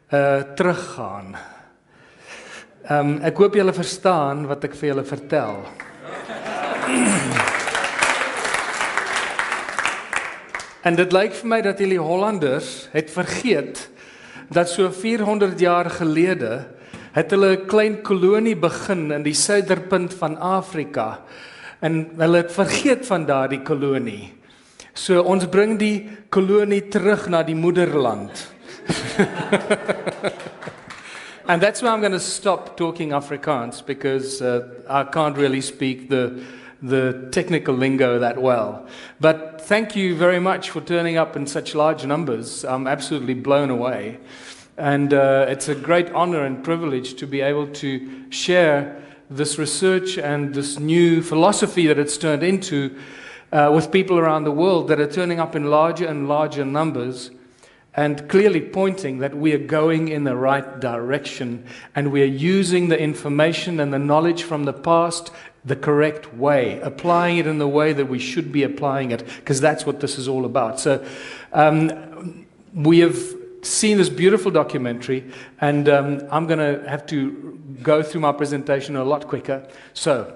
teruggaan. Ek hoop julle verstaan wat ek vir julle vertel. En dit lyk vir my dat julle Hollanders het vergeet dat so 400 jaar gelede het hulle 'n klein kolonie begin in die suiderpunt van Afrika. En hulle het vergeet van daardie kolonie. So ons bring die kolonie terug na die moederland. And that's why I'm going to stop talking Afrikaans, because I can't really speak the technical lingo that well. But thank you very much for turning up in such large numbers. I'm absolutely blown away. And it's a great honor and privilege to be able to share this research and this new philosophy that it's turned into with people around the world that are turning up in larger and larger numbers, and clearly pointing that we are going in the right direction, and we are using the information and the knowledge from the past the correct way, applying it in the way that we should be applying it, because that's what this is all about. So we have seen this beautiful documentary, and I'm going to have to go through my presentation a lot quicker. So,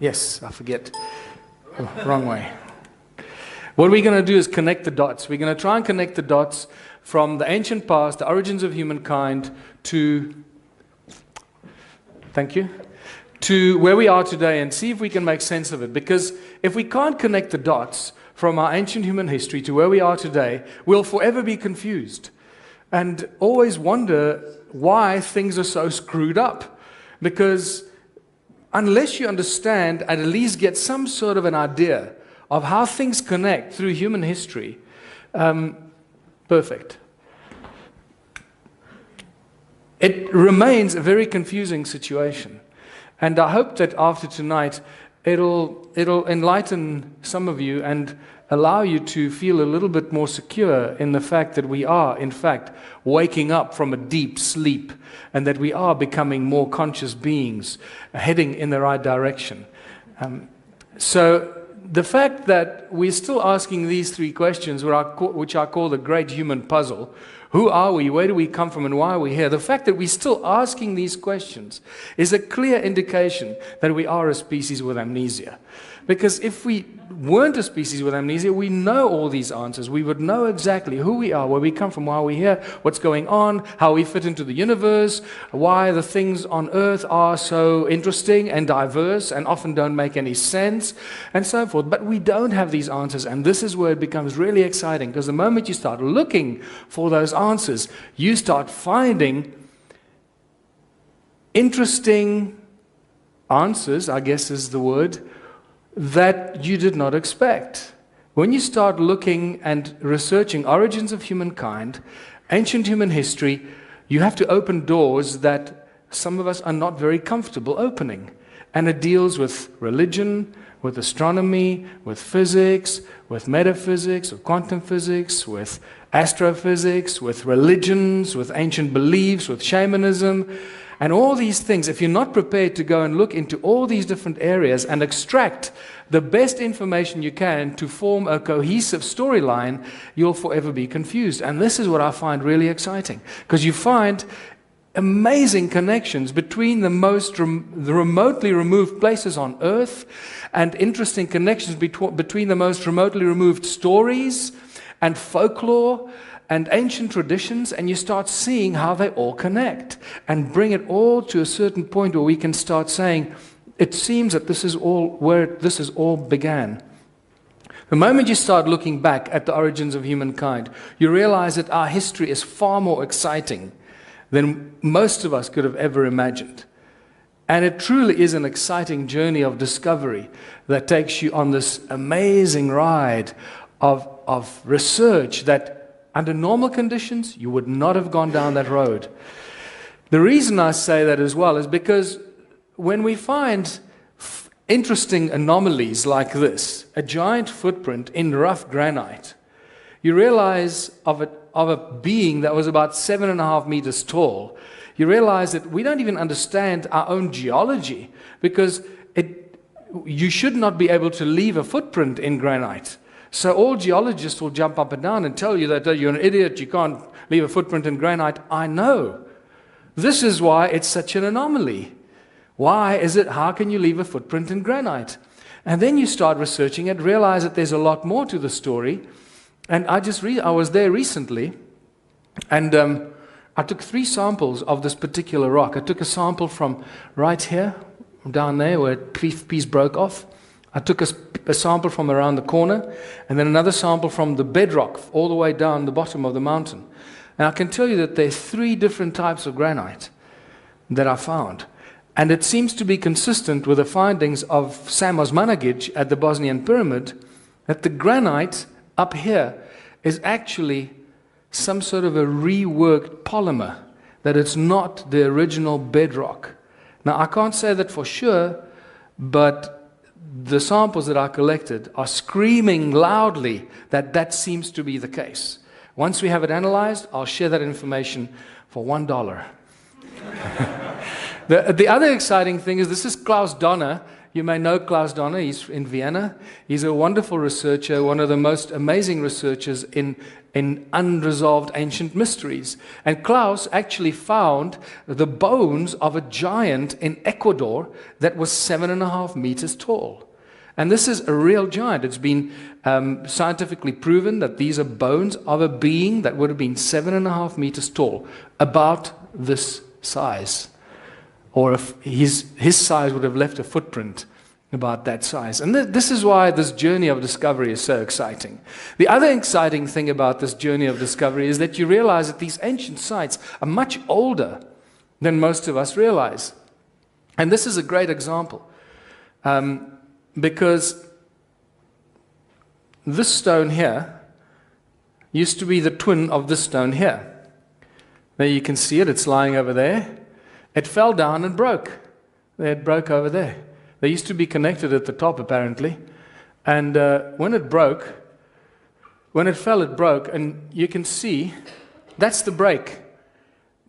yes, I forget. Oh, wrong way. What we're going to do is connect the dots. We're going to try and connect the dots from the ancient past, the origins of humankind, to, thank you, to where we are today, and see if we can make sense of it. Because if we can't connect the dots from our ancient human history to where we are today, we'll forever be confused and always wonder why things are so screwed up. Because unless you understand and at least get some sort of an idea of how things connect through human history, perfect. It remains a very confusing situation. And I hope that after tonight, it'll enlighten some of you and allow you to feel a little bit more secure in the fact that we are, in fact, waking up from a deep sleep, and that we are becoming more conscious beings, heading in the right direction. So the fact that we're still asking these three questions, which I call the great human puzzle: who are we, where do we come from, and why are we here? The fact that we're still asking these questions is a clear indication that we are a species with amnesia. Because if we weren't a species with amnesia, we know all these answers. We would know exactly who we are, where we come from, why we're here, what's going on, how we fit into the universe, why the things on Earth are so interesting and diverse and often don't make any sense, and so forth. But we don't have these answers, and this is where it becomes really exciting, because the moment you start looking for those answers, you start finding interesting answers, I guess is the word, that you did not expect. When you start looking and researching origins of humankind, ancient human history, you have to open doors that some of us are not very comfortable opening. And it deals with religion, with astronomy, with physics, with metaphysics, with quantum physics, with astrophysics, with religions, with ancient beliefs, with shamanism. And all these things, if you're not prepared to go and look into all these different areas and extract the best information you can to form a cohesive storyline, you'll forever be confused. And this is what I find really exciting, because you find amazing connections between the remotely removed places on Earth, and interesting connections between the most remotely removed stories and folklore and ancient traditions, and you start seeing how they all connect and bring it all to a certain point where we can start saying, it seems that this is all where this is all began. The moment you start looking back at the origins of humankind, you realize that our history is far more exciting than most of us could have ever imagined. And it truly is an exciting journey of discovery that takes you on this amazing ride of research that under normal conditions, you would not have gone down that road. The reason I say that as well is because when we find interesting anomalies like this, a giant footprint in rough granite, you realize of a being that was about 7.5 meters tall. You realize that we don't even understand our own geology, because you should not be able to leave a footprint in granite. So all geologists will jump up and down and tell you that you're an idiot, you can't leave a footprint in granite. I know. This is why it's such an anomaly. Why is it, how can you leave a footprint in granite? And then you start researching it, realize that there's a lot more to the story. And I was there recently, and I took 3 samples of this particular rock. I took a sample from right here, down there where a piece broke off. I took a sample from around the corner, and then another sample from the bedrock all the way down the bottom of the mountain. And I can tell you that there's 3 different types of granite that I found. And it seems to be consistent with the findings of Sam Osmanagic at the Bosnian Pyramid, that the granite up here is actually some sort of a reworked polymer, that it's not the original bedrock. Now, I can't say that for sure, but the samples that I collected are screaming loudly that that seems to be the case. Once we have it analyzed, I'll share that information for $1. The other exciting thing is, this is Klaus Donner. You may know Klaus Donner. He's in Vienna. He's a wonderful researcher, one of the most amazing researchers in unresolved ancient mysteries. And Klaus actually found the bones of a giant in Ecuador that was 7.5 meters tall. And this is a real giant. It's been scientifically proven that these are bones of a being that would have been 7.5 meters tall, about this size. Or if his size would have left a footprint about that size. And this is why this journey of discovery is so exciting. The other exciting thing about this journey of discovery is that you realize that these ancient sites are much older than most of us realize. And this is a great example. Because this stone here used to be the twin of this stone here. There you can see it. It's lying over there. It fell down and broke. It broke over there. They used to be connected at the top, apparently. And when it fell, it broke. And you can see, that's the break.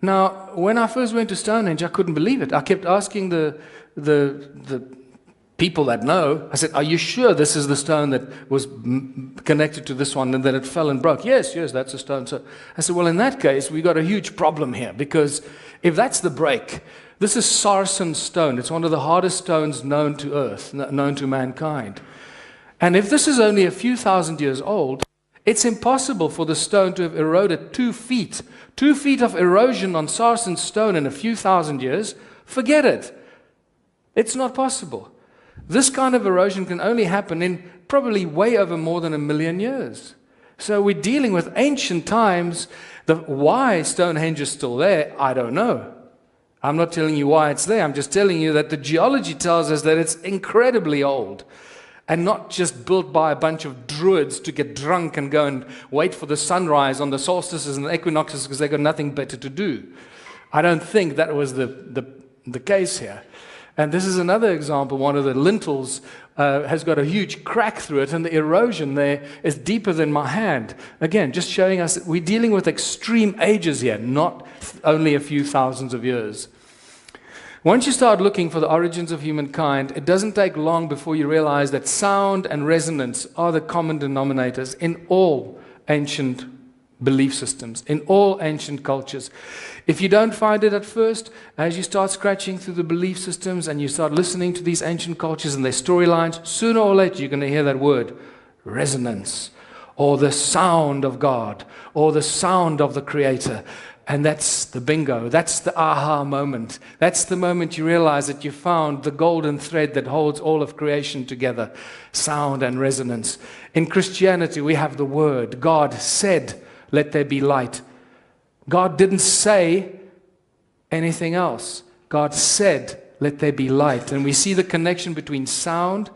Now, when I first went to Stonehenge, I couldn't believe it. I kept asking the people that know. I said, are you sure this is the stone that was connected to this one and that it fell and broke? Yes, that's a stone. So I said, well, in that case, we got a huge problem here, because if that's the break, this is sarsen stone. It's one of the hardest stones known to earth, known to mankind. And if this is only a few thousand years old, it's impossible for the stone to have eroded 2 feet. 2 feet of erosion on sarsen stone in a few thousand years, forget it. It's not possible. This kind of erosion can only happen in probably way over more than 1 million years. So we're dealing with ancient times. Why Stonehenge is still there, I don't know. I'm not telling you why it's there. I'm just telling you that the geology tells us that it's incredibly old, and not just built by a bunch of druids to get drunk and go and wait for the sunrise on the solstices and the equinoxes because they've got nothing better to do. I don't think that was the case here. And this is another example. One of the lintels has got a huge crack through it, and the erosion there is deeper than my hand. Again, just showing us that we're dealing with extreme ages here, not only a few thousands of years. Once you start looking for the origins of humankind, it doesn't take long before you realize that sound and resonance are the common denominators in all ancient belief systems, in all ancient cultures. If you don't find it at first, as you start scratching through the belief systems and you start listening to these ancient cultures and their storylines, sooner or later you're going to hear that word, resonance, or the sound of God, or the sound of the Creator. And that's the bingo. That's the aha moment. That's the moment you realize that you found the golden thread that holds all of creation together, sound and resonance. In Christianity, we have the word. God said, let there be light. God didn't say anything else. God said, let there be light. And we see the connection between sound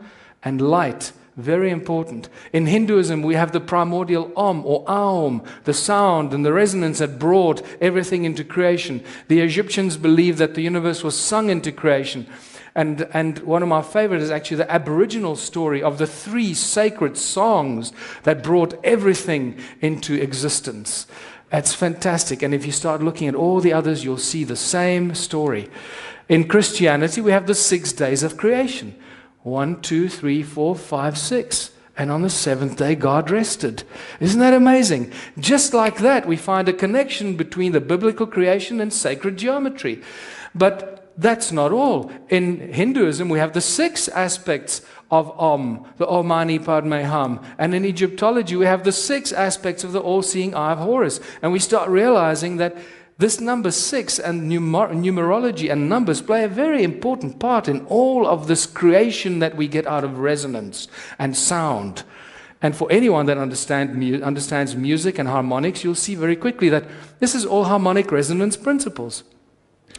and light. Very important. In Hinduism, we have the primordial Om or Aum, the sound and the resonance that brought everything into creation. The Egyptians believed that the universe was sung into creation. And one of my favorites is actually the Aboriginal story of the 3 sacred songs that brought everything into existence. It's fantastic. And if you start looking at all the others, you'll see the same story. In Christianity, we have the 6 days of creation. 1, 2, 3, 4, 5, 6. And on the seventh day, God rested. Isn't that amazing? Just like that, we find a connection between the biblical creation and sacred geometry. But that's not all. In Hinduism, we have the 6 aspects of Om, the Om Mani Padme Hum. And in Egyptology, we have the 6 aspects of the all-seeing eye of Horus. And we start realizing that this number 6 and numerology and numbers play a very important part in all of this creation that we get out of resonance and sound. And for anyone that understands music and harmonics, you'll see very quickly that this is all harmonic resonance principles.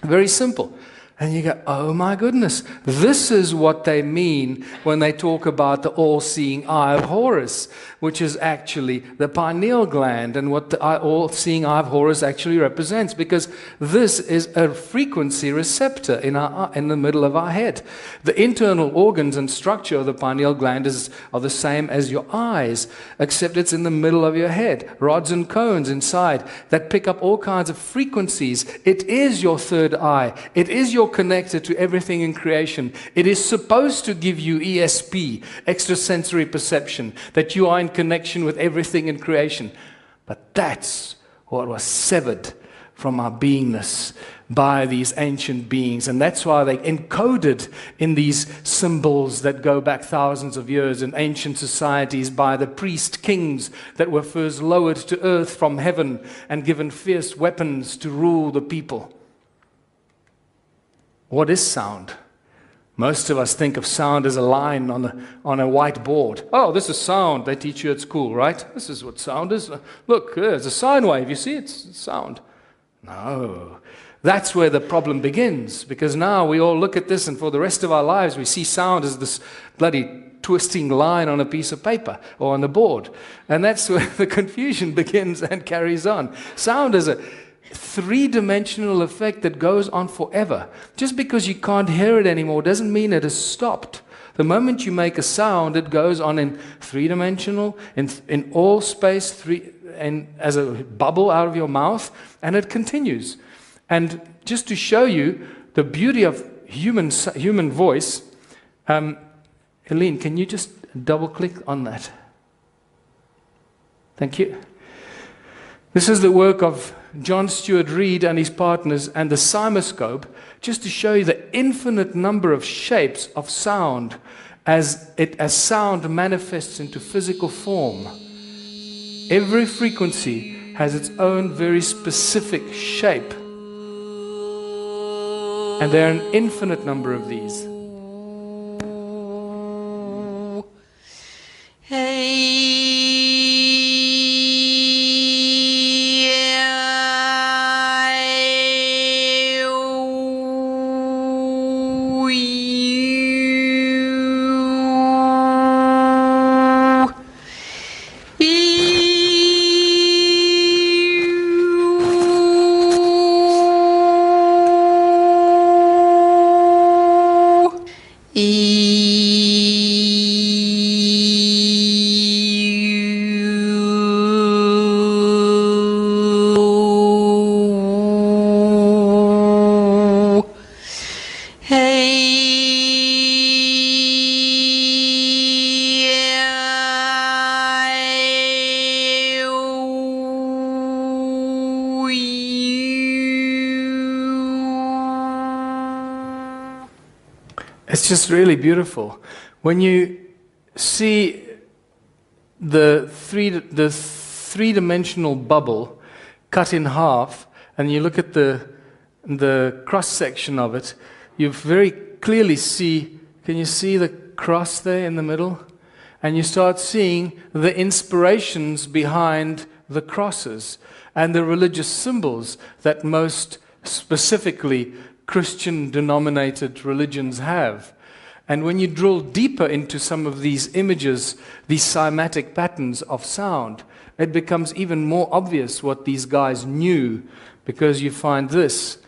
Very simple. And you go, oh my goodness, this is what they mean when they talk about the all-seeing eye of Horus, which is actually the pineal gland, and what the all-seeing eye of Horus actually represents, because this is a frequency receptor in the middle of our head. The internal organs and structure of the pineal gland are the same as your eyes, except it's in the middle of your head. Rods and cones inside that pick up all kinds of frequencies. It is your third eye. It is your connected to everything in creation. It is supposed to give you ESP, extrasensory perception, that you are in connection with everything in creation. But that's what was severed from our beingness by these ancient beings. And that's why they encoded in these symbols that go back thousands of years in ancient societies by the priest kings that were first lowered to earth from heaven and given fierce weapons to rule the people. What is sound? Most of us think of sound as a line on a whiteboard. Oh, this is sound. They teach you at school, right? This is what sound is. Look, there's a sine wave. You see, it's sound. No. That's where the problem begins, because now we all look at this, and for the rest of our lives, we see sound as this bloody twisting line on a piece of paper or on the board. And that's where the confusion begins and carries on. Sound is a 3-dimensional effect that goes on forever. Just because you can't hear it anymore doesn't mean it has stopped. The moment you make a sound, it goes on in 3-dimensional, in all space, and as a bubble out of your mouth, and it continues. And just to show you the beauty of human voice, Helene, can you just double-click on that? Thank you. This is the work of John Stuart Reid and his partners and the cymoscope, just to show you the infinite number of shapes of sound as sound manifests into physical form. Every frequency has its own very specific shape. And there are an infinite number of these. It's just really beautiful. When you see the three-dimensional bubble cut in half, and you look at the cross-section of it, you very clearly see, can you see the cross there in the middle? And you start seeing the inspirations behind the crosses and the religious symbols that most specifically Christian-denominated religions have. And when you drill deeper into some of these images, these cymatic patterns of sound, it becomes even more obvious what these guys knew, because you find this,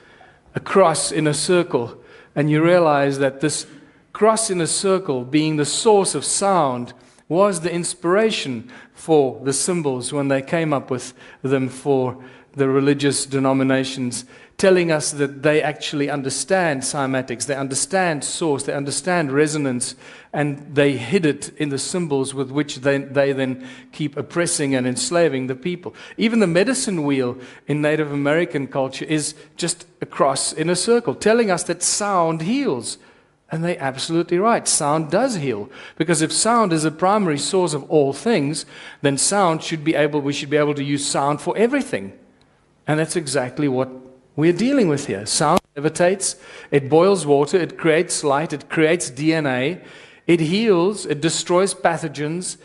a cross in a circle, and you realize that this cross in a circle, being the source of sound, was the inspiration for the symbols when they came up with them for the religious denominations, telling us that they actually understand cymatics, they understand source, they understand resonance, and they hid it in the symbols with which they then keep oppressing and enslaving the people. Even the medicine wheel in Native American culture is just a cross in a circle, telling us that sound heals. And they're absolutely right. Sound does heal. Because if sound is a primary source of all things, then we should be able to use sound for everything. And that's exactly what we're dealing with here. Sound levitates, it boils water, it creates light, it creates DNA, it heals, it destroys pathogens.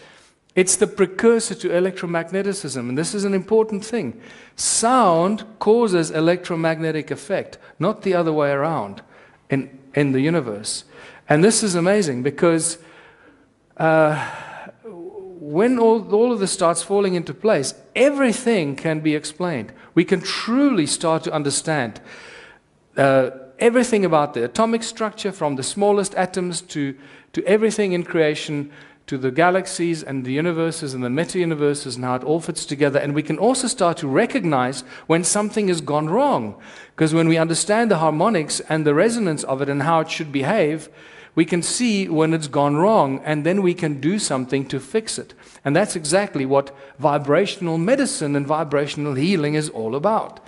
It's the precursor to electromagnetism, and this is an important thing. Sound causes electromagnetic effect, not the other way around in the universe. And this is amazing because when all of this starts falling into place, everything can be explained. We can truly start to understand everything about the atomic structure, from the smallest atoms to everything in creation, to the galaxies and the universes and the meta-universes, and how it all fits together. And we can also start to recognize when something has gone wrong. Because when we understand the harmonics and the resonance of it and how it should behave, we can see when it's gone wrong, and then we can do something to fix it. And that's exactly what vibrational medicine and vibrational healing is all about.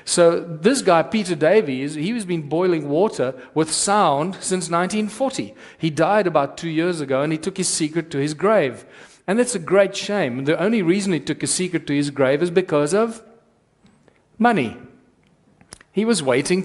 So this guy, Peter Davies, he has been boiling water with sound since 1940. He died about 2 years ago, and he took his secret to his grave. And it's a great shame. The only reason he took his secret to his grave is because of money. He was waiting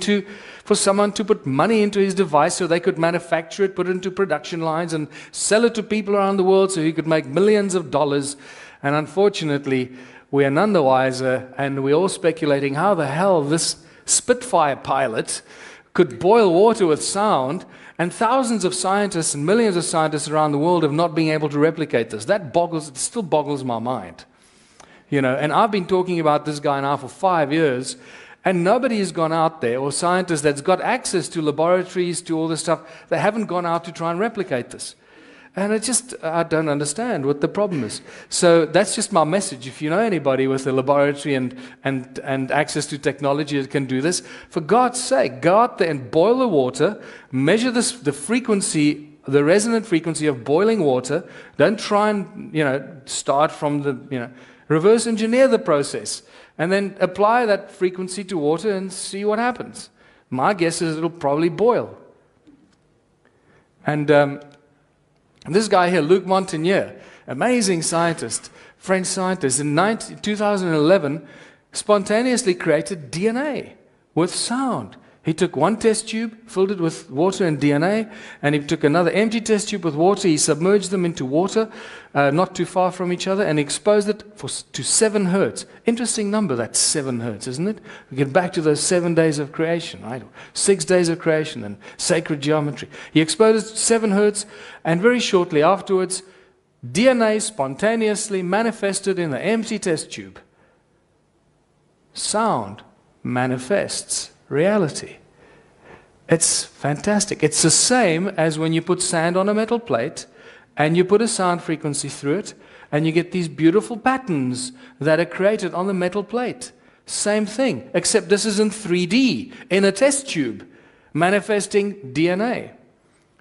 for someone to put money into his device so they could manufacture it, put it into production lines, and sell it to people around the world so he could make millions of dollars. And unfortunately, we are none the wiser, and we're all speculating how the hell this Spitfire pilot could boil water with sound, and thousands of scientists and millions of scientists around the world have not been able to replicate this. It still boggles my mind. And I've been talking about this guy now for 5 years, and nobody has gone out there, or scientists that's got access to laboratories, to all this stuff, they haven't gone out to try and replicate this. And I don't understand what the problem is. So that's just my message. If you know anybody with a laboratory and access to technology that can do this, for God's sake, go out there and boil the water, measure the frequency, the resonant frequency of boiling water. Don't try and, start from reverse engineer the process. And then apply that frequency to water and see what happens. My guess is it'll probably boil. And this guy here, Luc Montagnier, amazing scientist, French scientist, in 2011 spontaneously created DNA with sound. He took one test tube, filled it with water and DNA, and he took another empty test tube with water. He submerged them into water, not too far from each other, and exposed it to 7 hertz. Interesting number, that's 7 hertz, isn't it? We get back to those 7 days of creation, right? 6 days of creation and sacred geometry. He exposed it to 7 hertz, and very shortly afterwards, DNA spontaneously manifested in the empty test tube. Sound manifests reality. It's fantastic. It's the same as when you put sand on a metal plate and you put a sound frequency through it and you get these beautiful patterns that are created on the metal plate. Same thing, except this is in 3D, in a test tube, manifesting DNA.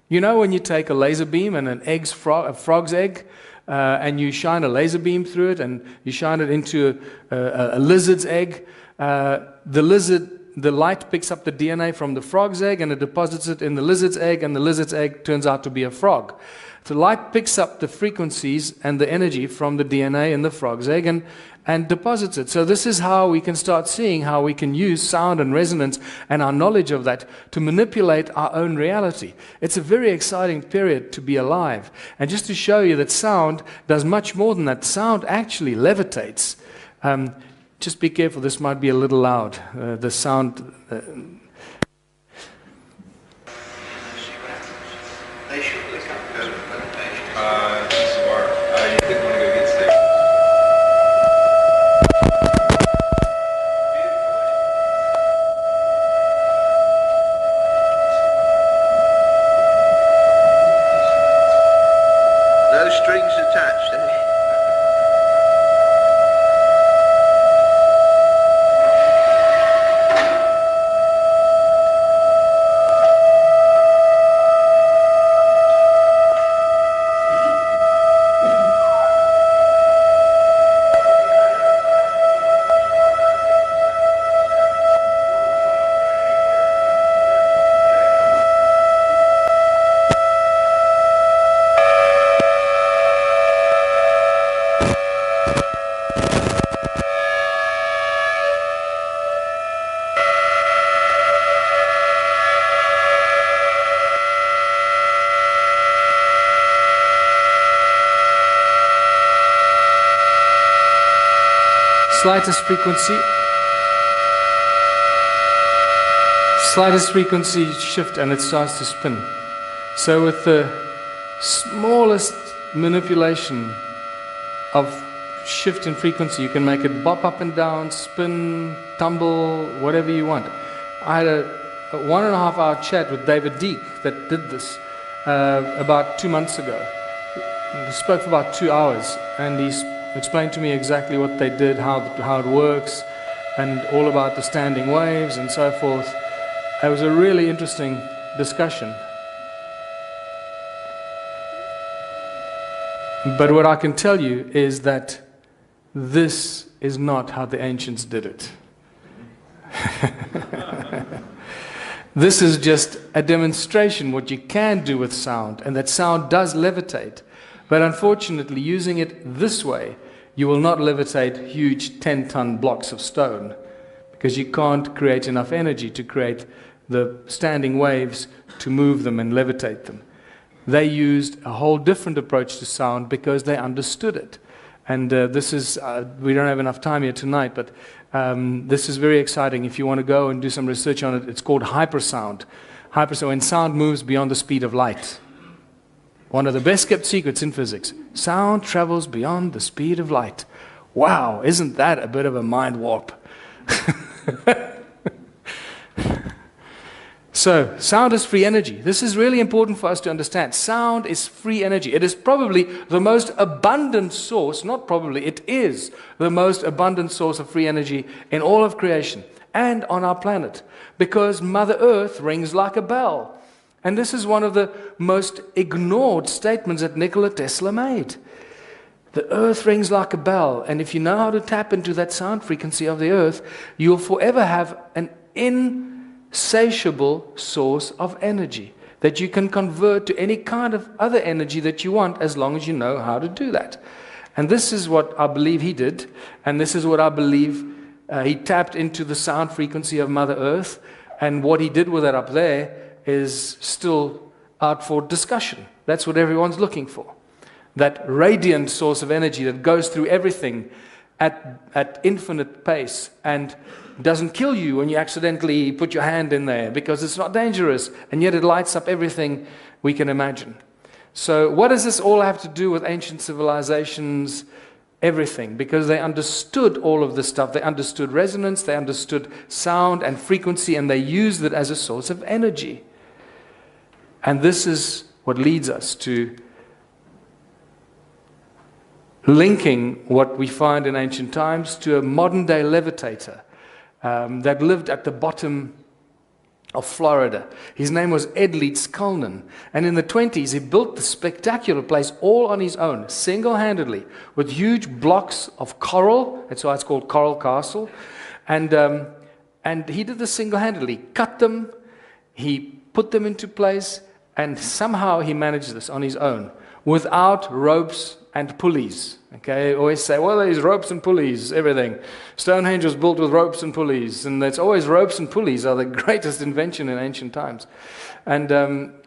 When you take a laser beam and a frog's egg, and you shine a laser beam through it and you shine it into a lizard's egg, the light picks up the DNA from the frog's egg and it deposits it in the lizard's egg, and the lizard's egg turns out to be a frog. The light picks up the frequencies and the energy from the DNA in the frog's egg and deposits it. So this is how we can start seeing how we can use sound and resonance and our knowledge of that to manipulate our own reality. It's a very exciting period to be alive. And just to show you that sound does much more than that. Sound actually levitates. Just be careful, this might be a little loud. The sound... They should look up go to presentation. You didn't want to go get steak. Those strings attached. slightest frequency shift and it starts to spin. So with the smallest manipulation of shift in frequency, you can make it bop up and down, spin, tumble, whatever you want. I had a 1.5 hour chat with David Deek that did this about 2 months ago. We spoke for about 2 hours, and he explained to me exactly what they did, how it works, and all about the standing waves and so forth. It was a really interesting discussion. But what I can tell you is that this is not how the ancients did it. This is just a demonstration what you can do with sound, and that sound does levitate. But unfortunately, using it this way, you will not levitate huge 10-ton blocks of stone, because you can't create enough energy to create the standing waves to move them and levitate them. They used a whole different approach to sound because they understood it. And this is, we don't have enough time here tonight, but this is very exciting. If you want to go and do some research on it, it's called hypersound. Hypersound, when sound moves beyond the speed of light. One of the best kept secrets in physics. Sound travels beyond the speed of light. Wow, isn't that a bit of a mind warp? So, sound is free energy. This is really important for us to understand. Sound is free energy. It is probably the most abundant source, not probably, it is the most abundant source of free energy in all of creation and on our planet, because Mother Earth rings like a bell. And this is one of the most ignored statements that Nikola Tesla made. The Earth rings like a bell, and if you know how to tap into that sound frequency of the Earth, you'll forever have an insatiable source of energy that you can convert to any kind of other energy that you want, as long as you know how to do that. And this is what I believe he did, and this is what I believe he tapped into the sound frequency of Mother Earth, and what he did with it up there is still out for discussion. That's what everyone's looking for. That radiant source of energy that goes through everything at infinite pace and doesn't kill you when you accidentally put your hand in there, because it's not dangerous, and yet it lights up everything we can imagine. So what does this all have to do with ancient civilizations? Everything, because they understood all of this stuff. They understood resonance, they understood sound and frequency, and they used it as a source of energy. And this is what leads us to linking what we find in ancient times to a modern-day levitator that lived at the bottom of Florida. His name was Ed Leeds-Cullen, and in the 20s he built this spectacular place all on his own, single-handedly, with huge blocks of coral. That's why it's called Coral Castle. And he did this single-handedly, cut them, he put them into place, and somehow he managed this on his own, without ropes and pulleys. Okay, always say, well, there's ropes and pulleys, everything. Stonehenge was built with ropes and pulleys, and it's always ropes and pulleys are the greatest invention in ancient times. And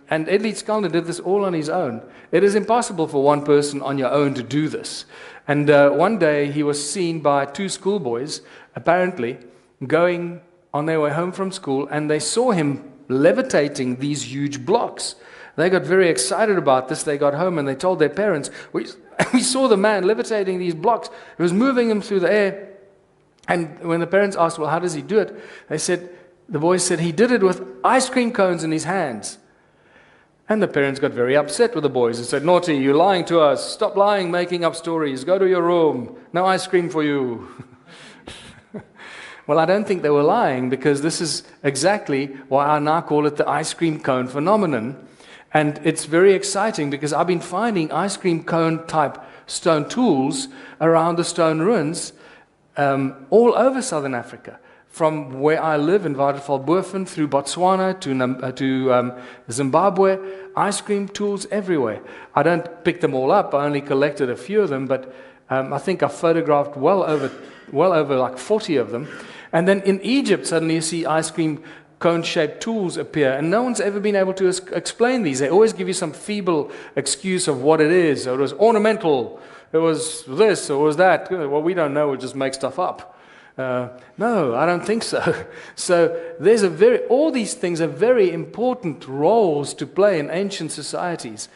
Ed Leeds-Cullen did this all on his own. It is impossible for one person on your own to do this. And one day he was seen by 2 schoolboys, apparently, going on their way home from school, and they saw him levitating these huge blocks. They got very excited about this. They got home and they told their parents, we saw the man levitating these blocks. He was moving them through the air. And when the parents asked, well, how does he do it? The boys said he did it with ice cream cones in his hands. And the parents got very upset with the boys and said, naughty, you're lying to us. Stop lying, making up stories. Go to your room. No ice cream for you. Well, I don't think they were lying, because this is exactly why I now call it the ice cream cone phenomenon. And it's very exciting, because I've been finding ice cream cone type stone tools around the stone ruins all over southern Africa. From where I live in Waterval-Boven through Botswana to Zimbabwe, ice cream tools everywhere. I don't pick them all up, I only collected a few of them, but I think I've photographed well over like 40 of them. And then in Egypt, suddenly you see ice cream cone-shaped tools appear, and no one's ever been able to explain these. They always give you some feeble excuse of what it is. Or it was ornamental, it was this or was that. Well, we don't know, we'll just make stuff up. No, I don't think so. So there's all these things are very important roles to play in ancient societies.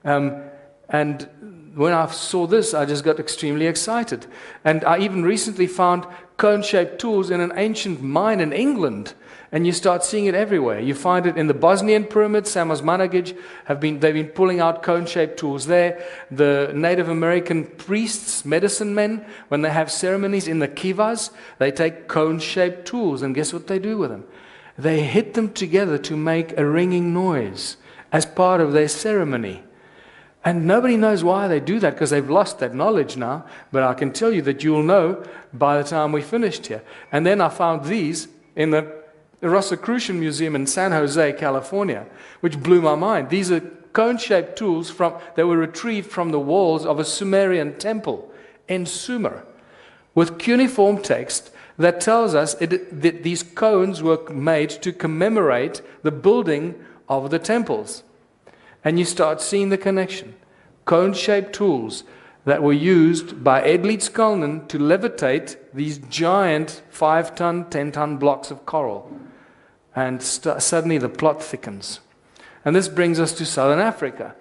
And when I saw this, I just got extremely excited. And I even recently found cone-shaped tools in an ancient mine in England. And you start seeing it everywhere. You find it in the Bosnian pyramids. Samos Managij they've been pulling out cone-shaped tools there. The Native American priests, medicine men, when they have ceremonies in the kivas, they take cone-shaped tools. And guess what they do with them? They hit them together to make a ringing noise as part of their ceremony. And nobody knows why they do that, because they've lost that knowledge now. But I can tell you that you'll know by the time we finished here. And then I found these in the Rosicrucian Museum in San Jose, California, which blew my mind. These are cone-shaped tools that were retrieved from the walls of a Sumerian temple in Sumer, with cuneiform text that tells us that these cones were made to commemorate the building of the temples. And you start seeing the connection. Cone-shaped tools that were used by Edley Skulnen to levitate these giant 5-ton, 10-ton blocks of coral. And suddenly the plot thickens. And this brings us to Southern Africa,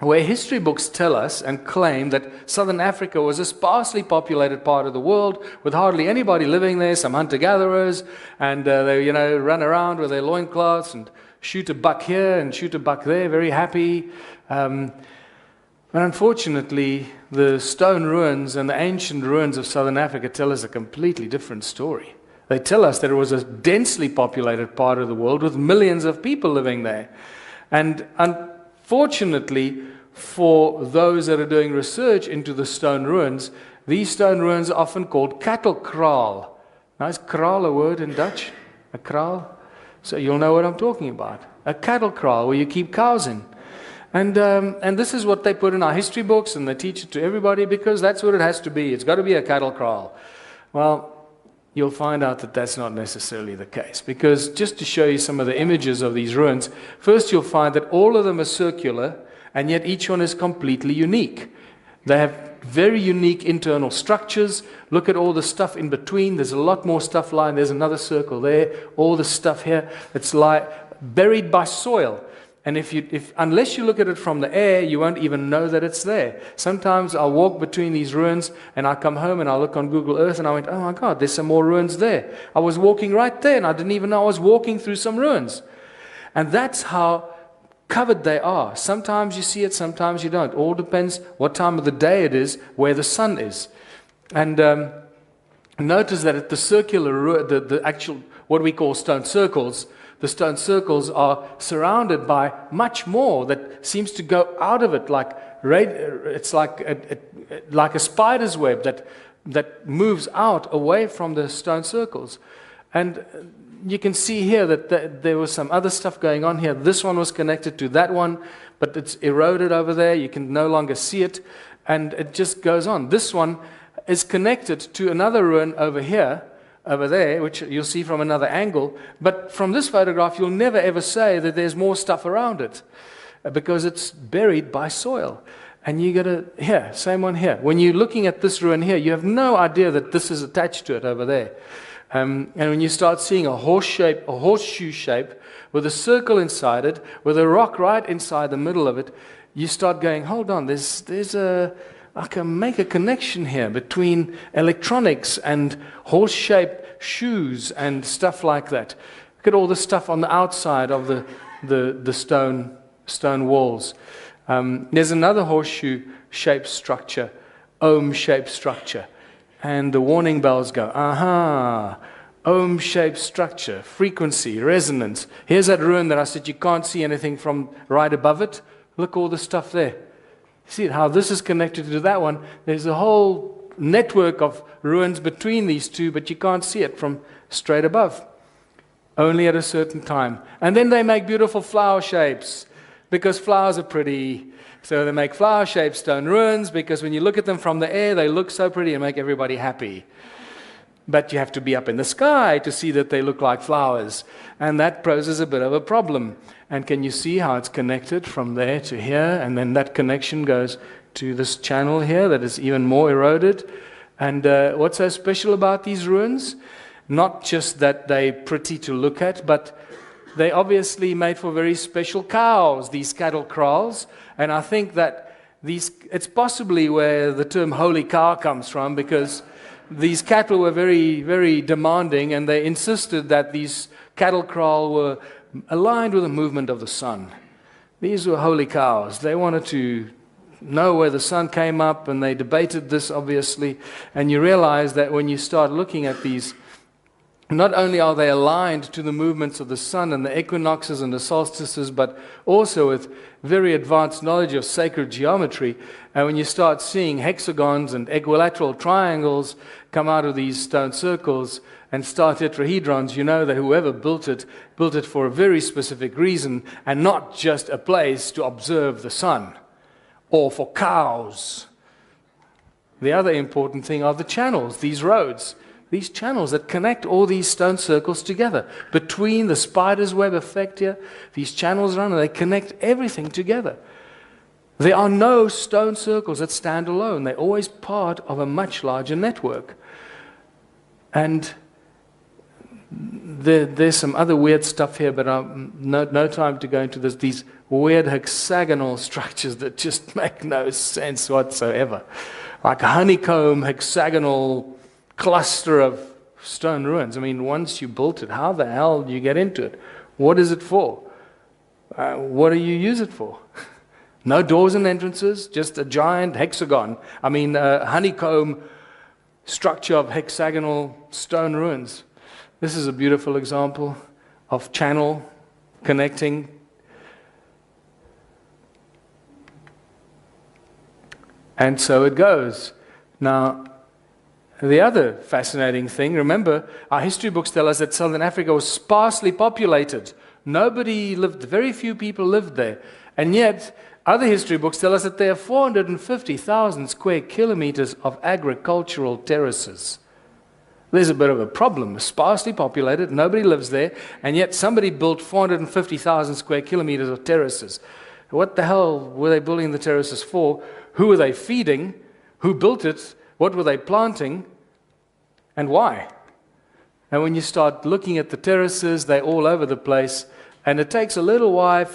where history books tell us and claim that Southern Africa was a sparsely populated part of the world with hardly anybody living there, some hunter-gatherers, and they run around with their loincloths and shoot a buck here and shoot a buck there, very happy. But unfortunately, the stone ruins and the ancient ruins of Southern Africa tell us a completely different story. They tell us that it was a densely populated part of the world with millions of people living there. And unfortunately, for those that are doing research into the stone ruins, these stone ruins are often called cattle kraal. Now, is kraal a word in Dutch? A kraal? So you'll know what I'm talking about. A cattle kraal where you keep cows in. And this is what they put in our history books, and they teach it to everybody because that's what it has to be. It's got to be a cattle kraal. Well, you'll find out that that's not necessarily the case. Because just to show you some of the images of these ruins, first you'll find that all of them are circular, and yet each one is completely unique. They have very unique internal structures. Look at all the stuff in between. There's a lot more stuff lying. There's another circle there. All the stuff here. It's buried by soil. And unless you look at it from the air, you won't even know that it's there. Sometimes I'll walk between these ruins and I come home and I look on Google Earth and I went, oh my God, there's some more ruins there. I was walking right there and I didn't even know I was walking through some ruins. And that's how covered they are. Sometimes you see it, sometimes you don't. All depends what time of the day it is, where the sun is. And notice that at the circular, the actual, what we call stone circles, the stone circles are surrounded by much more that seems to go out of it, it's like a spider's web that moves out away from the stone circles. And you can see here that there was some other stuff going on here. This one was connected to that one, but it's eroded over there. You can no longer see it, and it just goes on. This one is connected to another ruin over there, which you'll see from another angle. But from this photograph, you'll never ever say that there's more stuff around it, because it's buried by soil. And you here, same one here. When you're looking at this ruin here, you have no idea that this is attached to it over there. And when you start seeing a horseshoe shape with a circle inside it, with a rock right inside the middle of it, you start going, hold on, I can make a connection here between electronics and horse-shaped shoes and stuff like that. Look at all the stuff on the outside of the stone walls. There's another horseshoe-shaped structure, ohm-shaped structure. And the warning bells go, aha, ohm-shaped structure, frequency, resonance. Here's that ruin that I said you can't see anything from right above it. Look all the stuff there. See how this is connected to that one. There's a whole network of ruins between these two, but you can't see it from straight above. Only at a certain time. And then they make beautiful flower shapes, because flowers are pretty. So they make flower-shaped stone ruins, because when you look at them from the air, they look so pretty and make everybody happy. But you have to be up in the sky to see that they look like flowers. And that poses a bit of a problem. And can you see how it's connected from there to here? And then that connection goes to this channel here that is even more eroded. And what's so special about these ruins? Not just that they're pretty to look at, but they obviously made for very special cows, these cattle kraals. And I think that it's possibly where the term holy cow comes from, because these cattle were very, very demanding, and they insisted that these cattle kraal were aligned with the movement of the sun. These were holy cows. They wanted to know where the sun came up, and they debated this, obviously. And you realize that when you start looking at these, not only are they aligned to the movements of the sun and the equinoxes and the solstices, but also with very advanced knowledge of sacred geometry. And when you start seeing hexagons and equilateral triangles come out of these stone circles and star tetrahedrons, you know that whoever built it for a very specific reason, and not just a place to observe the sun or for cows. The other important thing are the channels, these roads. These channels that connect all these stone circles together. Between the spider's web effect here, these channels run and they connect everything together. There are no stone circles that stand alone. They're always part of a much larger network. And there's some other weird stuff here, but no time to go into this. These weird hexagonal structures that just make no sense whatsoever. Like a honeycomb hexagonal cluster of stone ruins. I mean, once you built it, how the hell do you get into it? What is it for? What do you use it for? No doors and entrances, just a giant hexagon. I mean, a honeycomb structure of hexagonal stone ruins. This is a beautiful example of channel connecting. And so it goes. Now, the other fascinating thing, remember, our history books tell us that Southern Africa was sparsely populated. Nobody lived, very few people lived there. And yet, other history books tell us that there are 450,000 square kilometers of agricultural terraces. There's a bit of a problem. Sparsely populated, nobody lives there, and yet somebody built 450,000 square kilometers of terraces. What the hell were they building the terraces for? Who were they feeding? Who built it? What were they planting, and why? And when you start looking at the terraces, they're all over the place, and it takes a little while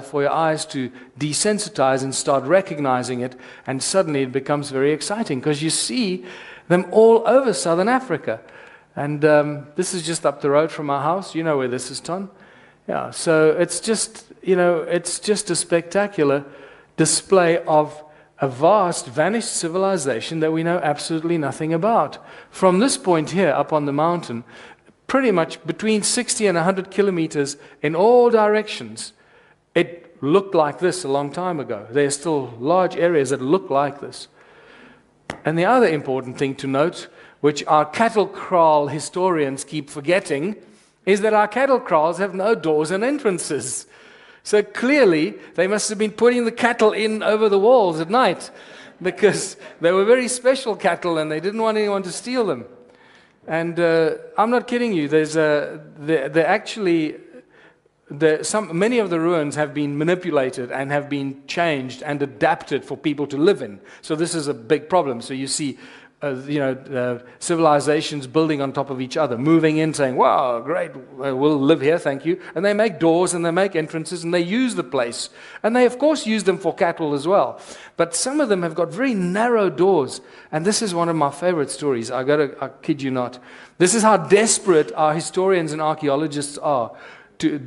for your eyes to desensitize and start recognizing it, and suddenly it becomes very exciting, because you see them all over Southern Africa. And this is just up the road from our house. You know where this is, Ton? Yeah, so it's just, it's just a spectacular display of a vast, vanished civilization that we know absolutely nothing about. From this point here, up on the mountain, pretty much between 60 and 100 kilometers in all directions, it looked like this a long time ago. There are still large areas that look like this. And the other important thing to note, which our cattle kraal historians keep forgetting, is that our cattle kraals have no doors and entrances. So clearly, they must have been putting the cattle in over the walls at night, because they were very special cattle and they didn't want anyone to steal them. And I'm not kidding you. Many of the ruins have been manipulated and have been changed and adapted for people to live in. So this is a big problem. So you see civilizations building on top of each other, moving in, saying, wow, great, we'll live here, thank you. And they make doors and they make entrances and they use the place. And they, of course, use them for cattle as well. But some of them have got very narrow doors. And this is one of my favorite stories. I kid you not. This is how desperate our historians and archaeologists are,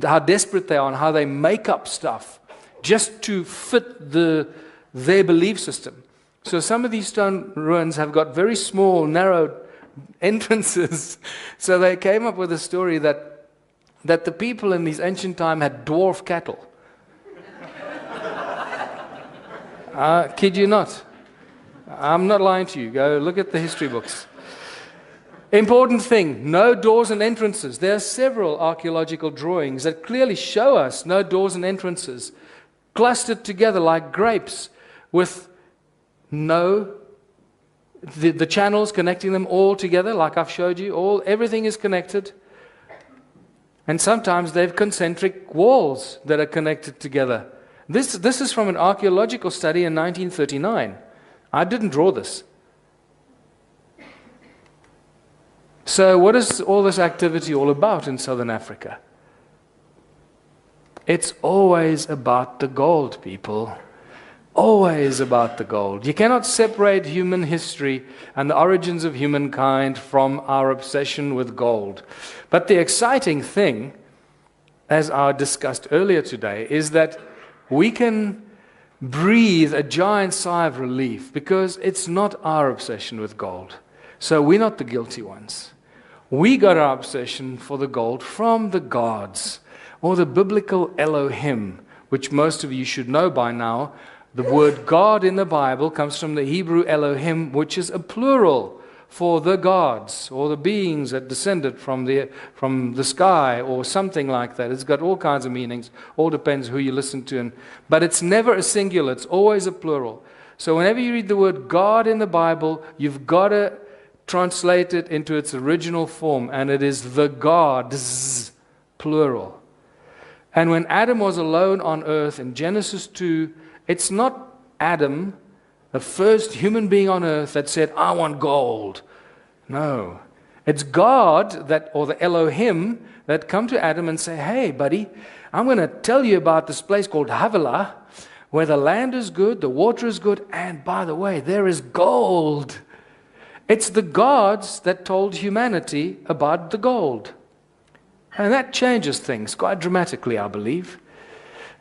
how desperate they are and how they make up stuff just to fit their belief system. So some of these stone ruins have got very small, narrow entrances. So they came up with a story that the people in these ancient times had dwarf cattle. Kid you not. I'm not lying to you. Go look at the history books. Important thing, no doors and entrances. There are several archaeological drawings that clearly show us no doors and entrances, clustered together like grapes with the channels connecting them all together, like I've showed you, everything is connected. And sometimes they have concentric walls that are connected together. This is from an archaeological study in 1939. I didn't draw this. So what is all this activity all about in Southern Africa? It's always about the gold, people. Always about the gold. You cannot separate human history and the origins of humankind from our obsession with gold. But the exciting thing, as I discussed earlier today, is that we can breathe a giant sigh of relief because it's not our obsession with gold. So we're not the guilty ones. We got our obsession for the gold from the gods, or the biblical Elohim, which most of you should know by now. The word God in the Bible comes from the Hebrew Elohim, which is a plural for the gods, or the beings that descended from the sky, or something like that. It's got all kinds of meanings. All depends who you listen to. But it's never a singular. It's always a plural. So whenever you read the word God in the Bible, you've got to translate it into its original form, and it is the gods, plural. And when Adam was alone on earth in Genesis 2, it's not Adam, the first human being on earth, that said, I want gold. No. It's God, or the Elohim, that come to Adam and say, hey, buddy, I'm going to tell you about this place called Havilah, where the land is good, the water is good, and by the way, there is gold. It's the gods that told humanity about the gold. And that changes things quite dramatically, I believe.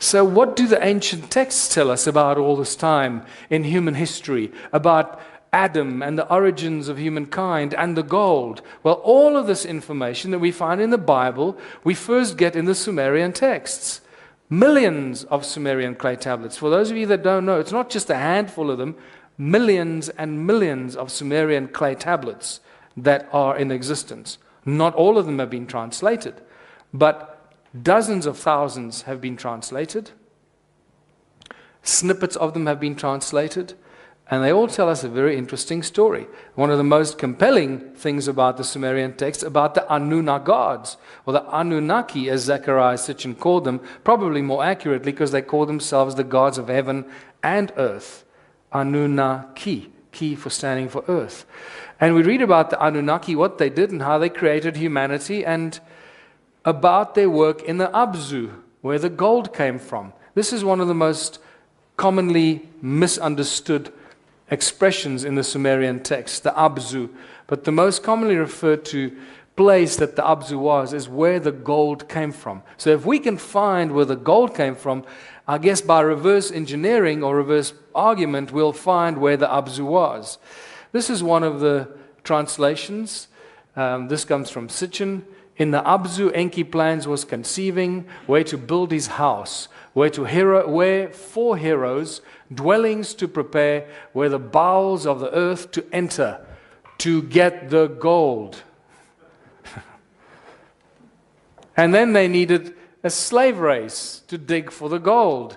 So what do the ancient texts tell us about all this time in human history, about Adam and the origins of humankind and the gold? Well, all of this information that we find in the Bible, we first get in the Sumerian texts. Millions of Sumerian clay tablets. For those of you that don't know, it's not just a handful of them, millions and millions of Sumerian clay tablets that are in existence. Not all of them have been translated, but dozens of thousands have been translated. Snippets of them have been translated, and they all tell us a very interesting story. One of the most compelling things about the Sumerian text, about the Anuna gods, or the Anunnaki, as Zechariah Sitchin called them, probably more accurately because they call themselves the gods of heaven and earth. Anunnaki, ki for standing for earth. And we read about the Anunnaki, what they did and how they created humanity, and about their work in the Abzu, where the gold came from. This is one of the most commonly misunderstood expressions in the Sumerian text, the Abzu. But the most commonly referred to place that the Abzu was is where the gold came from. So if we can find where the gold came from, I guess by reverse engineering or reverse argument, we'll find where the Abzu was. This is one of the translations. This comes from Sitchin. In the Abzu, Enki plans was conceiving where to build his house, where for heroes, dwellings to prepare, where the bowels of the earth to enter, to get the gold. And then they needed a slave race to dig for the gold.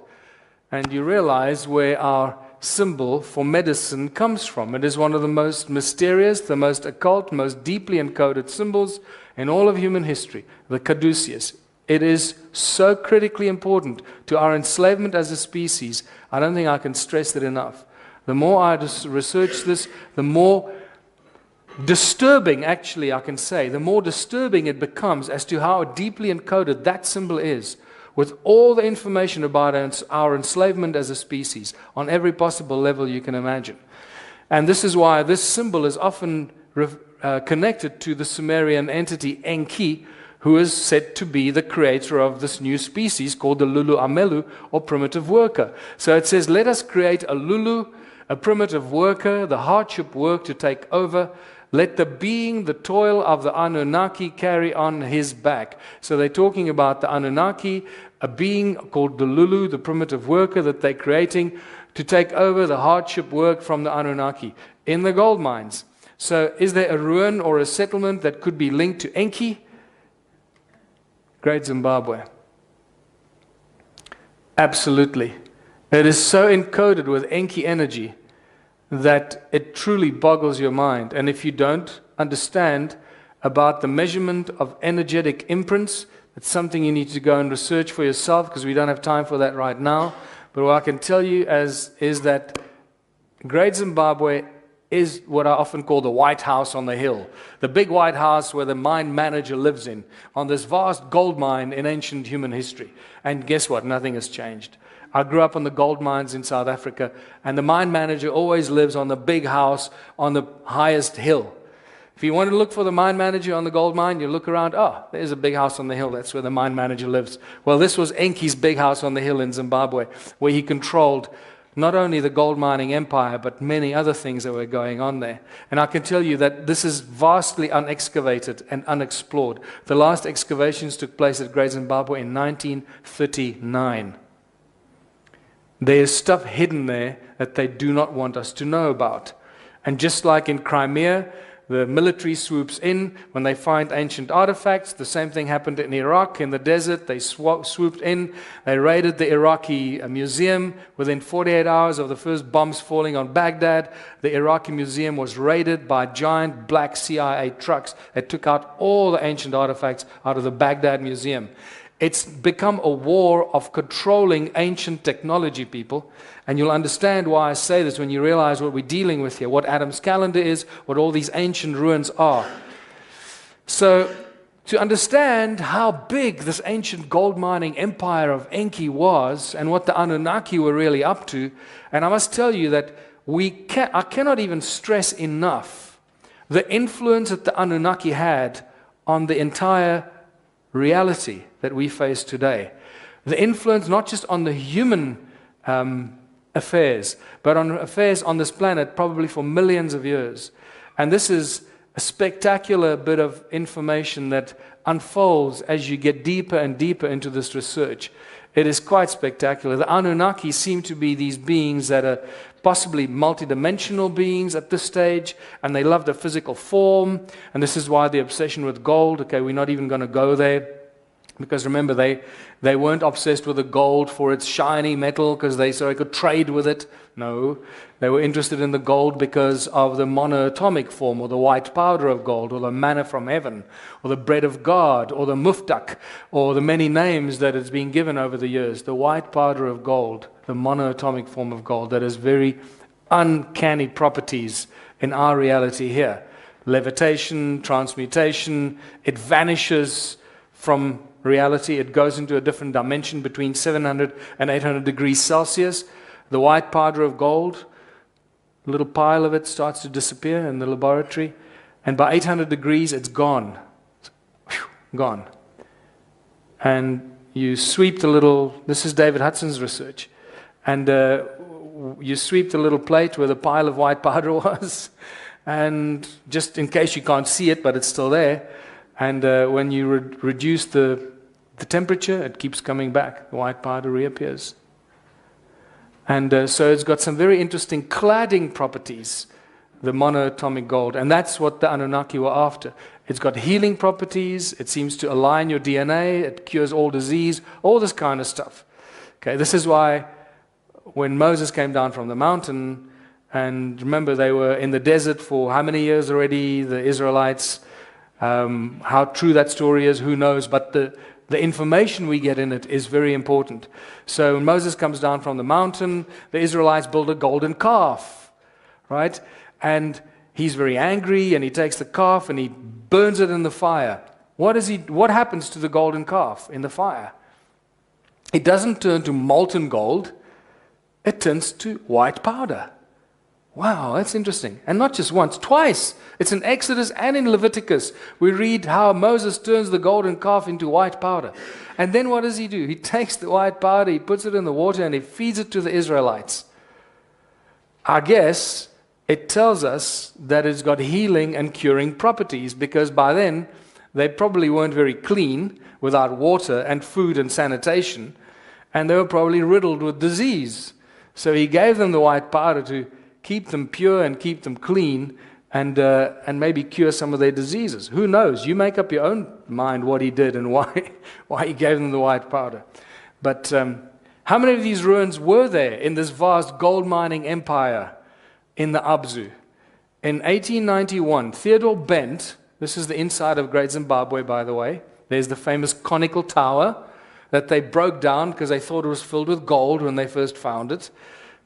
And you realize where our symbol for medicine comes from. It is one of the most mysterious, the most occult, most deeply encoded symbols in all of human history, the caduceus. It is so critically important to our enslavement as a species. I don't think I can stress that enough. The more I research this, the more disturbing, actually, I can say, the more disturbing it becomes as to how deeply encoded that symbol is, with all the information about our enslavement as a species on every possible level you can imagine. And this is why this symbol is often connected to the Sumerian entity Enki, who is said to be the creator of this new species called the Lulu Amelu, or primitive worker. So it says, let us create a Lulu, a primitive worker, the hardship work to take over. Let the being, the toil of the Anunnaki carry on his back. So they're talking about the Anunnaki, a being called the Lulu, the primitive worker that they're creating to take over the hardship work from the Anunnaki in the gold mines. So is there a ruin or a settlement that could be linked to Enki? Great Zimbabwe. Absolutely. It is so encoded with Enki energy that it truly boggles your mind. And if you don't understand about the measurement of energetic imprints, it's something you need to go and research for yourself, because we don't have time for that right now. But what I can tell you is that Great Zimbabwe is what I often call the White House on the hill. The big White House where the mine manager lives in, on this vast gold mine in ancient human history. And guess what? Nothing has changed. I grew up on the gold mines in South Africa, and the mine manager always lives on the big house on the highest hill. If you want to look for the mine manager on the gold mine, you look around, oh, there's a big house on the hill. That's where the mine manager lives. Well, this was Enki's big house on the hill in Zimbabwe, where he controlled not only the gold mining empire, but many other things that were going on there. And I can tell you that this is vastly unexcavated and unexplored. The last excavations took place at Great Zimbabwe in 1939. There's stuff hidden there that they do not want us to know about. And just like in Crimea, the military swoops in when they find ancient artifacts. The same thing happened in Iraq, in the desert. They swooped in. They raided the Iraqi museum. Within 48 hours of the first bombs falling on Baghdad, the Iraqi museum was raided by giant black CIA trucks that took out all the ancient artifacts out of the Baghdad museum. It's become a war of controlling ancient technology, people. And you'll understand why I say this when you realize what we're dealing with here, what Adam's calendar is, what all these ancient ruins are. So, to understand how big this ancient gold mining empire of Enki was and what the Anunnaki were really up to, and I must tell you that I cannot even stress enough the influence that the Anunnaki had on the entire reality that we face today. The influence not just on the human affairs, but on affairs on this planet probably for millions of years. And this is a spectacular bit of information that unfolds as you get deeper and deeper into this research. It is quite spectacular. The Anunnaki seem to be these beings that are possibly multidimensional beings at this stage, and they love the physical form, and this is why the obsession with gold. Okay, we're not even going to go there. Because remember, they weren't obsessed with the gold for its shiny metal because they could trade with it. No, they were interested in the gold because of the monoatomic form, or the white powder of gold, or the manna from heaven, or the bread of God, or the muftak, or the many names that it's been given over the years. The white powder of gold, the monoatomic form of gold that has very uncanny properties in our reality here. Levitation, transmutation, it vanishes from reality. It goes into a different dimension between 700 and 800 degrees Celsius. The white powder of gold, a little pile of it starts to disappear in the laboratory, and by 800 degrees it's gone. Gone. And you sweep the little, this is David Hudson's research, and you sweep the little plate where the pile of white powder was, and just in case you can't see it, but it's still there, and when you reduce the temperature, it keeps coming back. The white powder reappears. And so it's got some very interesting cladding properties, the monoatomic gold. And that's what the Anunnaki were after. It's got healing properties. It seems to align your DNA. It cures all disease, all this kind of stuff. Okay, this is why when Moses came down from the mountain, and remember they were in the desert for how many years already, the Israelites. How true that story is, who knows, but the information we get in it is very important. So when Moses comes down from the mountain, the Israelites build a golden calf, right? And he's very angry, and he takes the calf and he burns it in the fire. What happens to the golden calf in the fire? It doesn't turn to molten gold, it turns to white powder. Wow, that's interesting. And not just once, twice. It's in Exodus and in Leviticus. We read how Moses turns the golden calf into white powder. And then what does he do? He takes the white powder, he puts it in the water, and he feeds it to the Israelites. I guess it tells us that it's got healing and curing properties, because by then they probably weren't very clean without water and food and sanitation, and they were probably riddled with disease. So he gave them the white powder to keep them pure and keep them clean, and maybe cure some of their diseases. Who knows? You make up your own mind what he did and why he gave them the white powder. But how many of these ruins were there in this vast gold mining empire in the Abzu? In 1891, Theodore Bent, this is the inside of Great Zimbabwe, by the way. There's the famous conical tower. that they broke down because they thought it was filled with gold when they first found it,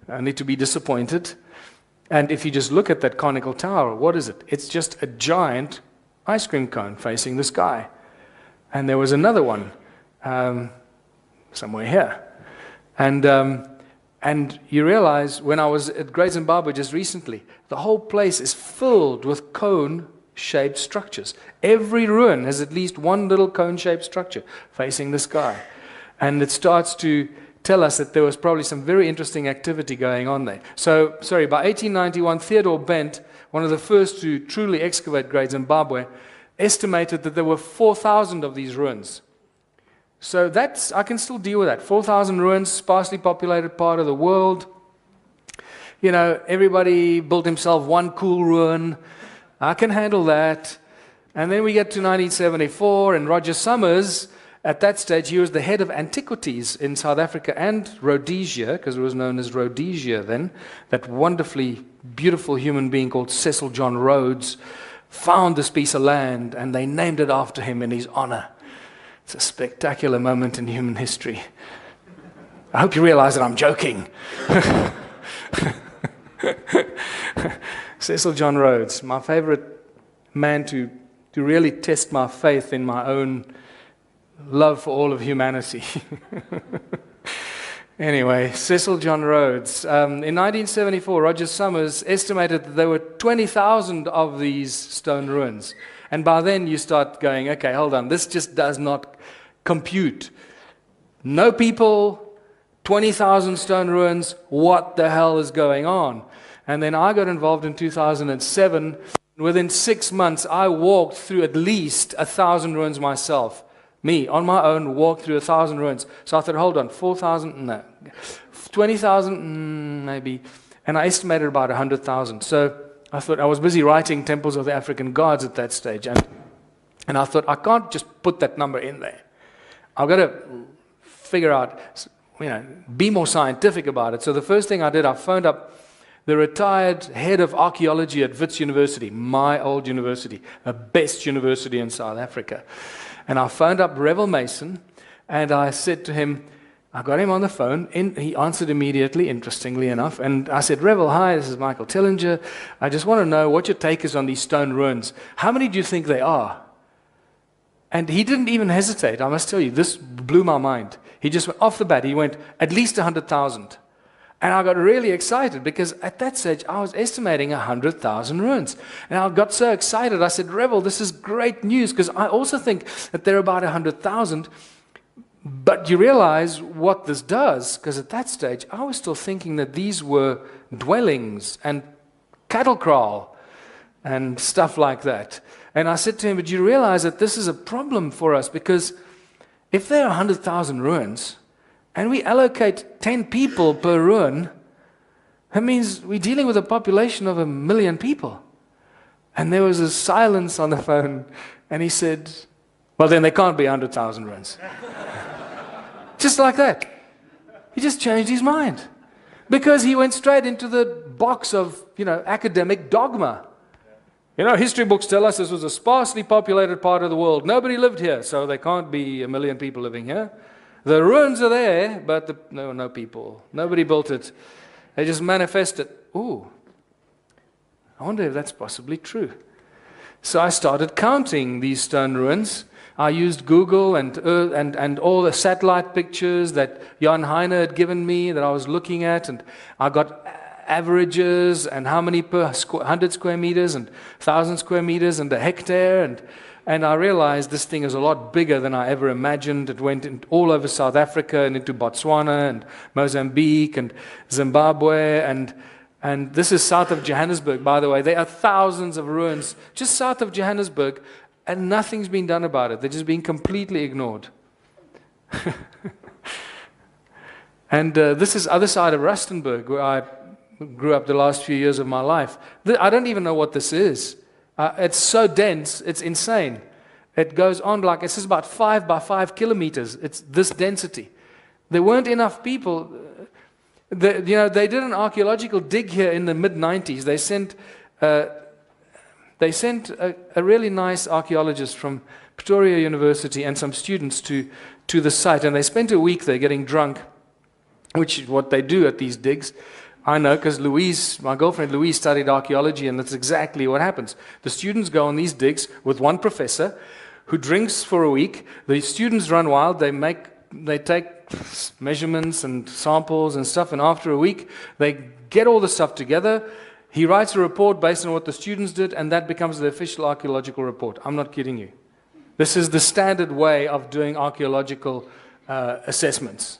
only to be disappointed. And if you just look at that conical tower, what is it? It's just a giant ice cream cone facing the sky. And there was another one somewhere here. And you realize, when I was at Great Zimbabwe just recently, the whole place is filled with cone-shaped structures. Every ruin has at least one little cone-shaped structure facing the sky. And it starts to tell us that there was probably some very interesting activity going on there. So, by 1891, Theodore Bent, one of the first to truly excavate Great Zimbabwe, estimated that there were 4,000 of these ruins. So I can still deal with that. 4,000 ruins, sparsely populated part of the world. You know, everybody built himself one cool ruin. I can handle that. And then we get to 1974, and Roger Summers, at that stage, he was the head of antiquities in South Africa and Rhodesia, because it was known as Rhodesia then. That wonderfully beautiful human being called Cecil John Rhodes found this piece of land, and they named it after him in his honor. It's a spectacular moment in human history. I hope you realize that I'm joking. Cecil John Rhodes, my favorite man to really test my faith in my own love for all of humanity. Anyway, Cecil John Rhodes. In 1974, Roger Summers estimated that there were 20,000 of these stone ruins. And by then you start going, okay, hold on, this just does not compute. No people, 20,000 stone ruins, what the hell is going on? And then I got involved in 2007. Within 6 months, I walked through at least 1,000 ruins myself. Me, on my own, walked through 1,000 ruins. So I thought, hold on, 4,000? No. 20,000? Maybe. And I estimated about 100,000. So I thought, I was busy writing Temples of the African Gods at that stage. And I thought, I can't just put that number in there. I've got to figure out, be more scientific about it. So the first thing I did, I phoned up the retired head of archaeology at Wits University, my old university, the best university in South Africa. And I phoned up Revel Mason, and I said to him, I got him on the phone. He answered immediately, interestingly enough. And I said, Revel, hi, this is Michael Tillinger. I just want to know what your take is on these stone ruins. How many do you think they are? And he didn't even hesitate. I must tell you, this blew my mind. He just went off the bat. He went, at least 100,000. And I got really excited because at that stage, I was estimating 100,000 ruins. And I got so excited. I said, Revel, this is great news because I also think that there are about 100,000. But you realize what this does, because at that stage, I was still thinking that these were dwellings and cattle kraal and stuff like that. And I said to him, but you realize that this is a problem for us because if there are 100,000 ruins and we allocate 10 people per ruin, that means we're dealing with a population of 1 million people. And there was a silence on the phone, and he said, well, then there can't be 100,000 ruins. Just like that. He just changed his mind. Because he went straight into the box of, academic dogma. History books tell us this was a sparsely populated part of the world. Nobody lived here, so there can't be 1 million people living here. The ruins are there, but no people. Nobody built it. They just manifested. Ooh, I wonder if that's possibly true. So I started counting these stone ruins. I used Google and all the satellite pictures that Jan Heine had given me that I was looking at, and I got averages and how many per 100 square meters and 1,000 square meters and a hectare, and I realized this thing is a lot bigger than I ever imagined. It went all over South Africa and into Botswana and Mozambique and Zimbabwe, and this is south of Johannesburg, by the way. There are thousands of ruins just south of Johannesburg, and nothing's been done about it. They're just being completely ignored. And this is other side of Rustenburg, where I grew up the last few years of my life. I don't even know what this is. It's so dense, it's insane. It goes on like, this is about 5 by 5 kilometers. It's this density. There weren't enough people. They did an archaeological dig here in the mid-90s. They sent They sent a really nice archaeologist from Pretoria University and some students to the site, and they spent a week there getting drunk, which is what they do at these digs. I know because Louise, my girlfriend Louise, studied archaeology, and that's exactly what happens. The students go on these digs with one professor who drinks for a week. The students run wild. They take measurements and samples and stuff, and after a week, they get all the stuff together. He writes a report based on what the students did, and that becomes the official archaeological report. I'm not kidding you. This is the standard way of doing archaeological assessments.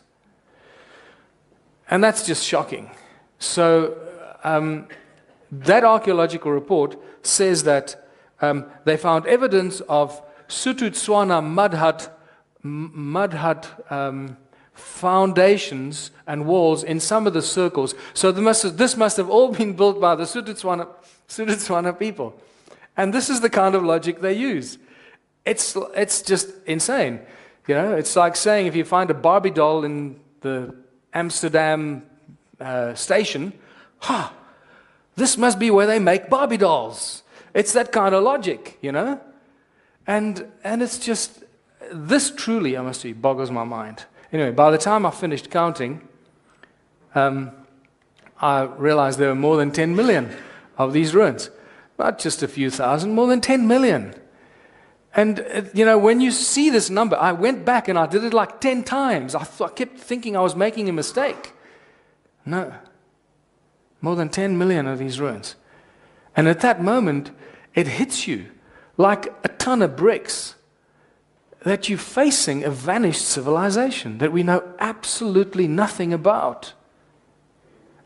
And that's just shocking. So that archaeological report says that they found evidence of Sotho-Tswana mud hut foundations and walls in some of the circles. So this must have all been built by the Sotho-Tswana people. And this is the kind of logic they use. It's just insane. You know, it's like saying if you find a Barbie doll in the Amsterdam station, this must be where they make Barbie dolls. It's that kind of logic, you know? And it's just, this truly, I must say, boggles my mind. Anyway, by the time I finished counting, I realized there were more than 10 million of these ruins. Not just a few thousand, more than 10 million. And, you know, when you see this number, I went back and I did it like 10 times. I kept thinking I was making a mistake. No. More than 10 million of these ruins. And at that moment, it hits you like a ton of bricks that you're facing a vanished civilization that we know absolutely nothing about.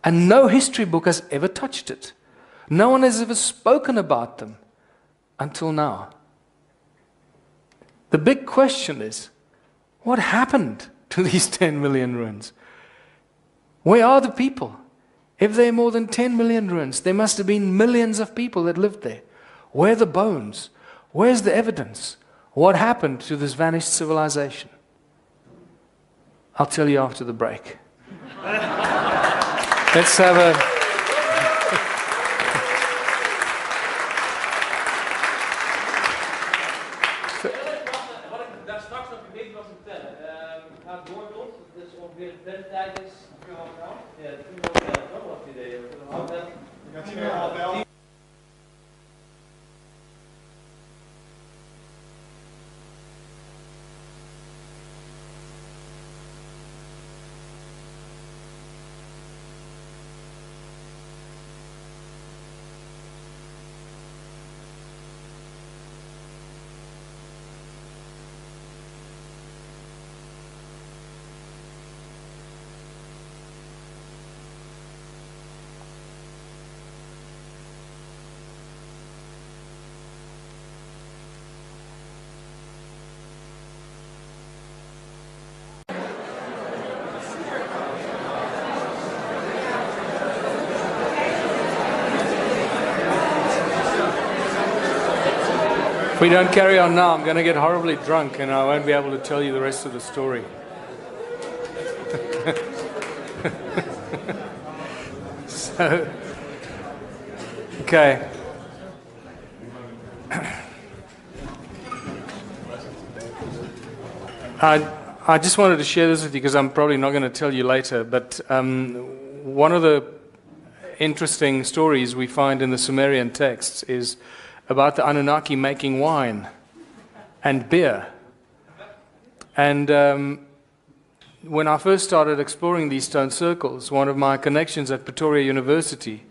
And no history book has ever touched it. No one has ever spoken about them until now. The big question is, what happened to these 10 million ruins? Where are the people? If there are more than 10 million ruins, there must have been millions of people that lived there. Where are the bones? Where's the evidence? What happened to this vanished civilization? I'll tell you after the break. Let's have a... If we don't carry on now, I'm going to get horribly drunk and I won't be able to tell you the rest of the story. So, okay. I just wanted to share this with you because I'm probably not going to tell you later, but one of the interesting stories we find in the Sumerian texts is about the Anunnaki making wine and beer. And when I first started exploring these stone circles, one of my connections at Pretoria University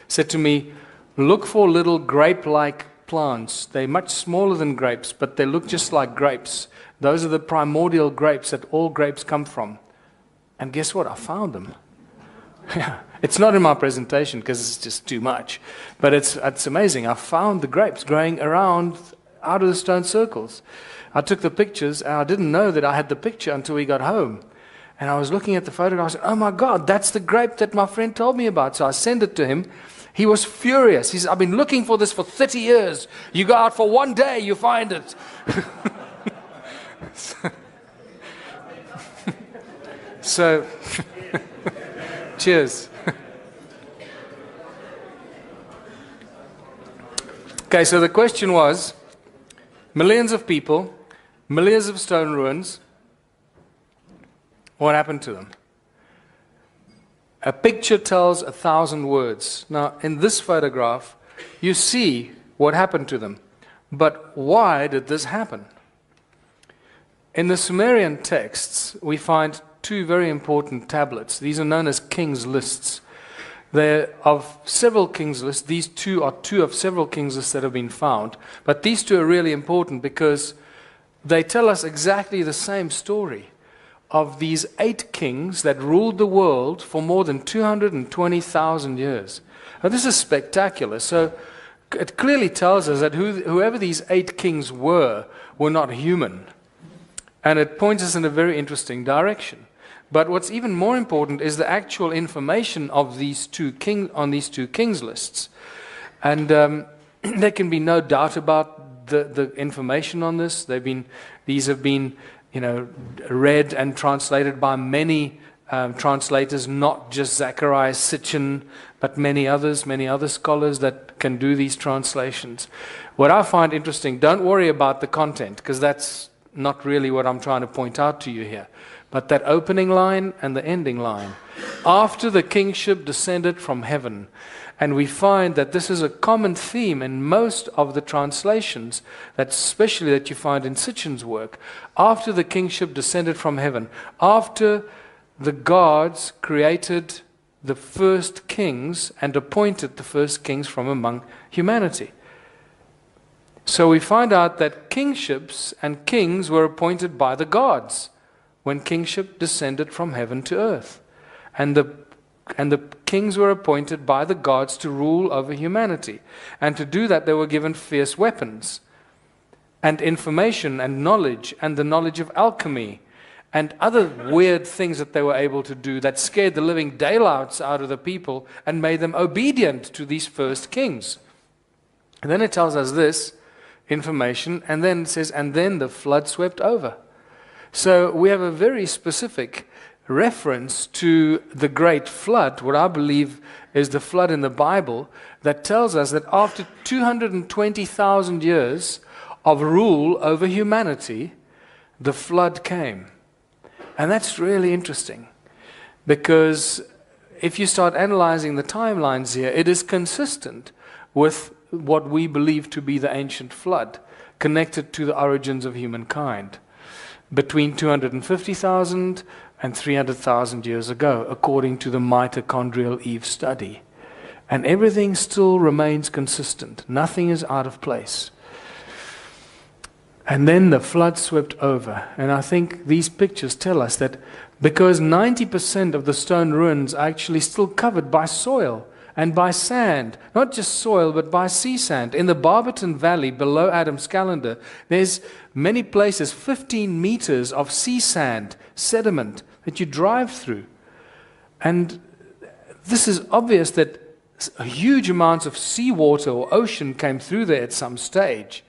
said to me, look for little grape-like plants. They're much smaller than grapes, but they look just like grapes. Those are the primordial grapes that all grapes come from. And guess what? I found them. It's not in my presentation because it's just too much. But it's amazing. I found the grapes growing around out of the stone circles. I took the pictures, and I didn't know that I had the picture until we got home. And I was looking at the photographs, and oh my God, that's the grape that my friend told me about. So I sent it to him. He was furious. He said, I've been looking for this for 30 years. You go out for one day, you find it. So cheers. Okay, Okay, so the question was, millions of people, millions of stone ruins, what happened to them? A picture tells 1,000 words. Now, in this photograph, you see what happened to them. But why did this happen? In the Sumerian texts, we find two very important tablets. These are known as king's lists. They're of several king's lists. These two are two of several king's lists that have been found. But these two are really important because they tell us exactly the same story of these 8 kings that ruled the world for more than 220,000 years. Now, this is spectacular. So it clearly tells us that whoever these 8 kings were not human. And it points us in a very interesting direction. But what's even more important is the actual information of these two kings lists. And there can be no doubt about the information on this. These have been read and translated by many translators, not just Zachariah Sitchin, but many other scholars that can do these translations. What I find interesting, don't worry about the content, because that's not really what I'm trying to point out to you here. But that opening line and the ending line. After the kingship descended from heaven. And we find that this is a common theme in most of the translations, especially that you find in Sitchin's work. After the kingship descended from heaven. After the gods created the first kings and appointed the first kings from among humanity. So we find out that kingships and kings were appointed by the gods when kingship descended from heaven to earth. And the kings were appointed by the gods to rule over humanity. And to do that, they were given fierce weapons and information and knowledge and the knowledge of alchemy and other weird things that they were able to do that scared the living daylights out of the people and made them obedient to these first kings. And then it tells us this information, and then it says, and then the flood swept over. So we have a very specific reference to the great flood, what I believe is the flood in the Bible, that tells us that after 220,000 years of rule over humanity, the flood came. And that's really interesting, because if you start analyzing the timelines here, it is consistent with what we believe to be the ancient flood, connected to the origins of humankind, between 250,000 and 300,000 years ago, according to the mitochondrial Eve study. And everything still remains consistent. Nothing is out of place. And then the flood swept over. And I think these pictures tell us that because 90% of the stone ruins are actually still covered by soil and by sand, not just soil, but by sea sand. In the Barberton Valley, below Adams Calendar, there's many places, 15 meters of sea sand, sediment, that you drive through. And this is obvious that huge amounts of seawater or ocean came through there at some stage.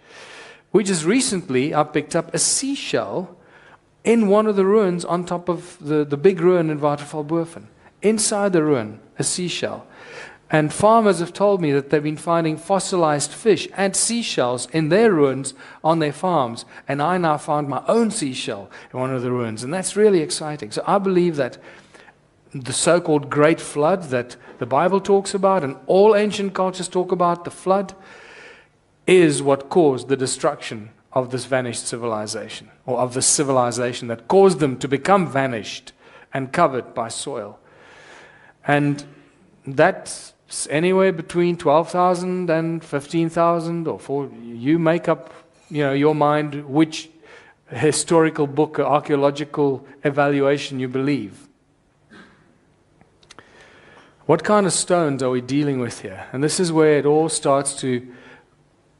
We just recently, I picked up a seashell in one of the ruins on top of the big ruin in Watervalboven. Inside the ruin, a seashell. And farmers have told me that they've been finding fossilized fish and seashells in their ruins on their farms. And I now found my own seashell in one of the ruins. And that's really exciting. So I believe that the so-called Great Flood that the Bible talks about and all ancient cultures talk about, the flood, is what caused the destruction of this vanished civilization, or of the civilization that caused them to become vanished and covered by soil. And that's anywhere between 12,000 and 15,000, or you make up, your mind which historical book or archaeological evaluation you believe. What kind of stones are we dealing with here? And this is where it all starts to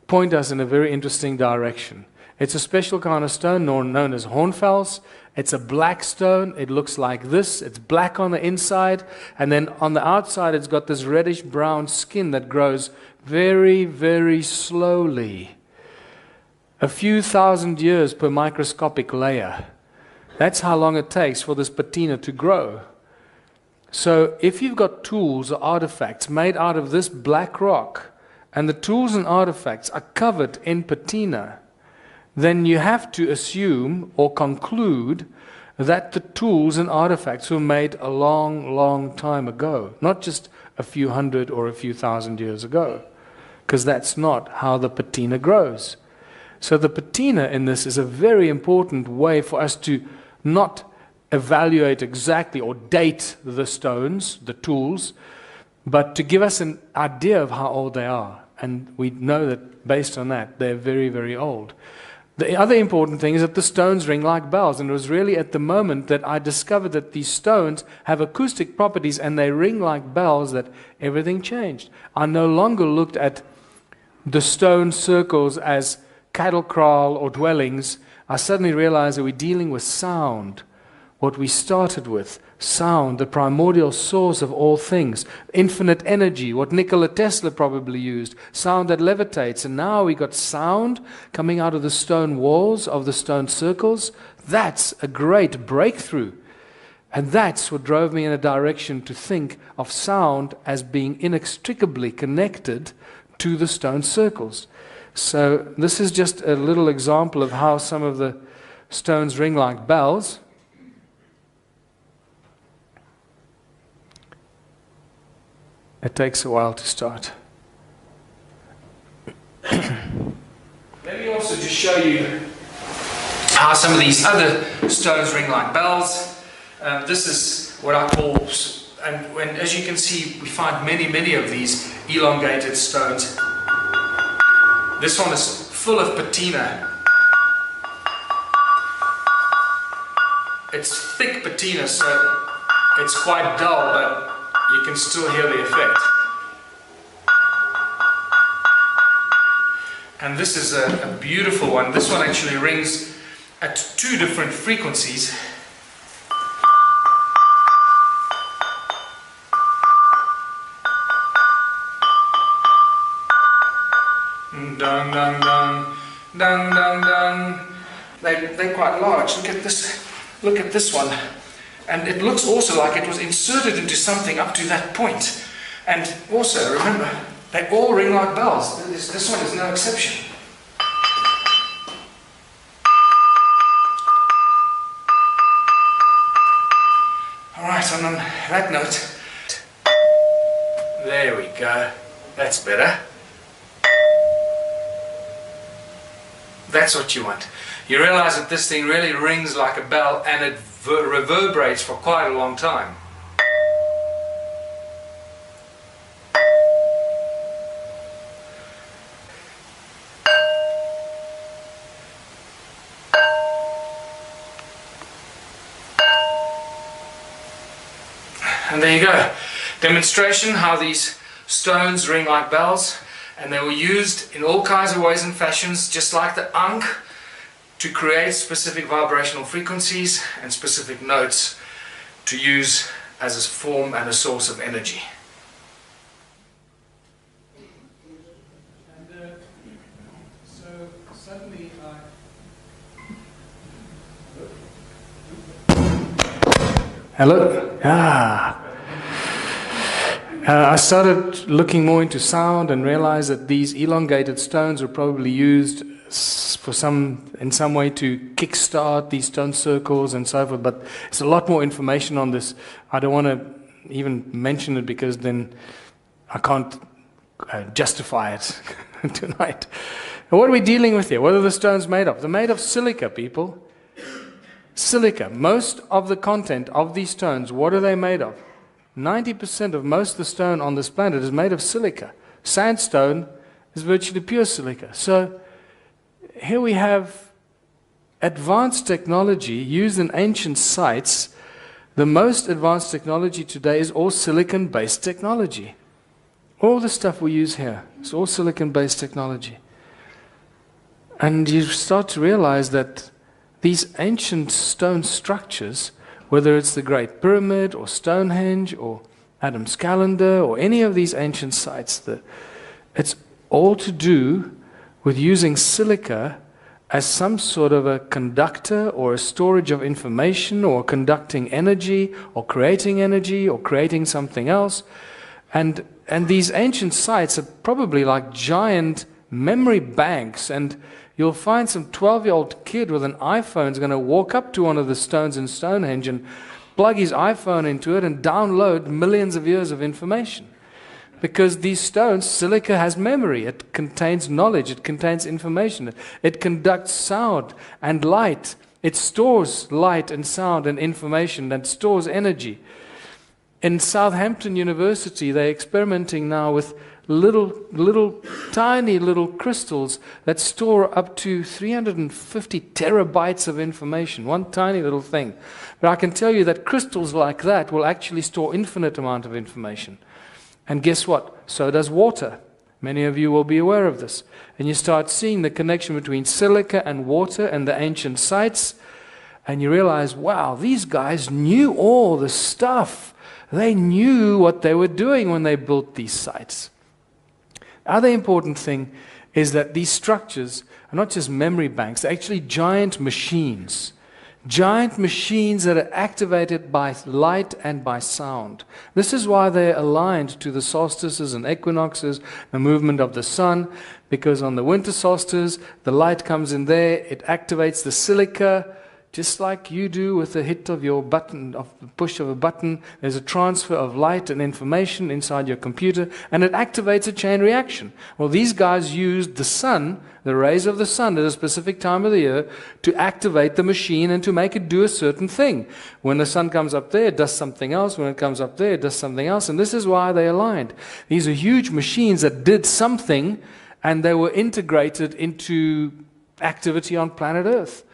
point us in a very interesting direction. It's a special kind of stone known as hornfels. It's a black stone. It looks like this. It's black on the inside. And then on the outside, it's got this reddish-brown skin that grows very, very slowly. A few thousand years per microscopic layer. That's how long it takes for this patina to grow. So if you've got tools or artifacts made out of this black rock, and the tools and artifacts are covered in patina, then you have to assume or conclude that the tools and artifacts were made a long, long time ago, not just a few hundred or a few thousand years ago, because that's not how the patina grows. So the patina in this is a very important way for us to not evaluate exactly or date the stones, the tools, but to give us an idea of how old they are. And we know that based on that, they're very, very old. The other important thing is that the stones ring like bells, and it was really at the moment that I discovered that these stones have acoustic properties and they ring like bells that everything changed. I no longer looked at the stone circles as cattle kraal or dwellings. I suddenly realized that we're dealing with sound. What we started with, sound, the primordial source of all things, infinite energy, what Nikola Tesla probably used, sound that levitates. And now we got sound coming out of the stone walls, of the stone circles. That's a great breakthrough. And that's what drove me in a direction to think of sound as being inextricably connected to the stone circles. So this is just a little example of how some of the stones ring like bells. It takes a while to start. Let me also just show you how some of these other stones ring like bells. This is what I call, and as you can see, we find many, many of these elongated stones. This one is full of patina. It's thick patina, so it's quite dull, but you can still hear the effect. And this is a beautiful one. This one actually rings at 2 different frequencies. Dun dun dun, dun dun dun. They're quite large. Look at this. Look at this one. And it looks also like it was inserted into something up to that point. And also, remember, they all ring like bells. This one is no exception. Alright, and on that note, there we go. That's better. That's what you want. You realize that this thing really rings like a bell and it reverberates for quite a long time. And there you go. Demonstration how these stones ring like bells, and they were used in all kinds of ways and fashions, just like the ankh, to create specific vibrational frequencies and specific notes to use as a form and a source of energy. And so suddenly Hello? I started looking more into sound and realized that these elongated stones were probably used in some way to kickstart these stone circles and so forth, but there's a lot more information on this. I don't want to even mention it because then I can't justify it tonight. And what are we dealing with here? What are the stones made of? They're made of silica, people. Silica. Most of the content of these stones, what are they made of? 90% of most of the stone on this planet is made of silica. Sandstone is virtually pure silica. So here we have advanced technology used in ancient sites. The most advanced technology today is all silicon-based technology. All the stuff we use here is all silicon-based technology. And you start to realize that these ancient stone structures, whether it's the Great Pyramid or Stonehenge or Adam's Calendar or any of these ancient sites, it's all to do with using silica as some sort of a conductor or a storage of information or conducting energy or creating something else. And And these ancient sites are probably like giant memory banks, and you'll find some 12-year-old kid with an iPhone is going to walk up to one of the stones in Stonehenge and plug his iPhone into it and download millions of years of information. Because these stones, silica has memory. It contains knowledge. It contains information. It conducts sound and light. It stores light and sound and information and stores energy. In Southampton University, they're experimenting now with tiny little crystals that store up to 350 terabytes of information. One tiny little thing. But I can tell you that crystals like that will actually store infinite amount of information. And guess what? So does water. Many of you will be aware of this. And you start seeing the connection between silica and water and the ancient sites. And you realize, wow, these guys knew all the stuff. They knew what they were doing when they built these sites. Other important thing is that these structures are not just memory banks, they're actually giant machines. Giant machines that are activated by light and by sound. This is why they're aligned to the solstices and equinoxes, the movement of the sun, because on the winter solstice, the light comes in there, it activates the silica, just like you do with the hit of your button, of the push of a button. There's a transfer of light and information inside your computer, and it activates a chain reaction. Well, these guys used the sun, the rays of the sun at a specific time of the year to activate the machine and to make it do a certain thing. When the sun comes up there, it does something else. When it comes up there, it does something else. And this is why they aligned. These are huge machines that did something, and they were integrated into activity on planet Earth.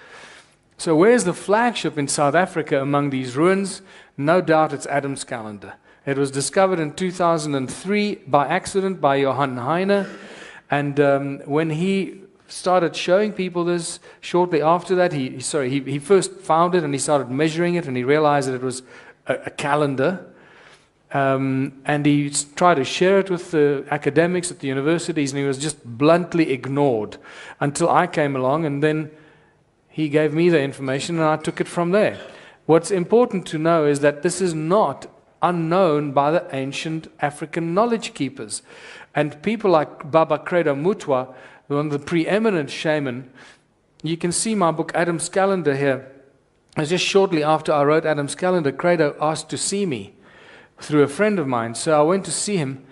So where's the flagship in South Africa among these ruins? No doubt it's Adam's calendar. It was discovered in 2003 by accident by Johann Heine. And when he started showing people this, shortly after that, he first found it and he started measuring it and he realized that it was a calendar. And he tried to share it with the academics at the universities, and he was just bluntly ignored until I came along, and then he gave me the information and I took it from there. What's important to know is that this is not unknown by the ancient African knowledge keepers. And people like Baba Credo Mutwa, one of the preeminent shaman, you can see my book Adam's Calendar here. And just shortly after I wrote Adam's Calendar, Credo asked to see me through a friend of mine. So I went to see him,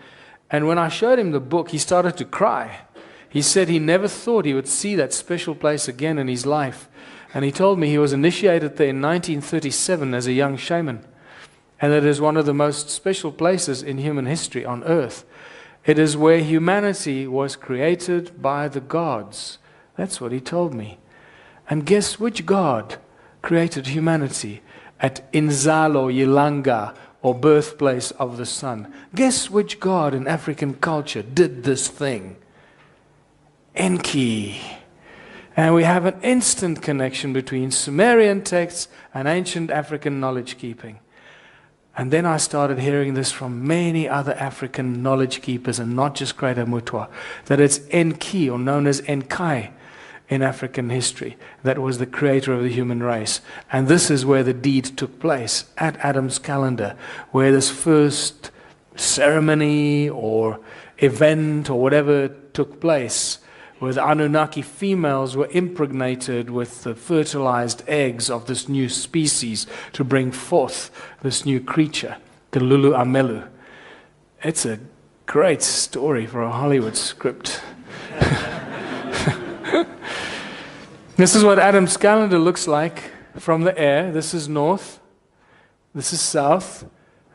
and when I showed him the book, he started to cry. He said he never thought he would see that special place again in his life. And he told me he was initiated there in 1937 as a young shaman. And it is one of the most special places in human history on earth. It is where humanity was created by the gods. That's what he told me. And guess which god created humanity at Inzalo Yilanga, or birthplace of the sun? Guess which god in African culture did this thing? Enki. And we have an instant connection between Sumerian texts and ancient African knowledge keeping. And then I started hearing this from many other African knowledge keepers, and not just Credo Mutwa, that it's Enki, or known as Enkai in African history, that was the creator of the human race. And this is where the deed took place, at Adam's Calendar, where this first ceremony or event or whatever took place, where the Anunnaki females were impregnated with the fertilized eggs of this new species to bring forth this new creature, the Lulu Amelu. It's a great story for a Hollywood script. This is what Adam's Calendar looks like from the air. This is north, this is south.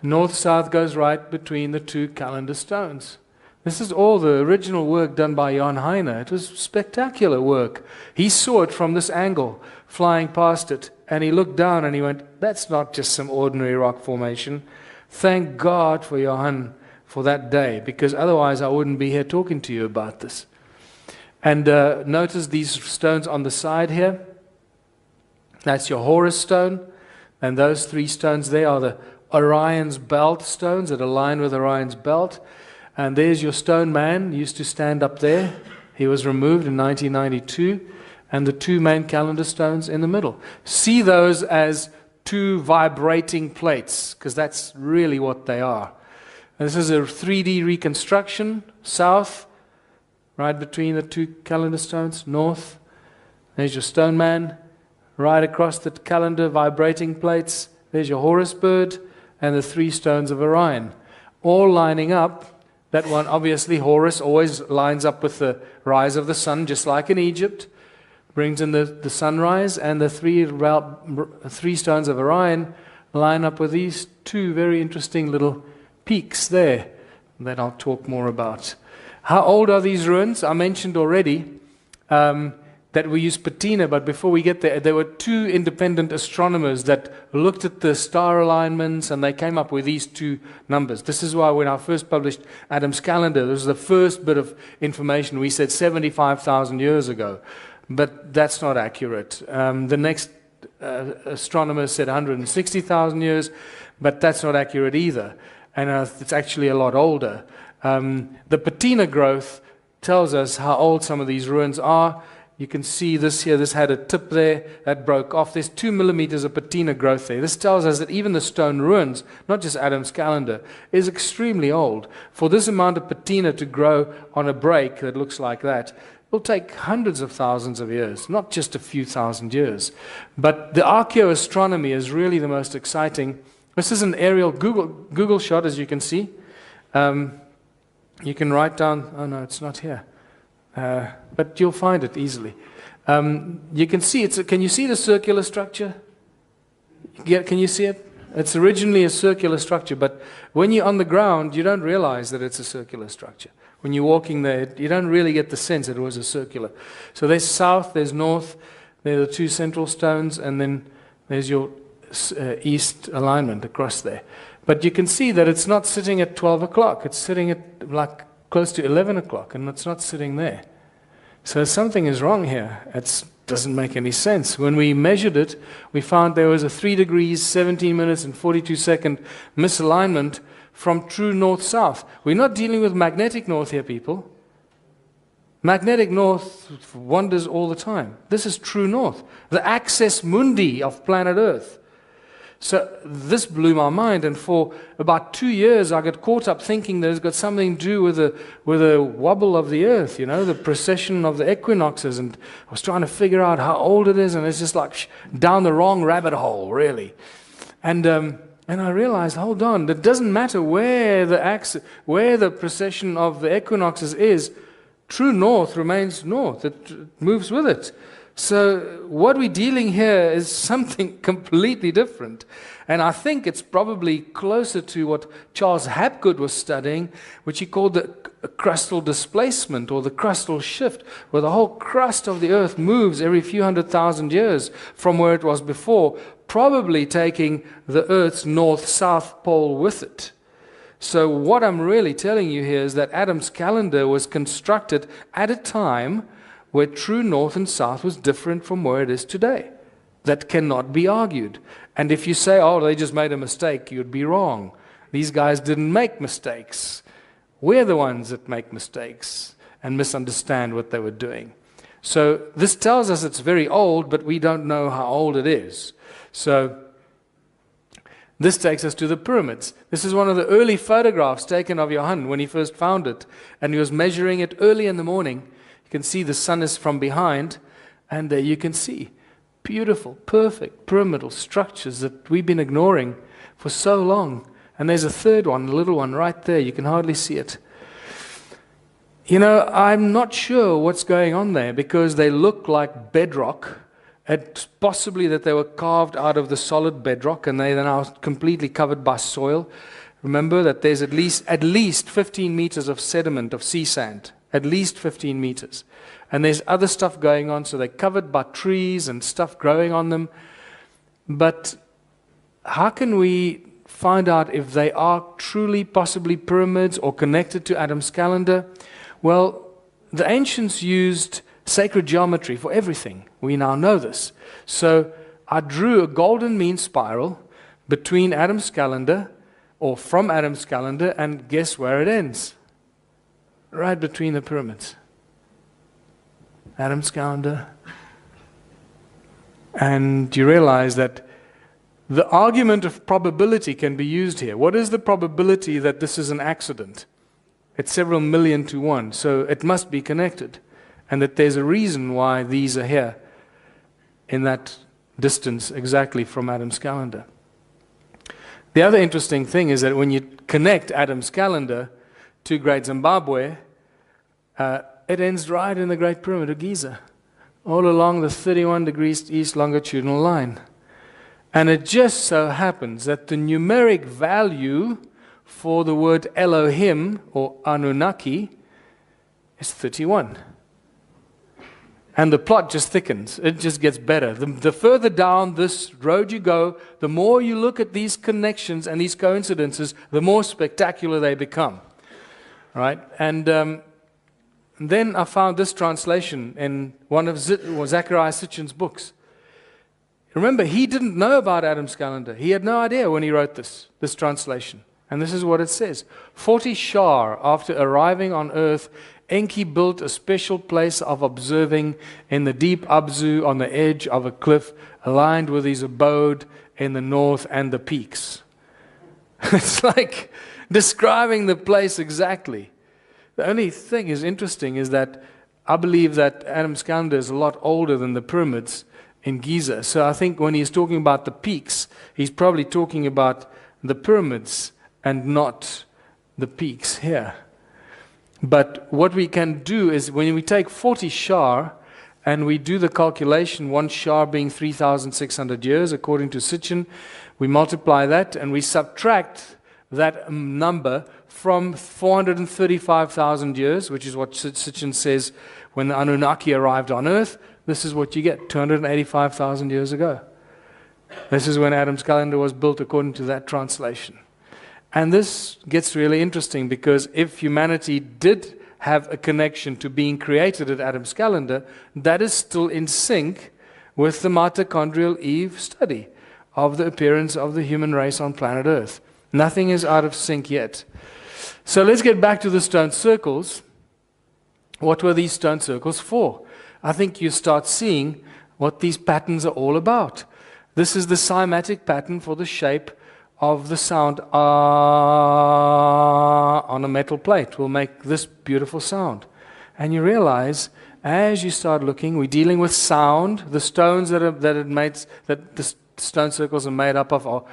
North-south goes right between the two calendar stones. This is all the original work done by Johann Heine. It was spectacular work. He saw it from this angle, flying past it, and he looked down and he went, that's not just some ordinary rock formation. Thank God for Johann for that day, because otherwise I wouldn't be here talking to you about this. And notice these stones on the side here. That's your Horus stone, and those three stones there are the Orion's belt stones that align with Orion's belt. And there's your stone man, he used to stand up there. He was removed in 1992. And the two main calendar stones in the middle. See those as two vibrating plates, because that's really what they are. This is a 3D reconstruction, south, right between the two calendar stones, north. There's your stone man, right across the calendar, vibrating plates. There's your Horus bird, and the 3 stones of Orion, all lining up. That one, obviously, Horus always lines up with the rise of the sun, just like in Egypt. Brings in the sunrise, and the 3 stones of Orion line up with these 2 very interesting little peaks there that I'll talk more about. How old are these ruins? I mentioned already that we use patina, but before we get there were 2 independent astronomers that looked at the star alignments, and they came up with these 2 numbers. This is why when I first published Adam's calendar, this was the first bit of information. We said 75,000 years ago, but that's not accurate. The next astronomer said 160,000 years, but that's not accurate either. And it's actually a lot older. The patina growth tells us how old some of these ruins are. You can see this here, this had a tip there that broke off. There's 2 millimeters of patina growth there. This tells us that even the stone ruins, not just Adam's calendar, is extremely old. For this amount of patina to grow on a break that looks like that, will take hundreds of thousands of years, not just a few thousand years. But the archaeoastronomy is really the most exciting. This is an aerial Google shot, as you can see. You can write down, oh no, it's not here. But you'll find it easily. You can see, can you see the circular structure? Can you see it? It's originally a circular structure, but when you're on the ground, you don't realize that it's a circular structure. When you're walking there, you don't really get the sense that it was a circular. So there's south, there's north, there are the 2 central stones, and then there's your east alignment across there. But you can see that it's not sitting at 12 o'clock. It's sitting at like close to 11 o'clock, and it's not sitting there. So something is wrong here. It doesn't make any sense. When we measured it, we found there was a 3 degrees, 17 minutes, and 42 second misalignment from true north-south. We're not dealing with magnetic north here, people. Magnetic north wanders all the time. This is true north, the axis mundi of planet Earth. So this blew my mind, and for about 2 years I got caught up thinking that it's got something to do with the wobble of the Earth, the precession of the equinoxes, and I was trying to figure out how old it is, and it's just like down the wrong rabbit hole, really. And I realized, hold on, it doesn't matter where the precession of the equinoxes is. True north remains north. It moves with it. So what we're dealing here is something completely different. And I think it's probably closer to what Charles Hapgood was studying, which he called the crustal displacement or the crustal shift, where the whole crust of the Earth moves every few 100,000 years from where it was before, probably taking the Earth's north-south pole with it. So what I'm really telling you here is that Adam's calendar was constructed at a time where true north and south was different from where it is today. That cannot be argued. And if you say, oh, they just made a mistake, you'd be wrong. These guys didn't make mistakes. We're the ones that make mistakes and misunderstand what they were doing. So this tells us it's very old, but we don't know how old it is. So this takes us to the pyramids. This is one of the early photographs taken of Johann when he first found it. And he was measuring it early in the morning. You can see the sun is from behind, and there you can see beautiful, perfect, pyramidal structures that we've been ignoring for so long. And there's a third one, a little one right there. You can hardly see it. I'm not sure what's going on there because they look like bedrock. It's possibly that they were carved out of the solid bedrock and they're now completely covered by soil. Remember that there's at least 15 meters of sediment, of sea sand. At least 15 meters. And there's other stuff going on, so they're covered by trees and stuff growing on them. But how can we find out if they are truly possibly pyramids or connected to Adam's calendar? Well, the ancients used sacred geometry for everything. We now know this. So I drew a golden mean spiral between Adam's calendar, or from Adam's calendar, and guess where it ends? Right between the pyramids. Adam's calendar. And you realize that The argument of probability can be used here. What is the probability that this is an accident? It's several million to one, so it must be connected. And that there's a reason why these are here in that distance exactly from Adam's calendar. The other interesting thing is that when you connect Adam's calendar to Great Zimbabwe, it ends right in the Great Pyramid of Giza, all along the 31 degrees east longitudinal line. And it just so happens that the numeric value for the word Elohim or Anunnaki is 31. And the plot just thickens. It just gets better. The further down this road you go, the more you look at these connections and these coincidences, the more spectacular they become. Right? And then I found this translation in one of Zechariah Sitchin's books. Remember, he didn't know about Adam's calendar. He had no idea when he wrote this translation. And this is what it says. 40 Shar, after arriving on earth, Enki built a special place of observing in the deep Abzu on the edge of a cliff, aligned with his abode in the north and the peaks. It's like describing the place exactly. The only thing is interesting is that I believe that Adam's calendar is a lot older than the pyramids in Giza. So I think when he's talking about the peaks, he's probably talking about the pyramids and not the peaks here. But what we can do is when we take 40 Shar and we do the calculation, 1 Shar being 3,600 years according to Sitchin, we multiply that and we subtract that number from 435,000 years, which is what Sitchin says when the Anunnaki arrived on earth. This is what you get, 285,000 years ago. This is when Adam's calendar was built according to that translation. And this gets really interesting because if humanity did have a connection to being created at Adam's calendar, that is still in sync with the mitochondrial Eve study of the appearance of the human race on planet Earth. Nothing is out of sync yet. So let's get back to the stone circles. What were these stone circles for? I think you start seeing what these patterns are all about. This is the cymatic pattern for the shape of the sound on a metal plate will make this beautiful sound. And you realize, as you start looking, we're dealing with sound. The stones that the stone circles are made up of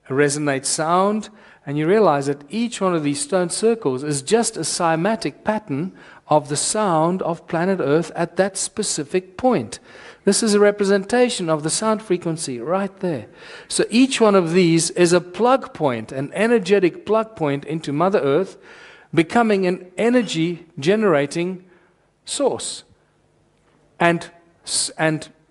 resonate sound. And you realize that each one of these stone circles is just a cymatic pattern of the sound of planet Earth at that specific point. This is a representation of the sound frequency right there. So each one of these is a plug point, an energetic plug point into Mother Earth, becoming an energy generating source and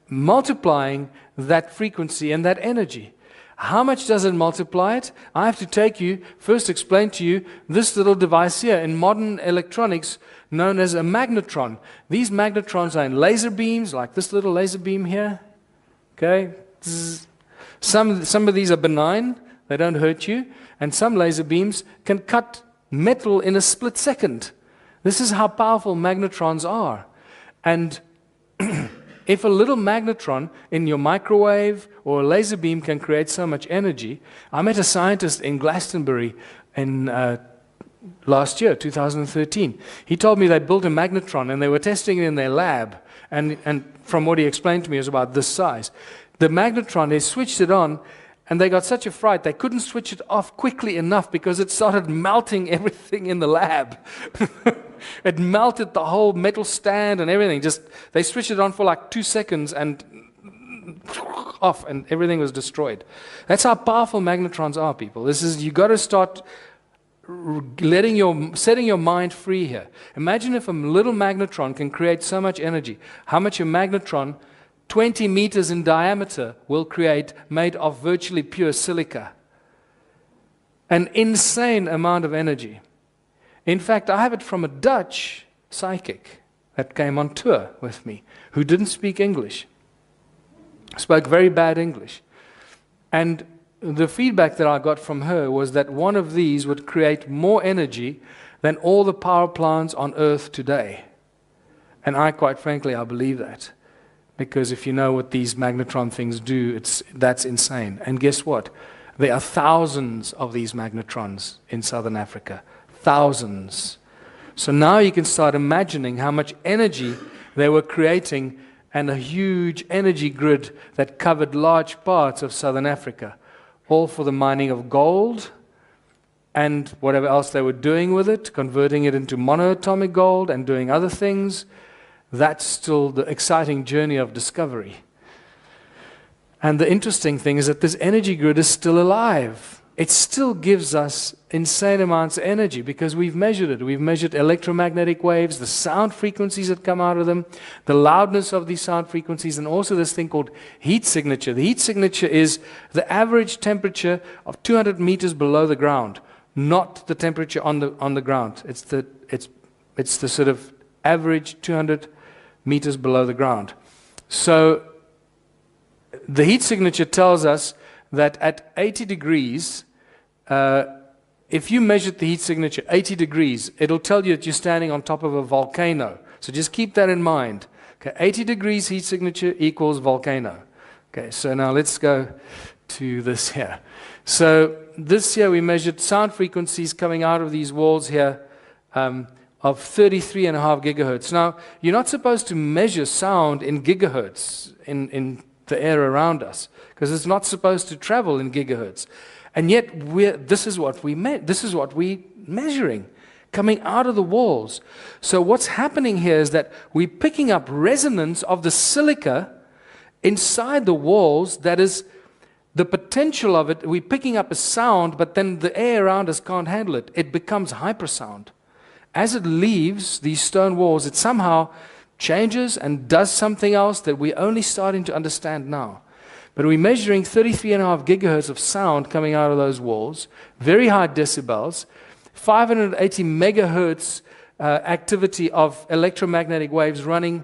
multiplying that frequency and that energy. How much does it multiply it? I have to first explain to you this little device here in modern electronics known as a magnetron. These magnetrons are in laser beams, like this little laser beam here. Okay? Some of these are benign, they don't hurt you, and some laser beams can cut metal in a split second. This is how powerful magnetrons are. And if a little magnetron in your microwave or a laser beam can create so much energy, I met a scientist in Glastonbury in last year, 2013. He told me they built a magnetron and they were testing it in their lab. And from what he explained to me, it was about this size. The magnetron, they switched it on and they got such a fright, they couldn't switch it off quickly enough because it started melting everything in the lab. It melted the whole metal stand and everything. They switched it on for like 2 seconds and off and everything was destroyed. That's how powerful magnetrons are, people. You got to start setting your mind free here. Imagine if a little magnetron can create so much energy. How much a magnetron 20 meters in diameter will create, made of virtually pure silica. An insane amount of energy. In fact, I have it from a Dutch psychic that came on tour with me, who didn't speak English, spoke very bad English. And the feedback that I got from her was that one of these would create more energy than all the power plants on Earth today. And quite frankly, I believe that. Because if you know what these magnetron things do, that's insane. And guess what? There are thousands of these magnetrons in southern Africa. Thousands. So now you can start imagining how much energy they were creating, and a huge energy grid that covered large parts of southern Africa, all for the mining of gold and whatever else they were doing with it, converting it into monoatomic gold and doing other things. That's still the exciting journey of discovery. And the interesting thing is that this energy grid is still alive. It still gives us insane amounts of energy because we've measured it. We've measured electromagnetic waves, the sound frequencies that come out of them, the loudness of these sound frequencies, and also this thing called heat signature. The heat signature is the average temperature of 200 meters below the ground, not the temperature on the ground. It's the sort of average 200 meters below the ground. So the heat signature tells us that at 80 degrees, if you measured the heat signature 80 degrees, it'll tell you that you're standing on top of a volcano. So just keep that in mind. Okay, 80 degrees heat signature equals volcano. Okay, so now let's go to this here. So this here we measured sound frequencies coming out of these walls here of 33.5 gigahertz. Now, you're not supposed to measure sound in gigahertz in the air around us, because it's not supposed to travel in gigahertz. And yet, this is what we're measuring, coming out of the walls. So what's happening here is that we're picking up resonance of the silica inside the walls. That is, the potential of it, we're picking up a sound, but then the air around us can't handle it. It becomes hypersound. As it leaves these stone walls, it somehow changes and does something else that we're only starting to understand now. But we're measuring 33.5 gigahertz of sound coming out of those walls, very high decibels, 580 megahertz activity of electromagnetic waves running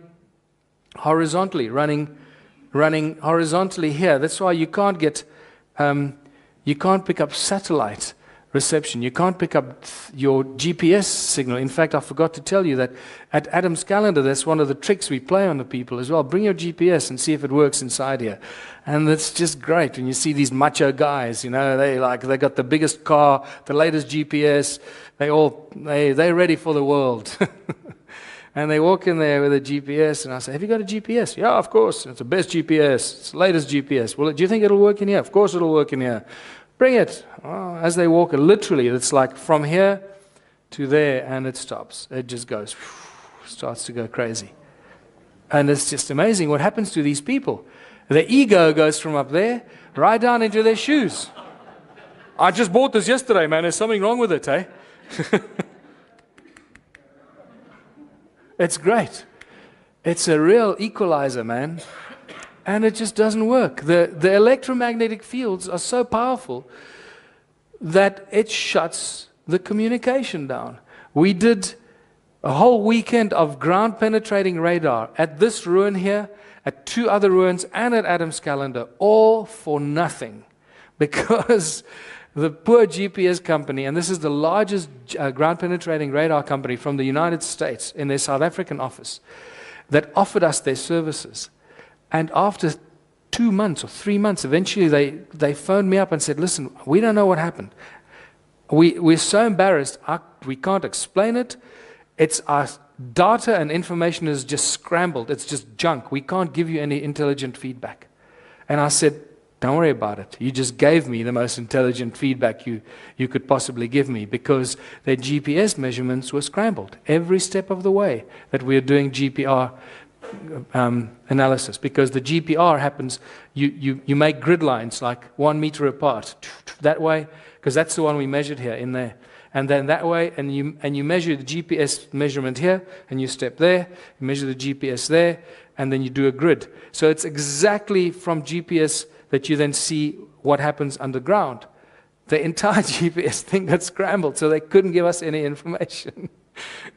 horizontally, running horizontally here. That's why you can't get, you can't pick up satellite reception. You can't pick up your GPS signal. In fact, I forgot to tell you that at Adam's calendar, that's one of the tricks we play on the people as well. Bring your GPS and see if it works inside here. And it's just great when you see these macho guys, you know, they got the biggest car, the latest GPS, they're ready for the world. And they walk in there with a GPS, and I say, have you got a GPS? Yeah, of course. It's the best GPS. It's the latest GPS. Well, do you think it'll work in here? Of course it'll work in here. Bring it. Oh, as they walk, literally, it's like from here to there, and it stops. It just goes, starts to go crazy. And it's just amazing what happens to these people. Their ego goes from up there right down into their shoes. I just bought this yesterday, man. There's something wrong with it, eh? It's great. It's a real equalizer, man. And it just doesn't work. The electromagnetic fields are so powerful that it shuts the communication down. We did a whole weekend of ground-penetrating radar at this ruin here, at 2 other ruins, and at Adam's calendar, all for nothing. Because the poor GPS company, and this is the largest ground-penetrating radar company from the United States in their South African office, that offered us their services. And after 2 months or 3 months, eventually they phoned me up and said, listen, we don't know what happened. We're so embarrassed, we can't explain it. It's our data and information is just scrambled. It's just junk. We can't give you any intelligent feedback. And I said, don't worry about it. You just gave me the most intelligent feedback you could possibly give me, because their GPS measurements were scrambled every step of the way that we are doing GPR analysis, because the GPR happens, you make grid lines like 1 meter apart, that way, because that's the one we measured here in there, and then that way, and you measure the GPS measurement here, and you step there, you measure the GPS there, and then you do a grid. So it's exactly from GPS that you then see what happens underground. The entire GPS thing got scrambled, so they couldn't give us any information.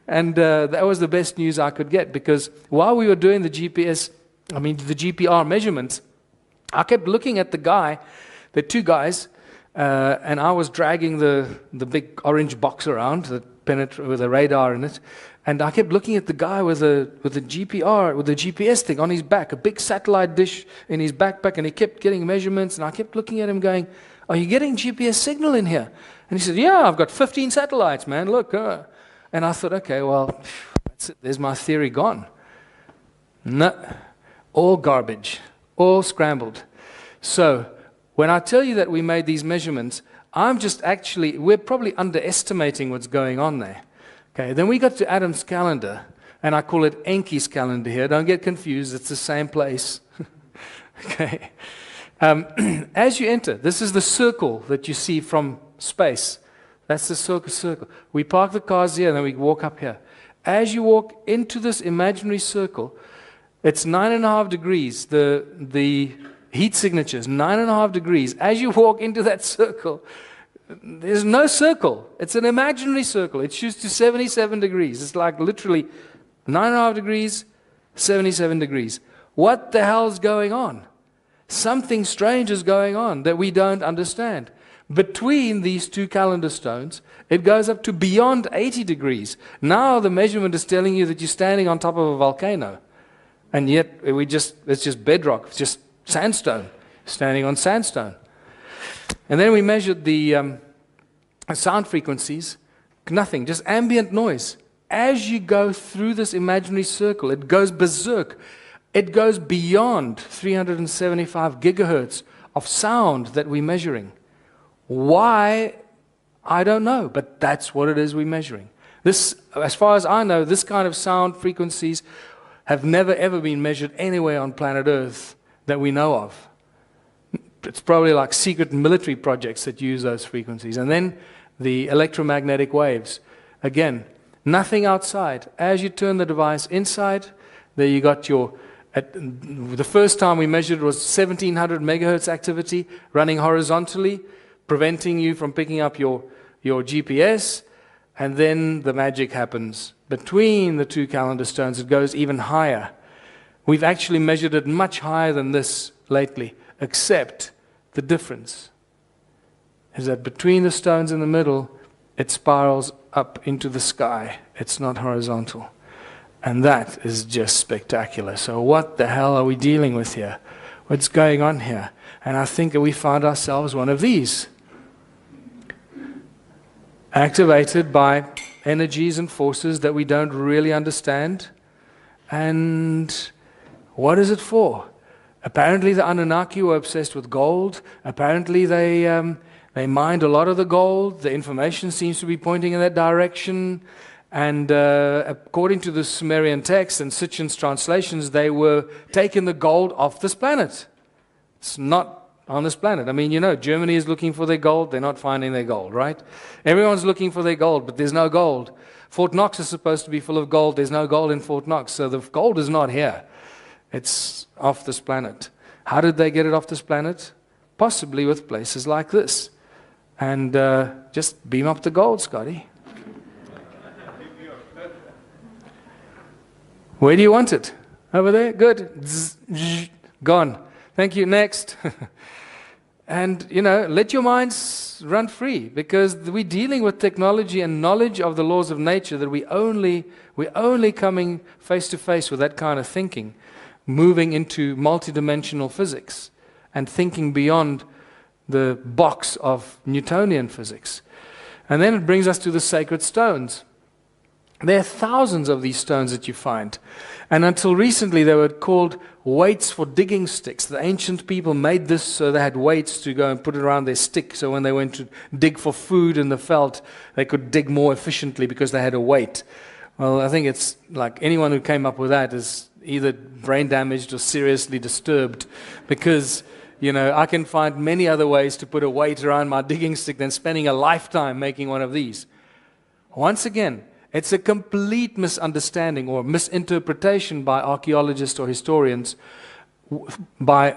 And that was the best news I could get, because while we were doing the GPR measurements, I kept looking at the 2 guys, and I was dragging the big orange box around, the with a radar in it. And I kept looking at the guy with a GPR, with a GPS thing on his back, a big satellite dish in his backpack, and he kept getting measurements, and I kept looking at him going, "Are you getting GPS signal in here?" And he said, "Yeah, I've got 15 satellites, man, look." And I thought, okay, well, that's it. There's my theory gone. No, all garbage, all scrambled. So when I tell you that we made these measurements, we're probably underestimating what's going on there. Okay, then we got to Adam's calendar, and I call it Enki's calendar here. Don't get confused, it's the same place. Okay. As you enter, this is the circle that you see from space. That's the circle. We park the cars here, and then we walk up here. As you walk into this imaginary circle, it's 9.5 degrees. The heat signature is 9.5 degrees. As you walk into that circle, there's no circle. It's an imaginary circle. It shoots to 77 degrees. It's like literally 9.5 degrees, 77 degrees. What the hell's going on? Something strange is going on that we don't understand. Between these two calendar stones, it goes up to beyond 80 degrees. Now the measurement is telling you that you're standing on top of a volcano. And yet it's just bedrock. It's just sandstone. Standing on sandstone. And then we measured the sound frequencies. Nothing, just ambient noise. As you go through this imaginary circle, it goes berserk. It goes beyond 375 gigahertz of sound that we're measuring. Why? I don't know, but that's what it is we're measuring. This, as far as I know, this kind of sound frequencies have never ever been measured anywhere on planet Earth that we know of. It's probably like secret military projects that use those frequencies. And then the electromagnetic waves. Again, nothing outside. As you turn the device inside, there you got the first time we measured was 1700 megahertz activity running horizontally, preventing you from picking up your GPS. And then the magic happens. Between the two calendar stones, it goes even higher. We've actually measured it much higher than this lately. Except the difference is that between the stones in the middle, it spirals up into the sky. It's not horizontal. And that is just spectacular. So what the hell are we dealing with here? What's going on here? And I think that we found ourselves one of these. Activated by energies and forces that we don't really understand. And what is it for? Apparently the Anunnaki were obsessed with gold. Apparently they mined a lot of the gold. The information seems to be pointing in that direction. And according to the Sumerian text and Sitchin's translations, they were taking the gold off this planet. It's not on this planet. I mean, Germany is looking for their gold. They're not finding their gold, right? Everyone's looking for their gold, but there's no gold. Fort Knox is supposed to be full of gold. There's no gold in Fort Knox. So the gold is not here. It's off this planet. How did they get it off this planet? Possibly with places like this. And just beam up the gold, Scotty. Where do you want it? Over there? Good. Zzz, zzz, gone. Thank you. Next. And, let your minds run free, because we're dealing with technology and knowledge of the laws of nature that we're only coming face to face with that kind of thinking, moving into multidimensional physics and thinking beyond the box of Newtonian physics. And then it brings us to the sacred stones. There are thousands of these stones that you find. And until recently, they were called weights for digging sticks. The ancient people made this so they had weights to go and put it around their stick. So when they went to dig for food in the veld, they could dig more efficiently because they had a weight. Well, I think it's like anyone who came up with that is either brain damaged or seriously disturbed, because, I can find many other ways to put a weight around my digging stick than spending a lifetime making one of these. Once again, it's a complete misunderstanding or misinterpretation by archaeologists or historians by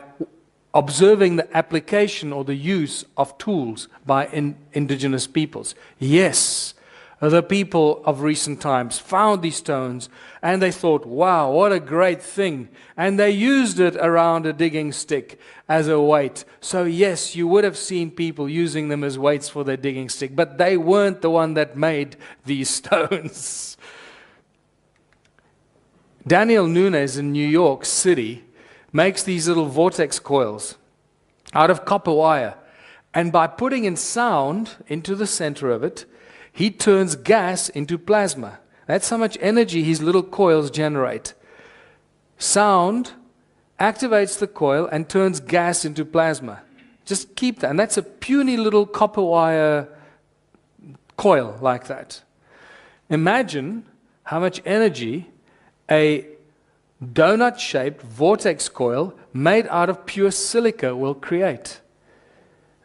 observing the application or the use of tools by indigenous peoples. Yes, the people of recent times found these stones and they thought, wow, what a great thing. And they used it around a digging stick as a weight. So yes, you would have seen people using them as weights for their digging stick, but they weren't the one that made these stones. Daniel Nunes in New York City makes these little vortex coils out of copper wire. And by putting in sound into the center of it, he turns gas into plasma. That's how much energy his little coils generate. Sound activates the coil and turns gas into plasma. Just keep that. And that's a puny little copper wire coil like that. Imagine how much energy a donut-shaped vortex coil made out of pure silica will create.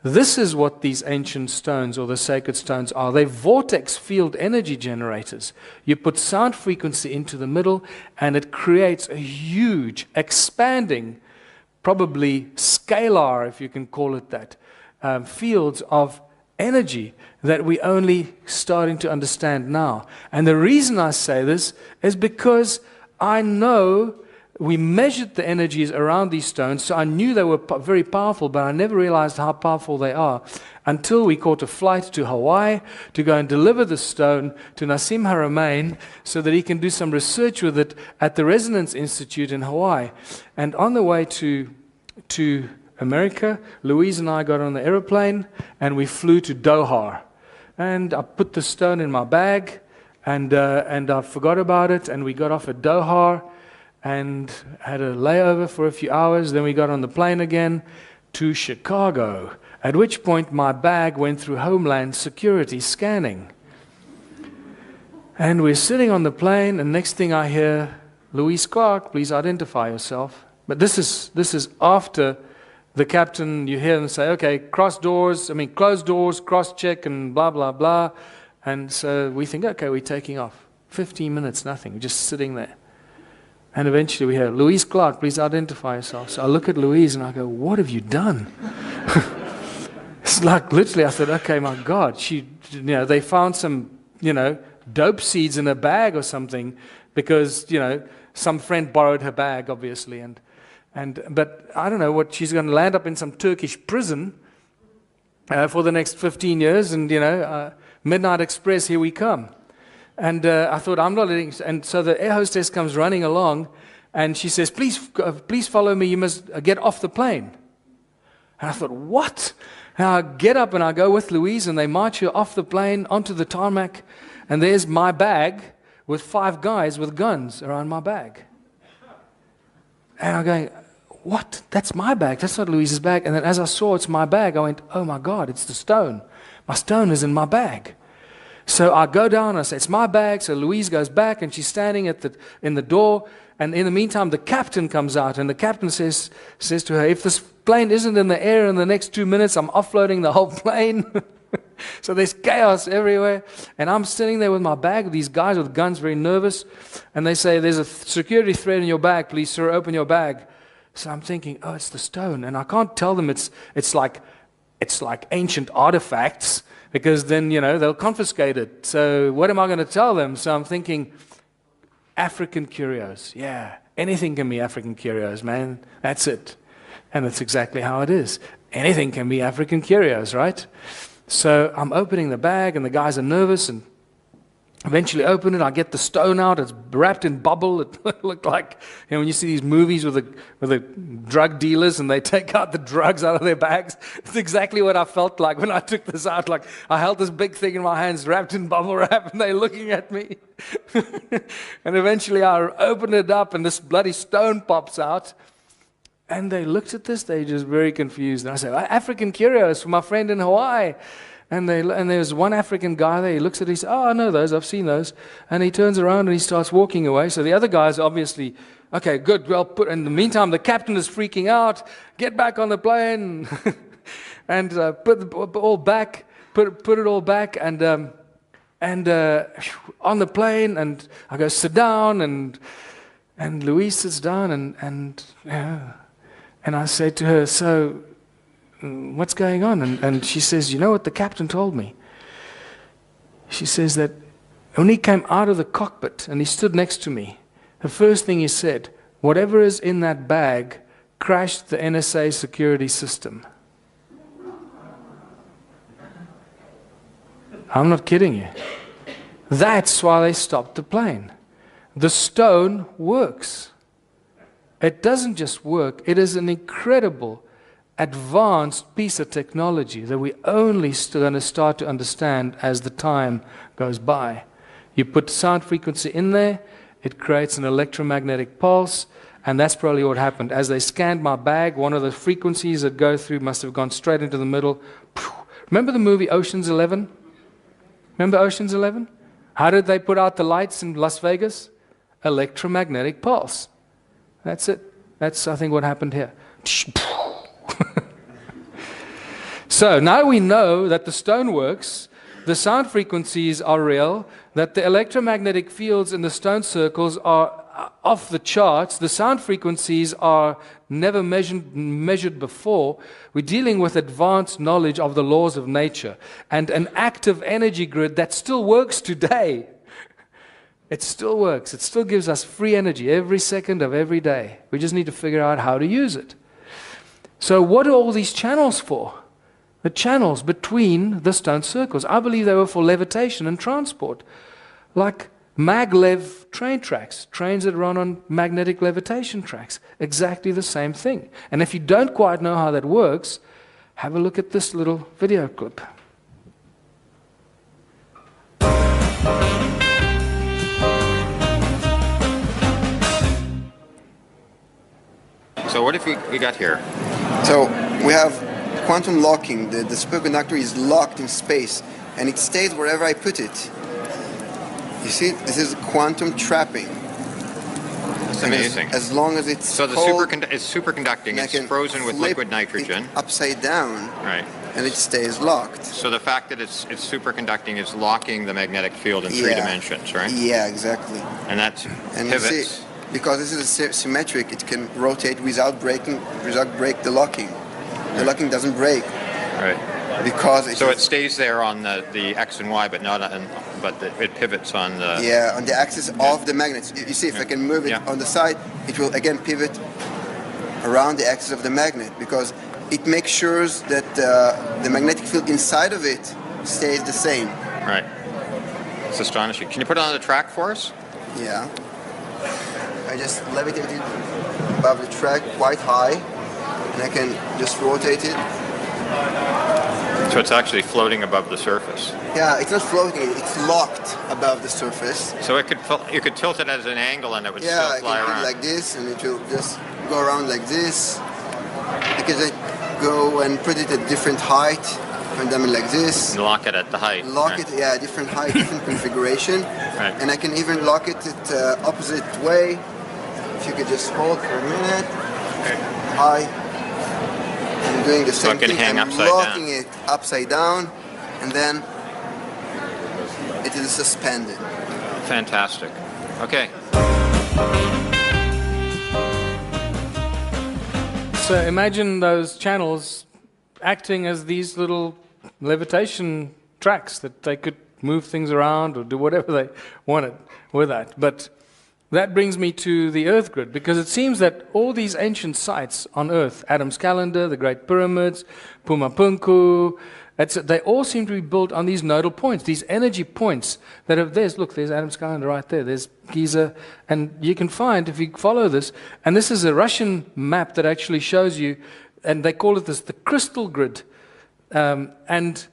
This is what these ancient stones or the sacred stones are. They're vortex field energy generators. You put sound frequency into the middle and it creates a huge, expanding, probably scalar, if you can call it that, fields of energy that we're only starting to understand now. And the reason I say this is because I know we measured the energies around these stones, so I knew they were very powerful, but I never realized how powerful they are until we caught a flight to Hawaii to go and deliver the stone to Nassim Haramein so that he can do some research with it at the Resonance Institute in Hawaii. And on the way to America, Louise and I got on the aeroplane and we flew to Doha. And I put the stone in my bag and I forgot about it, and we got off at Doha and had a layover for a few hours. Then we got on the plane again to Chicago, at which point my bag went through Homeland Security scanning. And we're sitting on the plane, and next thing I hear, Louise Clark, please identify yourself. But this is after the captain, you hear them say, okay, close doors, cross-check, and blah, blah, blah. And so we think, okay, we're taking off. 15 minutes, nothing, just sitting there. And eventually we hear, Louise Clark, please identify yourself. So I look at Louise and I go, what have you done? It's like literally, I said, okay, my God, they found some, dope seeds in a bag or something because, some friend borrowed her bag, obviously. But I don't know what, she's going to land up in some Turkish prison for the next 15 years. And, Midnight Express, here we come. And I thought, I'm not letting... And so the air hostess comes running along, and she says, please follow me. You must get off the plane. And I thought, what? And I get up and I go with Louise, and they march her off the plane onto the tarmac, and there's my bag with 5 guys with guns around my bag. And I'm going, what? That's my bag. That's not Louise's bag. And then as I saw it's my bag, I went, oh my God, it's the stone. My stone is in my bag. So I go down and I say, it's my bag. So Louise goes back and she's standing in the door. And in the meantime, the captain comes out, and the captain says to her, if this plane isn't in the air in the next 2 minutes, I'm offloading the whole plane. So there's chaos everywhere. And I'm sitting there with my bag with these guys with guns, very nervous. And they say, there's a security threat in your bag. Please, sir, open your bag. So I'm thinking, oh, it's the stone. And I can't tell them it's like ancient artifacts, because then, they'll confiscate it. So what am I going to tell them? So I'm thinking, African curios. Yeah, anything can be African curios, man. That's it. And that's exactly how it is. Anything can be African curios, right? So I'm opening the bag, and the guys are nervous, and eventually open it. I get the stone out. It's wrapped in bubble. It looked like, when you see these movies with the drug dealers and they take out the drugs out of their bags. It's exactly what I felt like when I took this out. Like I held this big thing in my hands wrapped in bubble wrap, and they're looking at me. And eventually I opened it up, and this bloody stone pops out. And they looked at this. They're just very confused. And I said, African curios for my friend in Hawaii. And there's one African guy there. He looks at it. He says, oh, I know those. I've seen those. And he turns around and he starts walking away. So the other guys obviously, okay, good. Well put. In the meantime, the captain is freaking out. Get back on the plane and put it all back. Put it all back and on the plane. And I go, sit down. And Louise sits down and I say to her, so what's going on? And she says, you know what the captain told me? She says that when he came out of the cockpit and he stood next to me, the first thing he said, whatever is in that bag crashed the NSA security system. I'm not kidding you. That's why they stopped the plane. The stone works. It doesn't just work, it is an incredible, advanced piece of technology that we only going to start to understand as the time goes by. You put sound frequency in there, it creates an electromagnetic pulse, and that's probably what happened. As they scanned my bag, one of the frequencies that go through must have gone straight into the middle. Remember the movie Ocean's 11? Remember Ocean's 11? How did they put out the lights in Las Vegas? Electromagnetic pulse. That's it. That's, I think, what happened here. So now we know that the stone works, the sound frequencies are real, that the electromagnetic fields in the stone circles are off the charts, the sound frequencies are never measured before. We're dealing with advanced knowledge of the laws of nature and an active energy grid that still works today. It still works. It still gives us free energy every second of every day. We just need to figure out how to use it. So what are all these channels for? The channels between the stone circles. I believe they were for levitation and transport. Like maglev train tracks, trains that run on magnetic levitation tracks. Exactly the same thing. And if you don't quite know how that works, have a look at this little video clip. So what if we got here? So we have quantum locking. The superconductor is locked in space, and it stays wherever I put it. You see, this is quantum trapping. That's amazing. As long as it's so the cold, it's superconducting. It's frozen with liquid nitrogen. Upside down. Right. And it stays locked. So the fact that it's superconducting is locking the magnetic field in 3 dimensions, right? Yeah, exactly. And that's pivots. You see, because this is symmetric, it can rotate without break the locking. The locking doesn't break. Right. Because it stays there on the X and Y, but not on, it pivots on the on the axis of the magnets. You see, if I can move it on the side, it will again pivot around the axis of the magnet, because it makes sure that the magnetic field inside of it stays the same. Right. It's astonishing. Can you put it on the track for us? Yeah. I just levitate it above the track quite high, and I can just rotate it. So it's actually floating above the surface. Yeah, it's not floating, it's locked above the surface. So you could tilt it at an angle and it would still fly around. Yeah, I can do it like this, and it will just go around like this. I can then go and put it at different height, and then like this. And lock it at the height. Lock it, different height, different configuration. Right. And I can even lock it at opposite way. If you could just hold for a minute. High. I'm doing the same thing. I'm locking it upside down, and then it is suspended. Fantastic. Okay. So imagine those channels acting as these little levitation tracks that they could move things around or do whatever they wanted with that. But that brings me to the Earth grid, because it seems that all these ancient sites on Earth, Adam's calendar, the Great Pyramids, Pumapunku, they all seem to be built on these nodal points, these energy points that have, there's Adam's calendar right there, there's Giza, and you can find, if you follow this, and this is a Russian map that actually shows you, and they call it the crystal grid, and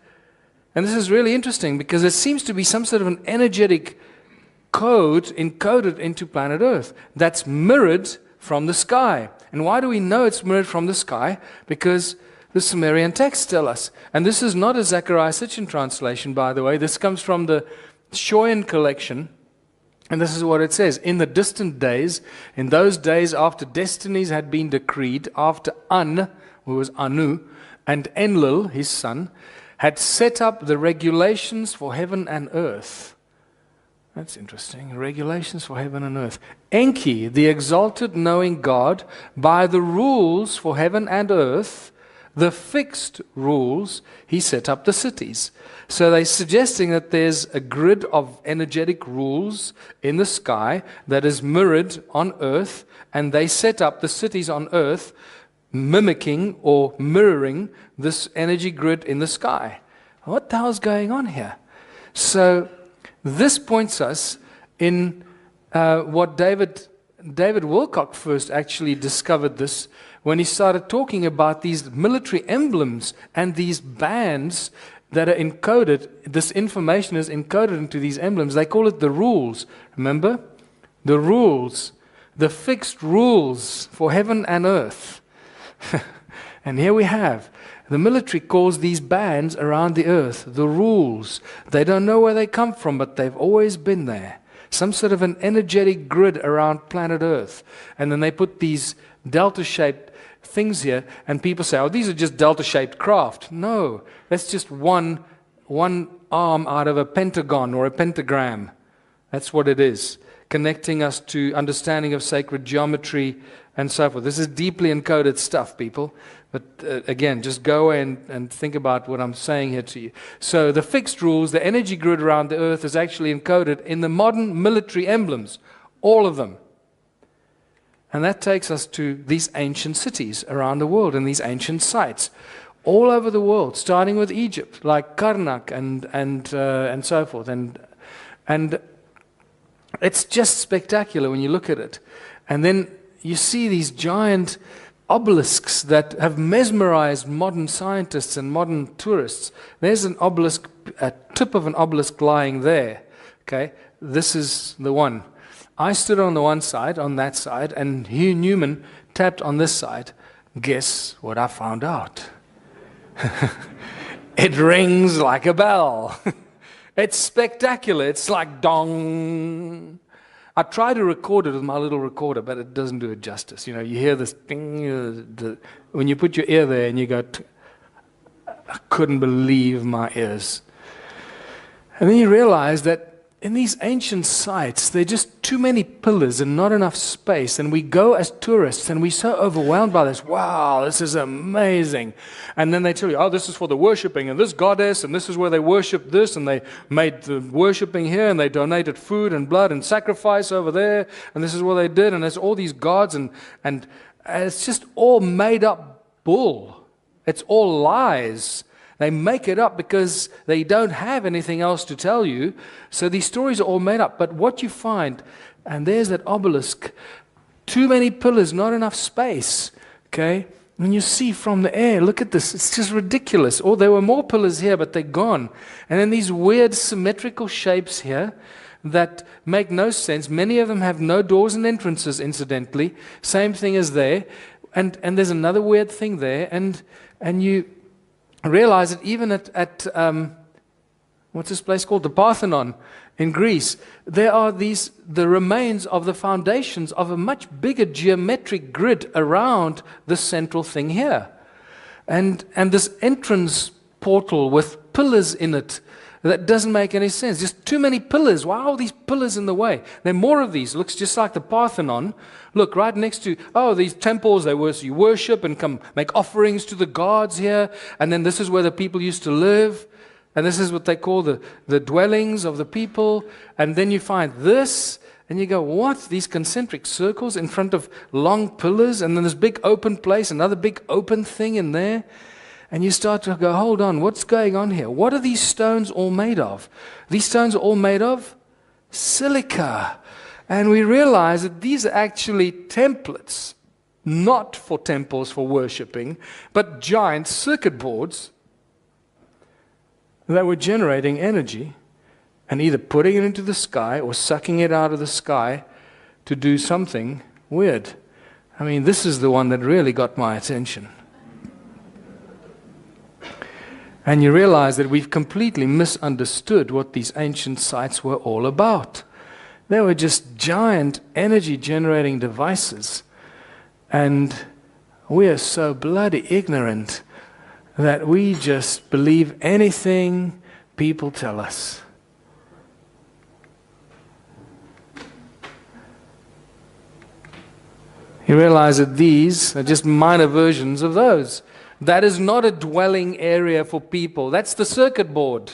this is really interesting, because it seems to be some sort of an energetic code encoded into planet Earth that's mirrored from the sky. And why do we know it's mirrored from the sky? Because the Sumerian texts tell us. And this is not a Zecharia Sitchin translation, by the way. This comes from the Shoyan collection. And this is what it says. In the distant days, in those days after destinies had been decreed, after An, who was Anu, and Enlil, his son, had set up the regulations for heaven and earth. That's interesting. Regulations for heaven and earth. Enki, the exalted knowing God, by the rules for heaven and earth, the fixed rules, he set up the cities. So they're suggesting that there's a grid of energetic rules in the sky that is mirrored on earth, and they set up the cities on earth mimicking or mirroring this energy grid in the sky. What the hell's going on here? So this points us in what David Wilcock first actually discovered this when he started talking about these military emblems and these bands that are encoded. This information is encoded into these emblems. They call it the rules. Remember? The rules. The fixed rules for heaven and earth. And here we have. The military calls these bands around the earth the rules. They don't know where they come from, but they've always been there. Some sort of an energetic grid around planet Earth. And then they put these delta-shaped things here, and people say, oh, these are just delta-shaped craft. No, that's just one arm out of a pentagon or a pentagram. That's what it is, connecting us to understanding of sacred geometry and so forth. This is deeply encoded stuff, people. But again, just go away and think about what I'm saying here to you. So the fixed rules, the energy grid around the earth is actually encoded in the modern military emblems, all of them. And that takes us to these ancient cities around the world and these ancient sites all over the world, starting with Egypt, like Karnak and so forth. And it's just spectacular when you look at it. And then you see these giant obelisks that have mesmerized modern scientists and modern tourists. There's an obelisk, a tip of an obelisk lying there. Okay, this is the one. I stood on the one side, on that side, and Hugh Newman tapped on this side. Guess what I found out? It rings like a bell. It's spectacular. It's like dong. I try to record it with my little recorder, but it doesn't do it justice. You know, you hear this thing, when you put your ear there and you go, I couldn't believe my ears. And then you realize that in these ancient sites, there are just too many pillars and not enough space. And we go as tourists and we're so overwhelmed by this. Wow, this is amazing. And then they tell you, oh, this is for the worshipping and this goddess, and this is where they worship this, and they made the worshipping here, and they donated food and blood and sacrifice over there, and this is what they did, and there's all these gods, and it's just all made up bull. It's all lies. They make it up because they don't have anything else to tell you. So these stories are all made up. But what you find, and there's that obelisk, too many pillars, not enough space. Okay? When you see from the air, look at this. It's just ridiculous. Oh, there were more pillars here, but they're gone. And then these weird symmetrical shapes here that make no sense. Many of them have no doors and entrances, incidentally. Same thing as there. And there's another weird thing there. And you realize that even at what's this place called? The Parthenon in Greece, there are the remains of the foundations of a much bigger geometric grid around the central thing here. And this entrance portal with pillars in it that doesn't make any sense. Just too many pillars. Why are all these pillars in the way? There are more of these. Looks just like the Parthenon. Look, right next to, these temples, you worship and come make offerings to the gods here. And then this is where the people used to live. And this is what they call the dwellings of the people. And then you find this, and you go, what? These concentric circles in front of long pillars, and then this big open place, another big open thing in there. And you start to go, hold on, what's going on here? What are these stones all made of? These stones are all made of silica. And we realize that these are actually templates, not for temples for worshipping, but giant circuit boards that were generating energy and either putting it into the sky or sucking it out of the sky to do something weird. I mean, this is the one that really got my attention. And you realize that we've completely misunderstood what these ancient sites were all about. They were just giant energy-generating devices. And we are so bloody ignorant that we just believe anything people tell us. You realize that these are just minor versions of those. That is not a dwelling area for people. That's the circuit board.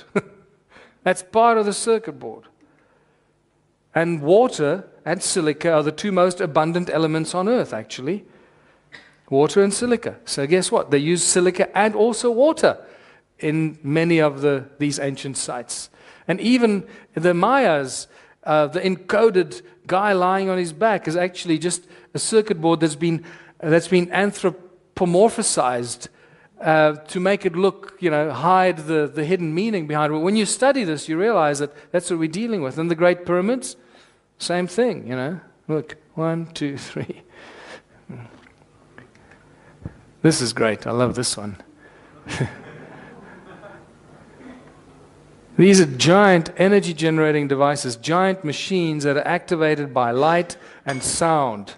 That's part of the circuit board. And water and silica are the two most abundant elements on Earth, actually. Water and silica. So guess what? They use silica and also water in many of these ancient sites. And even the Mayas, the encoded guy lying on his back is actually just a circuit board that's been anthropomorphized to make it look, hide the hidden meaning behind it. When you study this, you realize that that's what we're dealing with. And the Great Pyramids, same thing, Look, 1, 2, 3. This is great. I love this one. These are giant energy generating devices, giant machines that are activated by light and sound.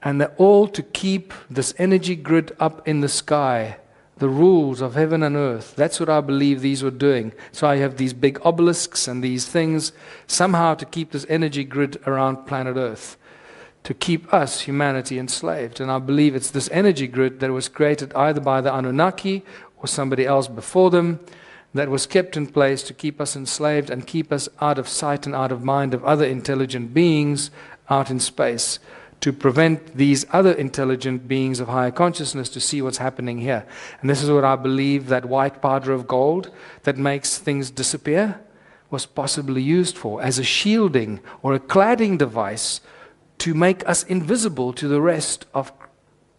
And they're all to keep this energy grid up in the sky, the rules of heaven and earth. That's what I believe these were doing. So I have these big obelisks and these things, somehow to keep this energy grid around planet Earth, to keep us, humanity, enslaved. And I believe it's this energy grid that was created either by the Anunnaki or somebody else before them, that was kept in place to keep us enslaved and keep us out of sight and out of mind of other intelligent beings out in space, to prevent these other intelligent beings of higher consciousness to see what's happening here. And this is what I believe that white powder of gold that makes things disappear was possibly used for, as a shielding or a cladding device to make us invisible to the rest of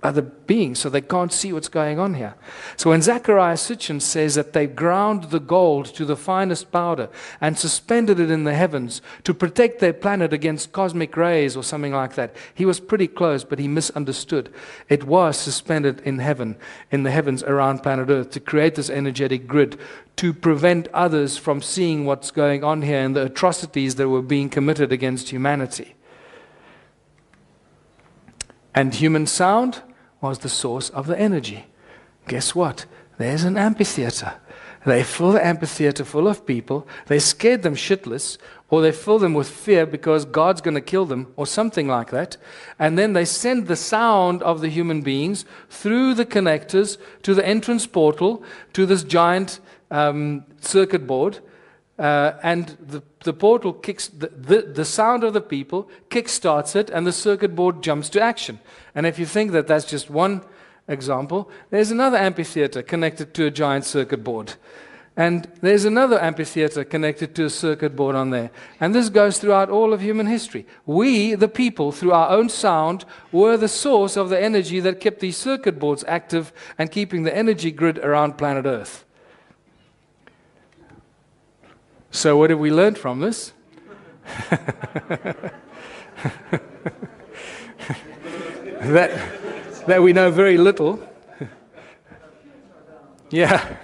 other beings, so they can't see what's going on here. So when Zechariah Sitchin says that they ground the gold to the finest powder and suspended it in the heavens to protect their planet against cosmic rays or something like that, he was pretty close, but he misunderstood. It was suspended in heaven, in the heavens around planet Earth, to create this energetic grid to prevent others from seeing what's going on here and the atrocities that were being committed against humanity. And human sound was the source of the energy. Guess what? There's an amphitheater. They fill the amphitheater full of people. They scared them shitless, or they fill them with fear because God's going to kill them, or something like that. And then they send the sound of the human beings through the connectors to the entrance portal to this giant circuit board. And the portal kicks, the sound of the people kickstarts it, and the circuit board jumps to action. And if you think that that's just one example, there's another amphitheater connected to a giant circuit board. And there's another amphitheater connected to a circuit board on there. And this goes throughout all of human history. We, the people, through our own sound, were the source of the energy that kept these circuit boards active and keeping the energy grid around planet Earth. So what have we learned from this? that we know very little. Yeah.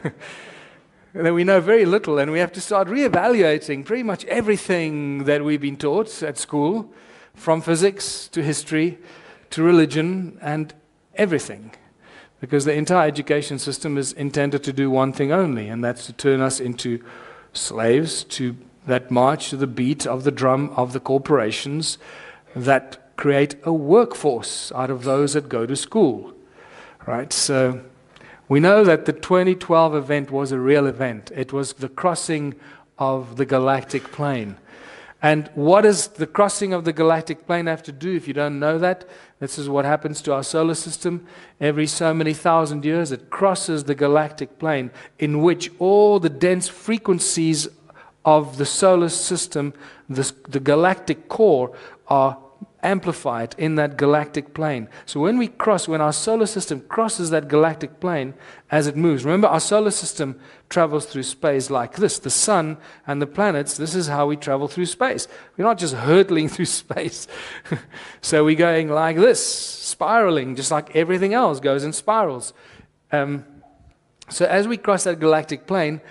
That we know very little, and we have to start reevaluating pretty much everything that we've been taught at school, from physics to history to religion and everything. Because the entire education system is intended to do one thing only, and that's to turn us into slaves that march to the beat of the drum of the corporations that create a workforce out of those that go to school. Right? So we know that the 2012 event was a real event. It was the crossing of the galactic plane. And what does the crossing of the galactic plane have to do? If you don't know that, this is what happens to our solar system. Every so many thousand years, it crosses the galactic plane, in which all the dense frequencies of the solar system, the galactic core, are amplified in that galactic plane. So when our solar system crosses that galactic plane as it moves, remember our solar system travels through space like this. The sun and the planets, this is how we travel through space. We're not just hurtling through space. So we're going like this, spiraling, just like everything else goes in spirals. So as we cross that galactic plane,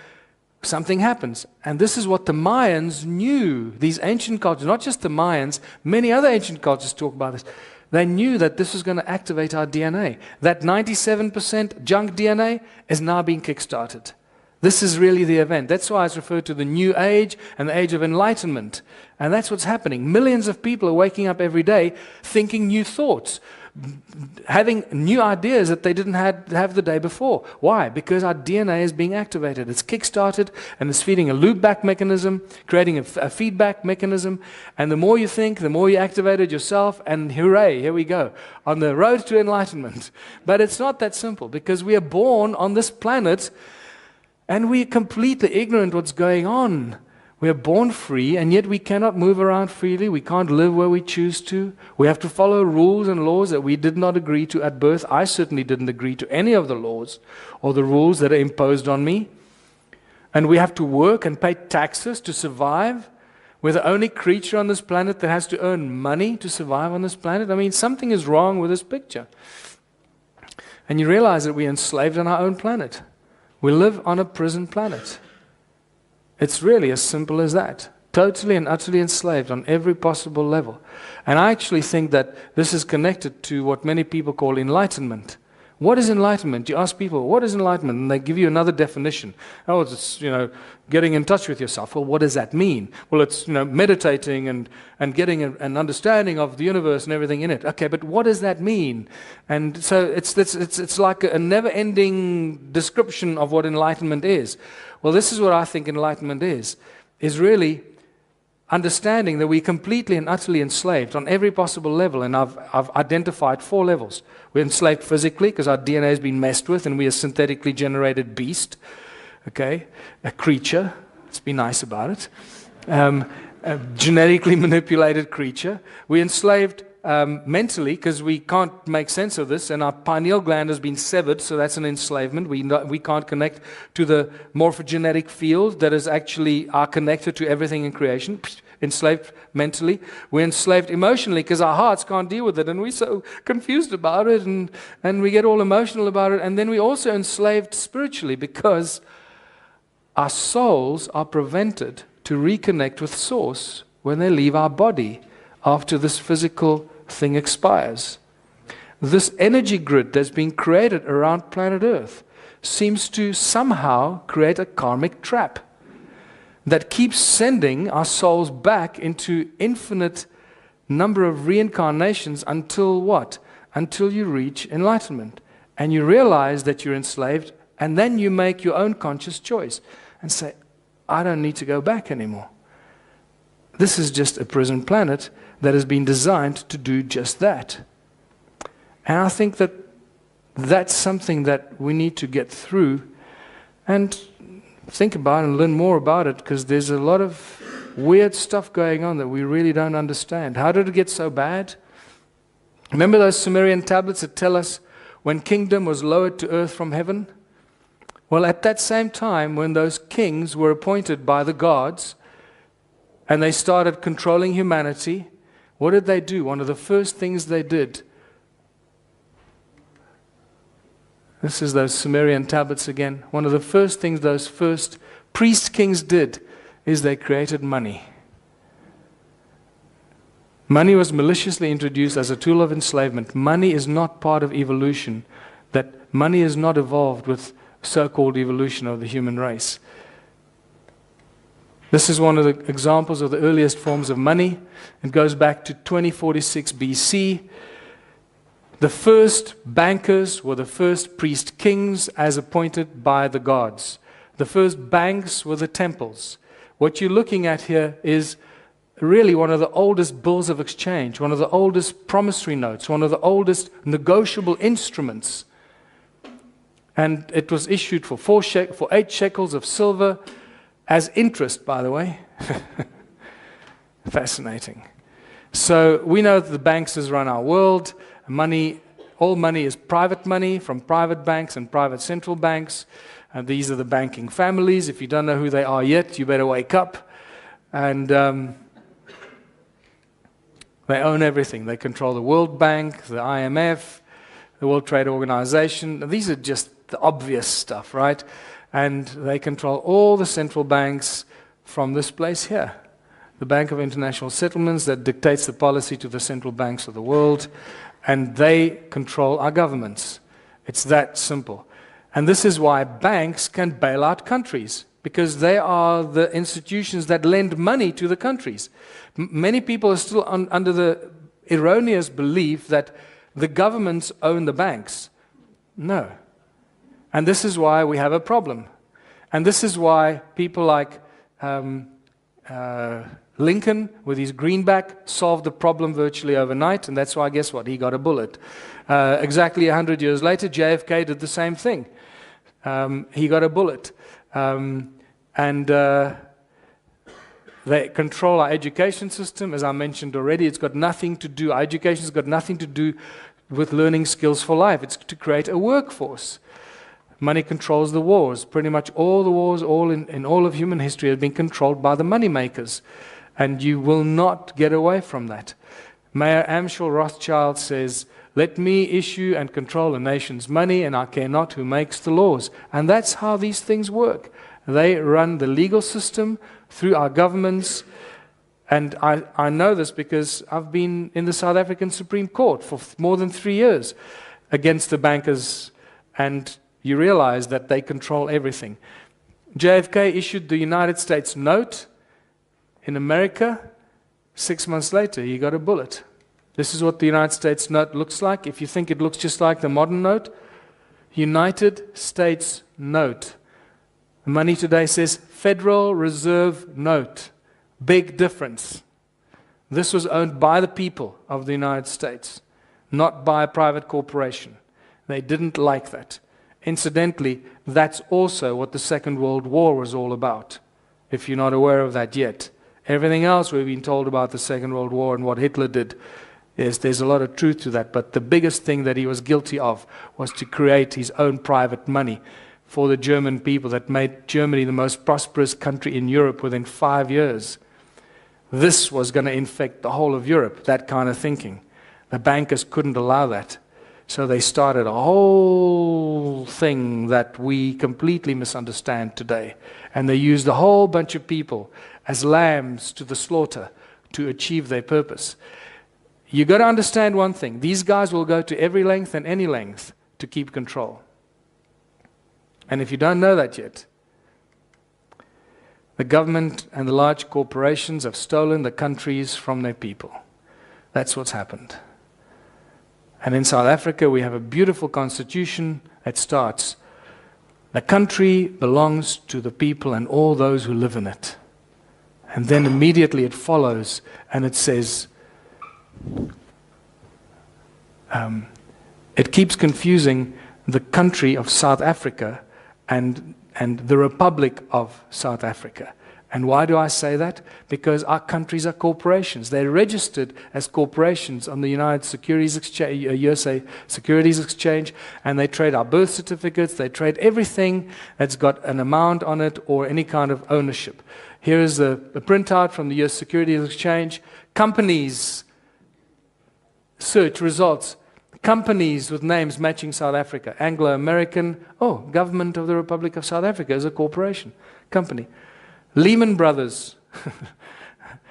something happens. And this is what the Mayans knew. These ancient cultures, not just the Mayans, many other ancient cultures talk about this. They knew that this was going to activate our DNA. That 97% junk DNA is now being kickstarted. This is really the event. That's why it's referred to the New Age and the Age of Enlightenment. And that's what's happening. Millions of people are waking up every day thinking new thoughts. having new ideas that they didn't have the day before. Why? Because our DNA is being activated. It's kick-started, and it's feeding a loop-back mechanism, creating a feedback mechanism, and the more you think, the more you activated yourself, and hooray, here we go, on the road to enlightenment. But it's not that simple, because we are born on this planet, and we're completely ignorant what's going on. We are born free, and yet we cannot move around freely. We can't live where we choose to. We have to follow rules and laws that we did not agree to at birth. I certainly didn't agree to any of the laws or the rules that are imposed on me. And we have to work and pay taxes to survive. We're the only creature on this planet that has to earn money to survive on this planet. I mean, something is wrong with this picture. And you realize that we're enslaved on our own planet. We live on a prison planet. It's really as simple as that. Totally and utterly enslaved on every possible level. And I actually think that this is connected to what many people call enlightenment. What is enlightenment? You ask people, what is enlightenment? And they give you another definition. Oh, it's, getting in touch with yourself. Well, what does that mean? Well, it's, meditating and getting an understanding of the universe and everything in it. Okay, but what does that mean? And so it's like a never-ending description of what enlightenment is. Well, this is what I think enlightenment is really understanding that we're completely and utterly enslaved on every possible level, and I've identified 4 levels. We're enslaved physically because our DNA has been messed with, and we're a synthetically generated beast, okay, a creature. Let's be nice about it. A genetically manipulated creature. We're enslaved mentally because we can't make sense of this, and our pineal gland has been severed, so that's an enslavement. We can't connect to the morphogenetic field that is actually connected to everything in creation. Enslaved mentally. We're enslaved emotionally because our hearts can't deal with it, and we're so confused about it, and we get all emotional about it. And then we're also enslaved spiritually because our souls are prevented to reconnect with Source when they leave our body after this physical thing expires. This energy grid that's been created around planet Earth seems to somehow create a karmic trap that keeps sending our souls back into infinite number of reincarnations until what? Until you reach enlightenment. And you realize that you're enslaved, and then you make your own conscious choice and say, I don't need to go back anymore. This is just a prison planet that has been designed to do just that. And I think that that's something that we need to get through and think about and learn more about it, because there's a lot of weird stuff going on that we really don't understand. How did it get so bad? Remember those Sumerian tablets that tell us when kingdom was lowered to earth from heaven? Well, at that same time, when those kings were appointed by the gods and they started controlling humanity, what did they do? One of the first things they did, this is those Sumerian tablets again, one of the first things those first priest kings did is they created money. Money was maliciously introduced as a tool of enslavement. Money is not part of evolution. That money is not evolved with so-called evolution of the human race. This is one of the examples of the earliest forms of money. It goes back to 2046 BC. The first bankers were the first priest kings as appointed by the gods. The first banks were the temples. What you're looking at here is really one of the oldest bills of exchange, one of the oldest promissory notes, one of the oldest negotiable instruments. And it was issued for 8 shekels of silver as interest, by the way. Fascinating. So we know that the banks has run our world. Money, all money is private money from private banks and private central banks. And these are the banking families. If you don't know who they are yet, you better wake up. And they own everything. They control the World Bank, the IMF, the World Trade Organization. These are just the obvious stuff, right? And they control all the central banks from this place here. The Bank of International Settlements that dictates the policy to the central banks of the world. And they control our governments. It's that simple. And this is why banks can bail out countries, because they are the institutions that lend money to the countries. Many people are still under the erroneous belief that the governments own the banks. No. And this is why we have a problem. And this is why people like Lincoln, with his greenback, solved the problem virtually overnight, and that's why, guess what? He got a bullet. Exactly 100 years later, JFK did the same thing. He got a bullet. They control our education system, as I mentioned already. It's got nothing to do, our education's got nothing to do with learning skills for life. It's to create a workforce. Money controls the wars. Pretty much all the wars, in all of human history, have been controlled by the money makers. And you will not get away from that. Mayor Amschel Rothschild says, "Let me issue and control a nation's money, and I care not who makes the laws." And that's how these things work. They run the legal system through our governments. And I know this because I've been in the South African Supreme Court for more than 3 years against the bankers, and you realize that they control everything. JFK issued the United States note in America. 6 months later, he got a bullet. This is what the United States note looks like. If you think it looks just like the modern note, United States note. The money today says Federal Reserve note. Big difference. This was owned by the people of the United States, not by a private corporation. They didn't like that. Incidentally, that's also what the Second World War was all about, if you're not aware of that yet. Everything else we've been told about the Second World War and what Hitler did, there's a lot of truth to that. But the biggest thing that he was guilty of was to create his own private money for the German people that made Germany the most prosperous country in Europe within 5 years. This was going to infect the whole of Europe, that kind of thinking. The bankers couldn't allow that. So they started a whole thing that we completely misunderstand today. And they used a whole bunch of people as lambs to the slaughter to achieve their purpose. You got to understand one thing. These guys will go to every length and any length to keep control. And if you don't know that yet, the government and the large corporations have stolen the countries from their people. That's what's happened. And in South Africa, we have a beautiful constitution that starts, "The country belongs to the people and all those who live in it." And then immediately it follows, and it says, it keeps confusing the country of South Africa and the Republic of South Africa. And why do I say that? Because our countries are corporations. They're registered as corporations on the USA Securities Exchange, and they trade our birth certificates, they trade everything that's got an amount on it or any kind of ownership. Here is the printout from the US Securities Exchange. Companies, search results. Companies with names matching South Africa. Anglo-American, Government of the Republic of South Africa is a corporation, company. Lehman Brothers.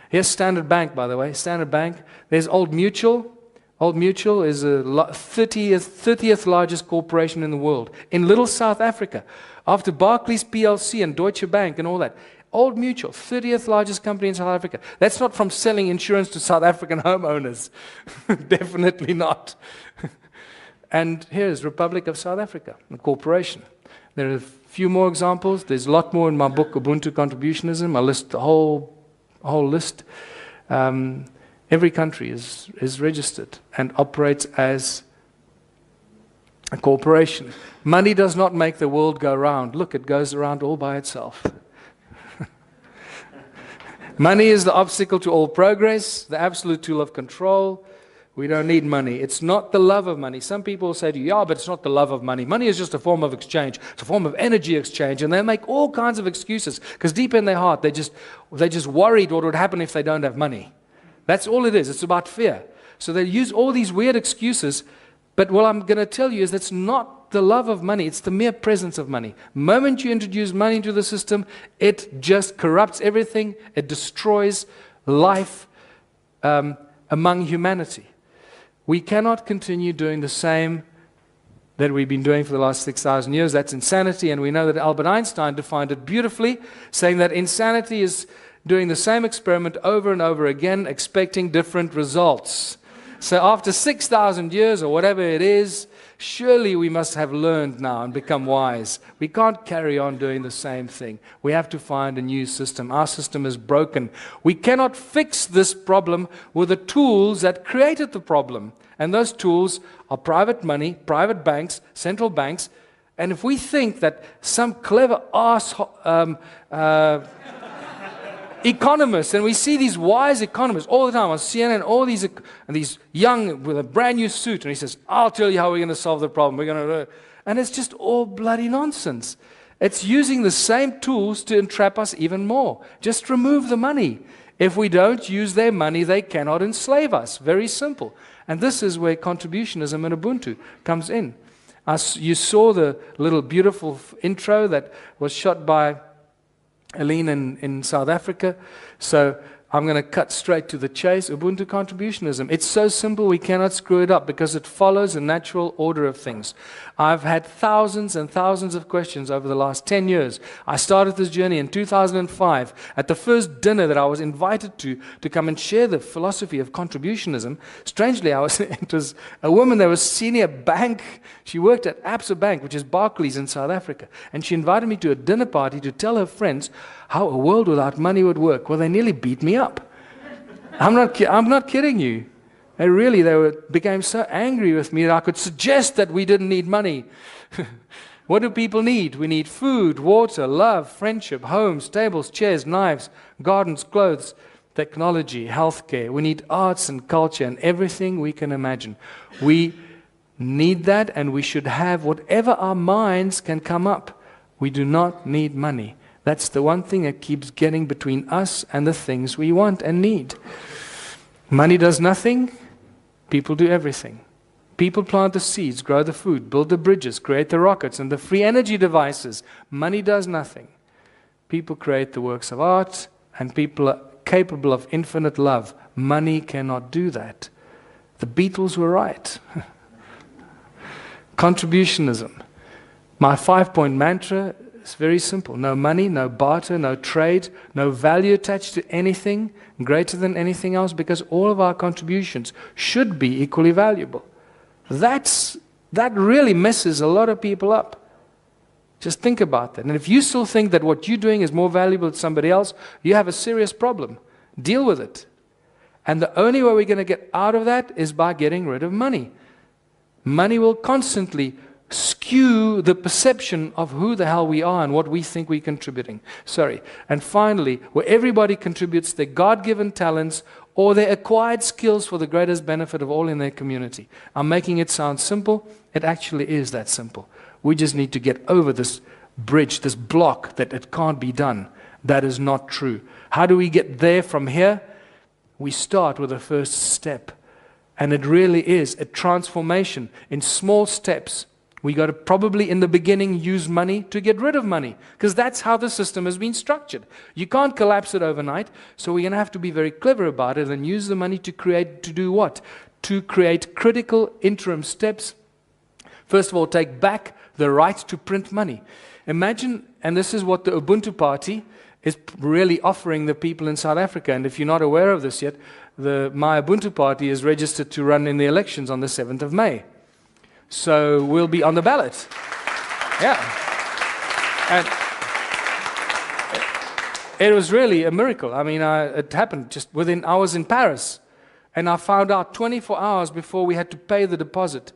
Here's Standard Bank, by the way. Standard Bank. There's Old Mutual. Old Mutual is the 30th largest corporation in the world. In little South Africa. After Barclays PLC and Deutsche Bank and all that. Old Mutual, 30th largest company in South Africa. That's not from selling insurance to South African homeowners. Definitely not. And here's Republic of South Africa, a corporation. There are a few more examples. There's a lot more in my book, Ubuntu Contributionism. I list the whole list. Every country is registered and operates as a corporation. Money does not make the world go round. Look, it goes around all by itself. Money is the obstacle to all progress, the absolute tool of control. We don't need money. It's not the love of money. Some people say to you, yeah, but it's not the love of money. Money is just a form of exchange. It's a form of energy exchange. And they make all kinds of excuses because deep in their heart, they're just worried what would happen if they don't have money. That's all it is. It's about fear. So they use all these weird excuses. But what I'm going to tell you is that's not the love of money. It's the mere presence of money. The moment you introduce money into the system, it just corrupts everything. It destroys life among humanity. We cannot continue doing the same that we've been doing for the last 6,000 years. That's insanity, and we know that Albert Einstein defined it beautifully, saying that insanity is doing the same experiment over and over again, expecting different results. So after 6,000 years or whatever it is, surely we must have learned now and become wise. We can't carry on doing the same thing. We have to find a new system. Our system is broken. We cannot fix this problem with the tools that created the problem. And those tools are private money, private banks, central banks. And if we think that some clever ass economists, and we see these wise economists all the time on CNN, all these young with a brand new suit, and he says, I'll tell you how we're going to solve the problem. We're going to, and it's just all bloody nonsense. It's using the same tools to entrap us even more. Just remove the money. If we don't use their money, they cannot enslave us. Very simple. And this is where contributionism and Ubuntu comes in. You saw the little beautiful intro that was shot by Aline in South Africa. So I'm going to cut straight to the chase. Ubuntu contributionism. It's so simple we cannot screw it up because it follows a natural order of things. I've had thousands and thousands of questions over the last 10 years. I started this journey in 2005 at the first dinner that I was invited to come and share the philosophy of contributionism. Strangely, it was a woman that was senior bank. She worked at Absa Bank, which is Barclays in South Africa. And she invited me to a dinner party to tell her friends how a world without money would work. Well, they nearly beat me up. I'm not kidding you. They became so angry with me that I could suggest that we didn't need money. What do people need? We need food, water, love, friendship, homes, tables, chairs, knives, gardens, clothes, technology, healthcare. We need arts and culture and everything we can imagine. We need that, and we should have whatever our minds can come up. We do not need money. That's the one thing that keeps getting between us and the things we want and need. Money does nothing. People do everything. People plant the seeds, grow the food, build the bridges, create the rockets and the free energy devices. Money does nothing. People create the works of art, and people are capable of infinite love. Money cannot do that. The Beatles were right. Contributionism. My 5-point mantra is very simple. No money, no barter, no trade, no value attached to anything greater than anything else, because all of our contributions should be equally valuable. That really messes a lot of people up. Just think about that. And if you still think that what you're doing is more valuable than somebody else, you have a serious problem. Deal with it. And the only way we're going to get out of that is by getting rid of money. Money will constantly skew the perception of who the hell we are and what we think we're contributing. And finally, where everybody contributes their God-given talents or their acquired skills for the greatest benefit of all in their community. I'm making it sound simple. It actually is that simple. We just need to get over this bridge, this block that it can't be done. That is not true. How do we get there from here? We start with the first step. And it really is a transformation in small steps. We got to probably in the beginning use money to get rid of money, because that's how the system has been structured. You can't collapse it overnight, so we're going to have to be very clever about it and use the money to do what? To create critical interim steps. First of all, take back the right to print money. Imagine, and this is what the Ubuntu Party is really offering the people in South Africa, and if you're not aware of this yet, the My Ubuntu Party is registered to run in the elections on the 7th of May. So we'll be on the ballot. Yeah. And it was really a miracle. I mean, it happened just within hours in Paris. And I found out 24 hours before we had to pay the deposit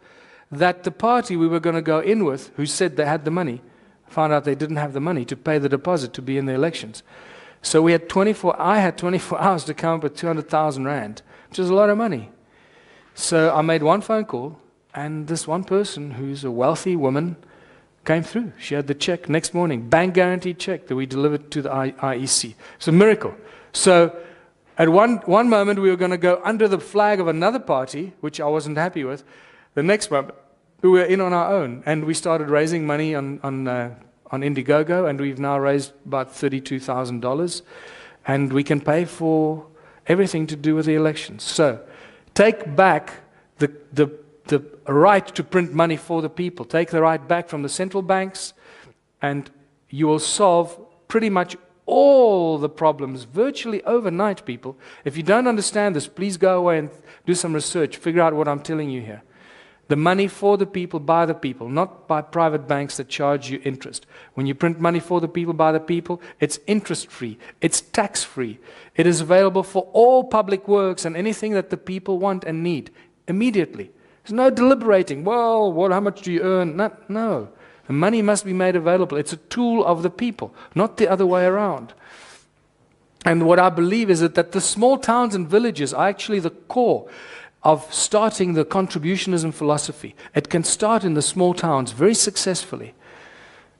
that the party we were going to go in with, who said they had the money, found out they didn't have the money to pay the deposit to be in the elections. So I had 24 hours to come up with 200,000 rand, which is a lot of money. So I made one phone call. And this one person, who's a wealthy woman, came through. She had the check next morning, bank guaranteed check that we delivered to the IEC. It's a miracle. So at one moment, we were going to go under the flag of another party, which I wasn't happy with. The next moment, we were in on our own. And we started raising money on Indiegogo, and we've now raised about $32,000. And we can pay for everything to do with the elections. So take back the right to print money for the people. Take the right back from the central banks, and you will solve pretty much all the problems virtually overnight, people. If you don't understand this, please go away and do some research. Figure out what I'm telling you here. The money for the people, by the people, not by private banks that charge you interest. When you print money for the people, by the people, it's interest-free. It's tax-free. It is available for all public works and anything that the people want and need immediately. There's no deliberating. Well, how much do you earn? No. The money must be made available. It's a tool of the people, not the other way around. And what I believe is that the small towns and villages are actually the core of starting the contributionism philosophy. It can start in the small towns very successfully.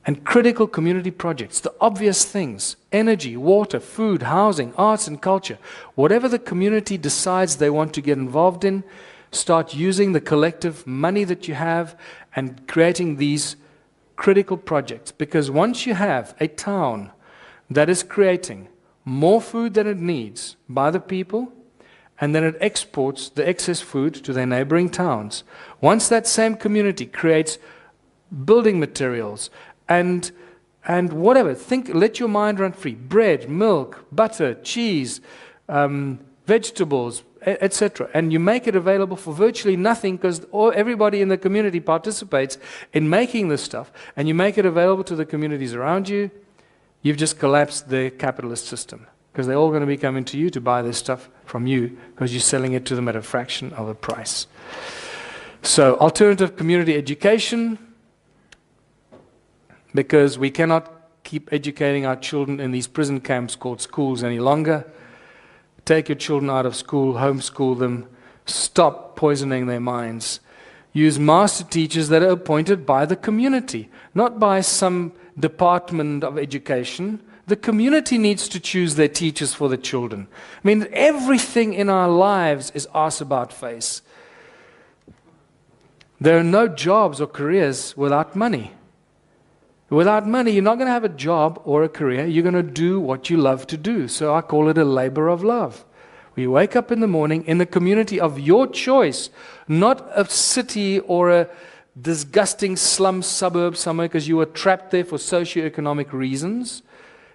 And critical community projects, the obvious things, energy, water, food, housing, arts and culture, whatever the community decides they want to get involved in, start using the collective money that you have and creating these critical projects. Because once you have a town that is creating more food than it needs by the people, and then it exports the excess food to their neighboring towns. Once that same community creates building materials and whatever, let your mind run free. Bread, milk, butter, cheese, vegetables, etc. And you make it available for virtually nothing because everybody in the community participates in making this stuff, and you make it available to the communities around you, you've just collapsed the capitalist system. Because they're all going to be coming to you to buy this stuff from you because you're selling it to them at a fraction of the price. So, alternative community education, because we cannot keep educating our children in these prison camps called schools any longer. Take your children out of school, homeschool them, stop poisoning their minds. Use master teachers that are appointed by the community, not by some department of education. The community needs to choose their teachers for the children. I mean, everything in our lives is ass about face. There are no jobs or careers without money. Without money, you're not going to have a job or a career. You're going to do what you love to do. So I call it a labor of love. We wake up in the morning in the community of your choice, not a city or a disgusting slum suburb somewhere because you were trapped there for socioeconomic reasons.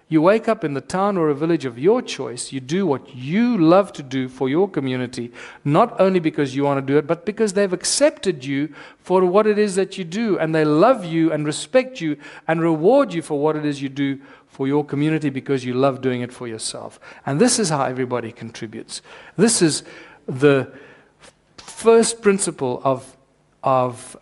You wake up in the town or a village of your choice. You do what you love to do for your community, not only because you want to do it, but because they've accepted you for what it is that you do, and they love you and respect you and reward you for what it is you do for your community because you love doing it for yourself. And this is how everybody contributes. This is the first principle of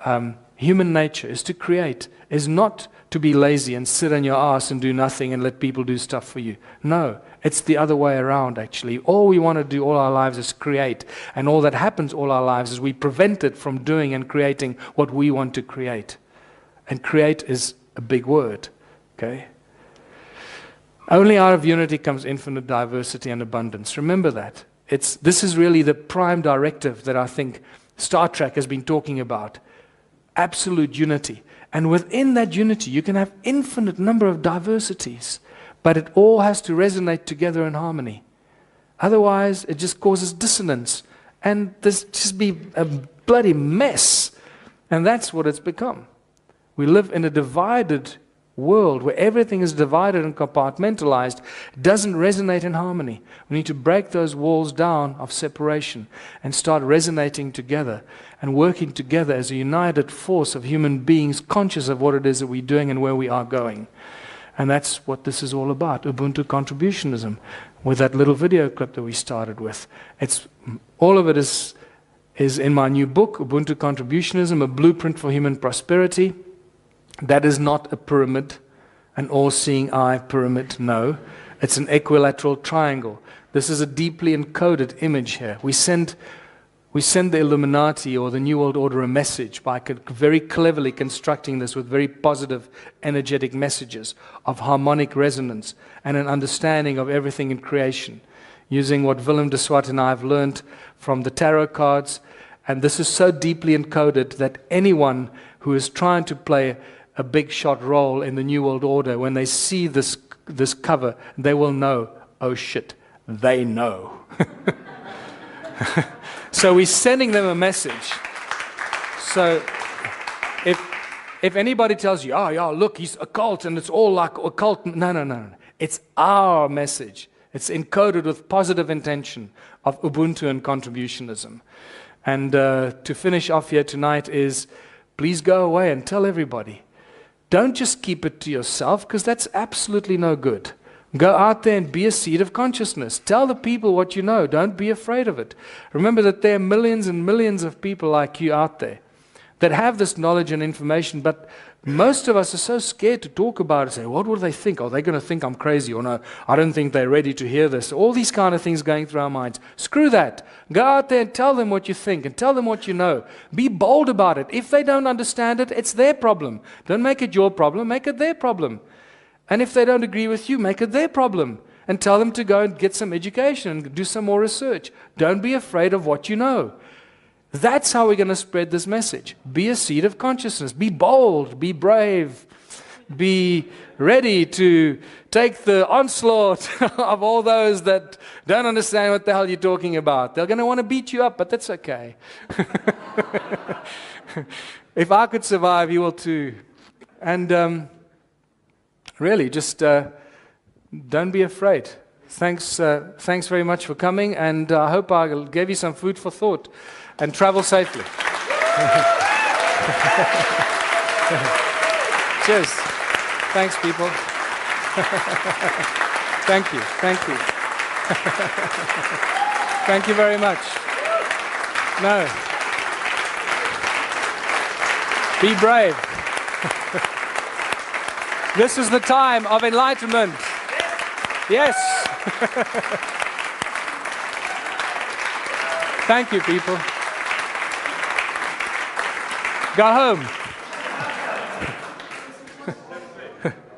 human nature, is to create, is not to be lazy and sit on your ass and do nothing and let people do stuff for you. No, it's the other way around, actually. All we want to do all our lives is create. And all that happens all our lives is we prevent it from doing and creating what we want to create. And create is a big word, okay? Only out of unity comes infinite diversity and abundance. Remember that. This is really the prime directive that I think Star Trek has been talking about. Absolute unity. And within that unity, you can have infinite number of diversities, but it all has to resonate together in harmony. Otherwise, it just causes dissonance, and there's just be a bloody mess. And that's what it's become. We live in a divided world where everything is divided and compartmentalized. It doesn't resonate in harmony. We need to break those walls down of separation and start resonating together and working together as a united force of human beings conscious of what it is that we're doing and where we are going. And that's what this is all about, Ubuntu contributionism, with that little video clip that we started with. All of it is in my new book, Ubuntu Contributionism, A Blueprint for Human Prosperity. That is not a pyramid, an all-seeing eye pyramid, no. It's an equilateral triangle. This is a deeply encoded image here. We send the Illuminati or the New World Order a message by very cleverly constructing this with very positive, energetic messages of harmonic resonance and an understanding of everything in creation, using what Willem de Swart and I have learned from the tarot cards. And this is so deeply encoded that anyone who is trying to play a big shot role in the New World Order, when they see this cover, they will know, oh shit, they know. So we're sending them a message. So if anybody tells you, oh yeah, look, he's occult and it's all like occult, no. It's our message. It's encoded with positive intention of Ubuntu and contributionism. And to finish off here tonight is, please go away and tell everybody. Don't just keep it to yourself, because that's absolutely no good. Go out there and be a seed of consciousness. Tell the people what you know. Don't be afraid of it. Remember that there are millions and millions of people like you out there that have this knowledge and information, but most of us are so scared to talk about it. Say, what will they think? Are they going to think I'm crazy? Or no, I don't think they're ready to hear this. All these kind of things going through our minds. Screw that. Go out there and tell them what you think and tell them what you know. Be bold about it. If they don't understand it, it's their problem. Don't make it your problem. Make it their problem. And if they don't agree with you, make it their problem. And tell them to go and get some education and do some more research. Don't be afraid of what you know. That's how we're going to spread this message. Be a seed of consciousness. Be bold. Be brave. Be ready to take the onslaught of all those that don't understand what the hell you're talking about. They're going to want to beat you up, but that's okay. If I could survive, you will too. And really, just don't be afraid. Thanks very much for coming, and I hope I gave you some food for thought. And travel safely. Cheers. Thanks, people. Thank you. Thank you. Thank you very much. No. Be brave. This is the time of enlightenment. Yes. Thank you, people. Go home.